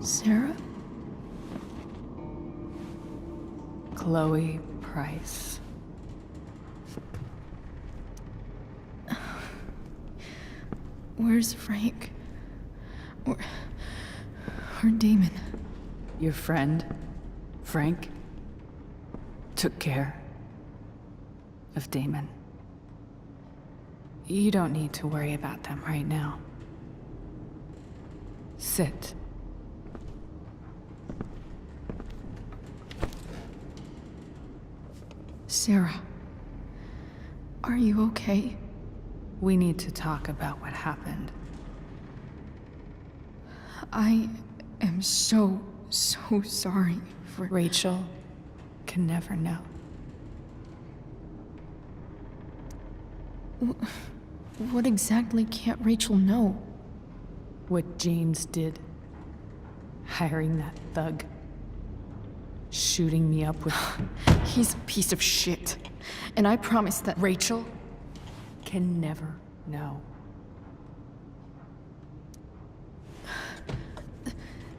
[SPEAKER 1] Sarah?
[SPEAKER 8] Chloe Price.
[SPEAKER 1] Where's Frank? Or Damon?
[SPEAKER 8] Your friend, Frank, took care of Damon. You don't need to worry about them right now. Sit.
[SPEAKER 1] Sarah, are you okay?
[SPEAKER 8] We need to talk about what happened.
[SPEAKER 1] I am so sorry for...
[SPEAKER 8] Rachel can never know.
[SPEAKER 1] What exactly can't Rachel know?
[SPEAKER 8] What James did. Hiring that thug. Shooting me up with...
[SPEAKER 1] He's a piece of shit. And I promise that...
[SPEAKER 8] Rachel can never know.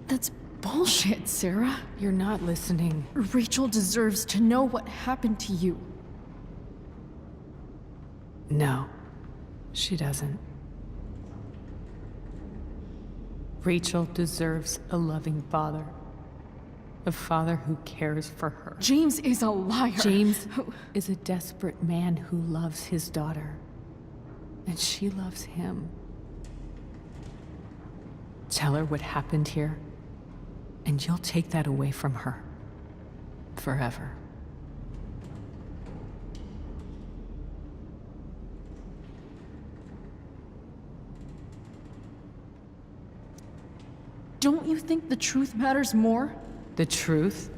[SPEAKER 1] That's bullshit, Sarah.
[SPEAKER 8] You're not listening.
[SPEAKER 1] Rachel deserves to know what happened to you.
[SPEAKER 8] No, she doesn't. Rachel deserves a loving father. A father who cares for her.
[SPEAKER 1] James is a liar.
[SPEAKER 8] James is a desperate man who loves his daughter. And she loves him. Tell her what happened here, and you'll take that away from her. Forever.
[SPEAKER 17] Don't you think the truth matters more?
[SPEAKER 8] The truth?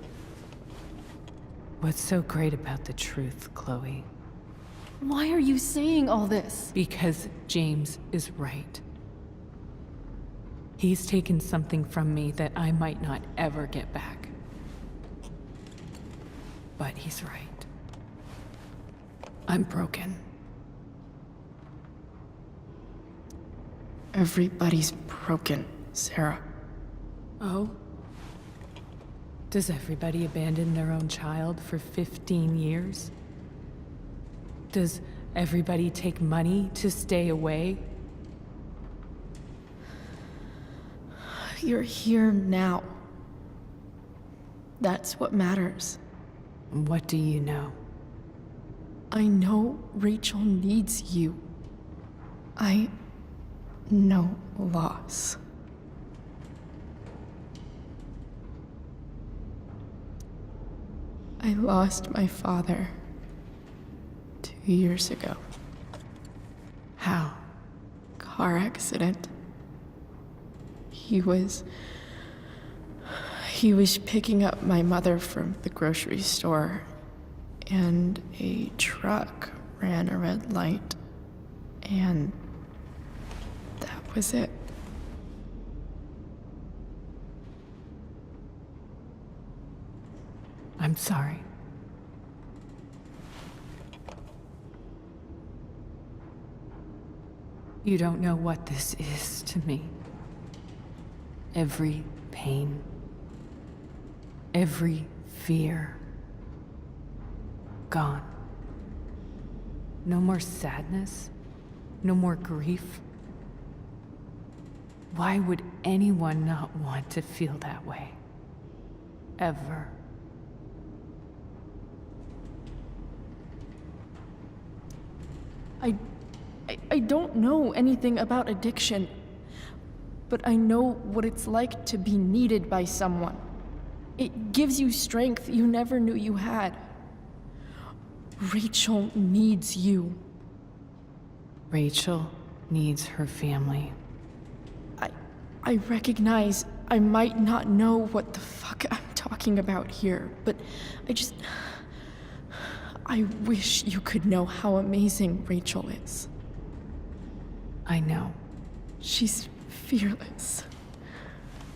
[SPEAKER 8] What's so great about the truth, Chloe?
[SPEAKER 17] Why are you saying all this?
[SPEAKER 8] Because James is right. He's taken something from me that I might not ever get back. But he's right. I'm broken.
[SPEAKER 1] Everybody's broken, Sarah.
[SPEAKER 8] Oh? Does everybody abandon their own child for 15 years? Does everybody take money to stay away?
[SPEAKER 1] You're here now. That's what matters.
[SPEAKER 8] What do you know?
[SPEAKER 1] I know Rachel needs you. I know loss. I lost my father 2 years ago.
[SPEAKER 8] How?
[SPEAKER 1] Car accident. He was picking up my mother from the grocery store, and a truck ran a red light, and that was it.
[SPEAKER 8] I'm sorry. You don't know what this is to me. Every pain, every fear, gone. No more sadness, no more grief. Why would anyone not want to feel that way? Ever.
[SPEAKER 1] I don't know anything about addiction, but I know what it's like to be needed by someone. It gives you strength you never knew you had. Rachel needs you.
[SPEAKER 8] Rachel needs her family.
[SPEAKER 1] I recognize I might not know what the fuck I'm talking about here, but I wish you could know how amazing Rachel is.
[SPEAKER 8] I know.
[SPEAKER 1] She's fearless.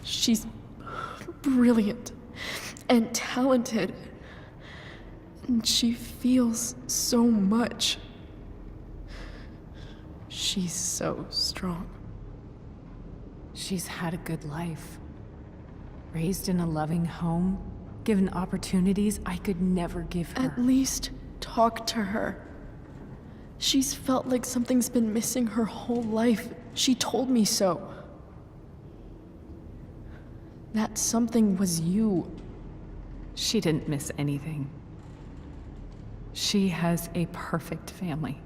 [SPEAKER 1] She's brilliant and talented. And she feels so much. She's so strong.
[SPEAKER 8] She's had a good life. Raised in a loving home, given opportunities I could never give her.
[SPEAKER 1] At least talk to her. She's felt like something's been missing her whole life. She told me so. That something was you.
[SPEAKER 8] She didn't miss anything. She has a perfect family.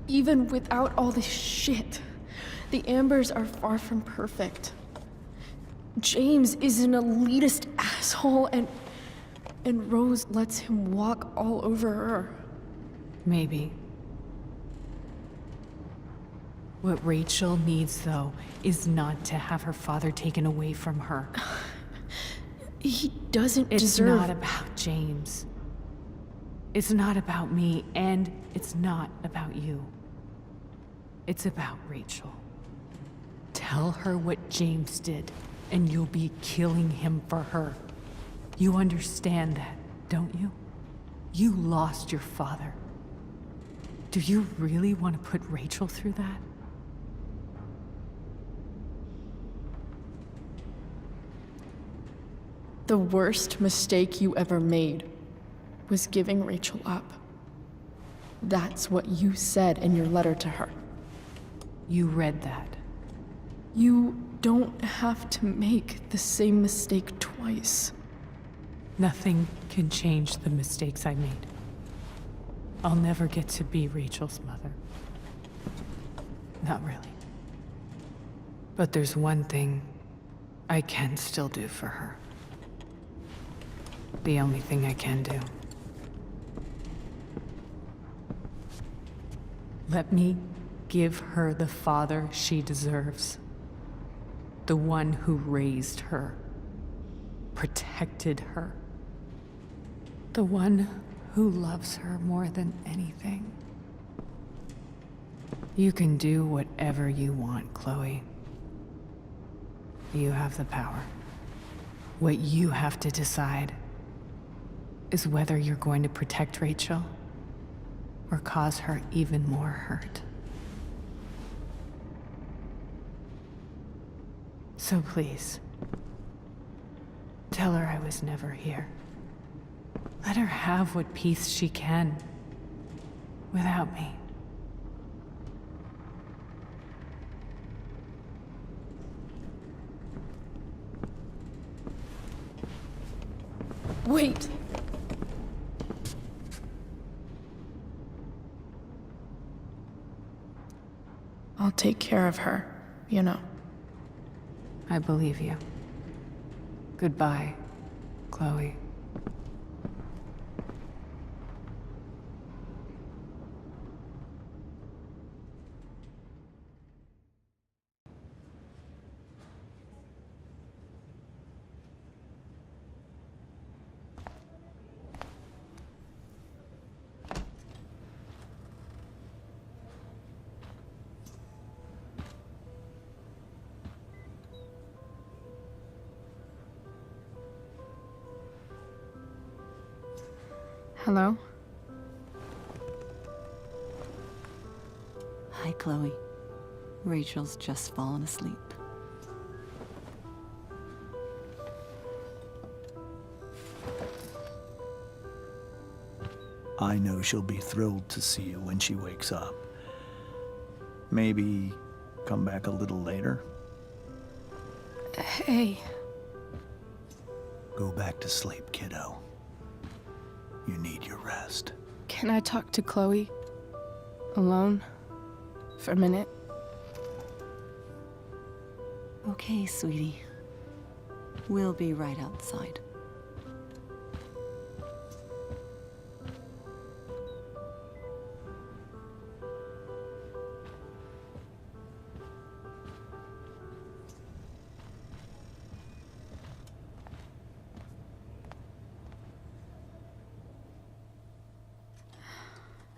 [SPEAKER 1] Even without all this shit, the Ambers are far from perfect. James is an elitist asshole, and Rose lets him walk all over her.
[SPEAKER 8] Maybe. What Rachel needs, though, is not to have her father taken away from her.
[SPEAKER 1] He doesn't
[SPEAKER 8] It's
[SPEAKER 1] deserve...
[SPEAKER 8] not about James. It's not about me, and it's not about you. It's about Rachel. Tell her what James did, and you'll be killing him for her. You understand that, don't you? You lost your father. Do you really want to put Rachel through that?
[SPEAKER 1] The worst mistake you ever made was giving Rachel up. That's what you said in your letter to her.
[SPEAKER 8] You read that.
[SPEAKER 1] You don't have to make the same mistake twice.
[SPEAKER 8] Nothing can change the mistakes I made. I'll never get to be Rachel's mother. Not really. But there's one thing I can still do for her. The only thing I can do. Let me give her the father she deserves. The one who raised her, protected her. The one who loves her more than anything. You can do whatever you want, Chloe. You have the power. What you have to decide is whether you're going to protect Rachel or cause her even more hurt. So please, tell her I was never here. Let her have what peace she can without me.
[SPEAKER 1] Wait! I'll take care of her, you know.
[SPEAKER 8] I believe you. Goodbye, Chloe.
[SPEAKER 1] Hello?
[SPEAKER 11] Hi, Chloe. Rachel's just fallen asleep.
[SPEAKER 10] I know she'll be thrilled to see you when she wakes up. Maybe come back a little later?
[SPEAKER 1] Hey.
[SPEAKER 10] Go back to sleep, kiddo. You need your rest.
[SPEAKER 1] Can I talk to Chloe? Alone? For a minute?
[SPEAKER 11] Okay, sweetie. We'll be right outside.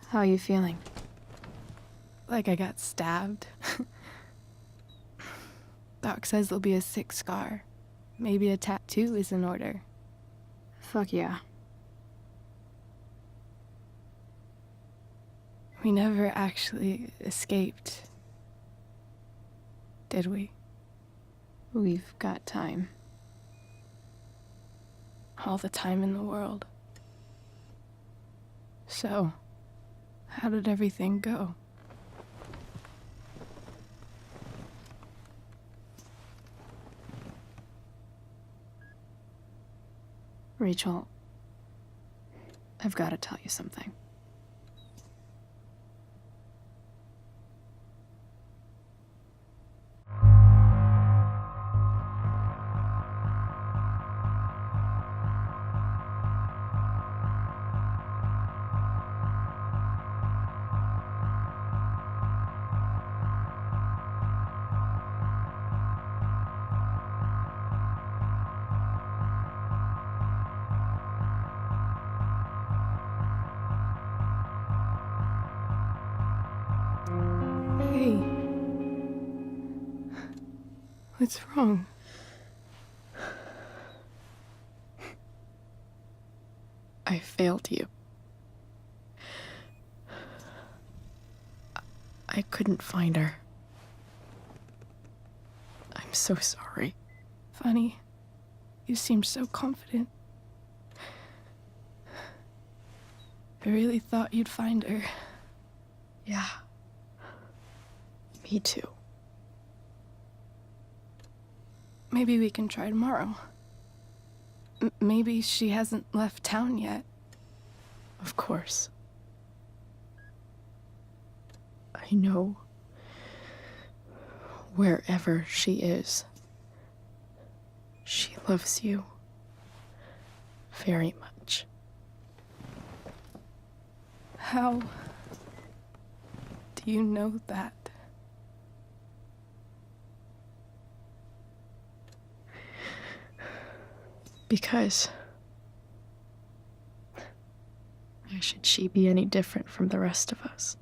[SPEAKER 1] How are you feeling?
[SPEAKER 2] Like I got stabbed. Doc says there'll be a sick scar. Maybe a tattoo is in order.
[SPEAKER 1] Fuck yeah.
[SPEAKER 2] We never actually escaped, did we?
[SPEAKER 1] We've got time.
[SPEAKER 2] All the time in the world. So, how did everything go?
[SPEAKER 1] Rachel, I've got to tell you something.
[SPEAKER 2] Hey. What's wrong?
[SPEAKER 1] I failed you. I couldn't find her. I'm so sorry.
[SPEAKER 2] Funny. You seemed so confident. I really thought you'd find her.
[SPEAKER 1] Yeah. Me too.
[SPEAKER 2] Maybe we can try tomorrow. Maybe she hasn't left town yet.
[SPEAKER 1] Of course. I know wherever she is, she loves you very much.
[SPEAKER 2] How do you know that?
[SPEAKER 1] Because why should she be any different from the rest of us?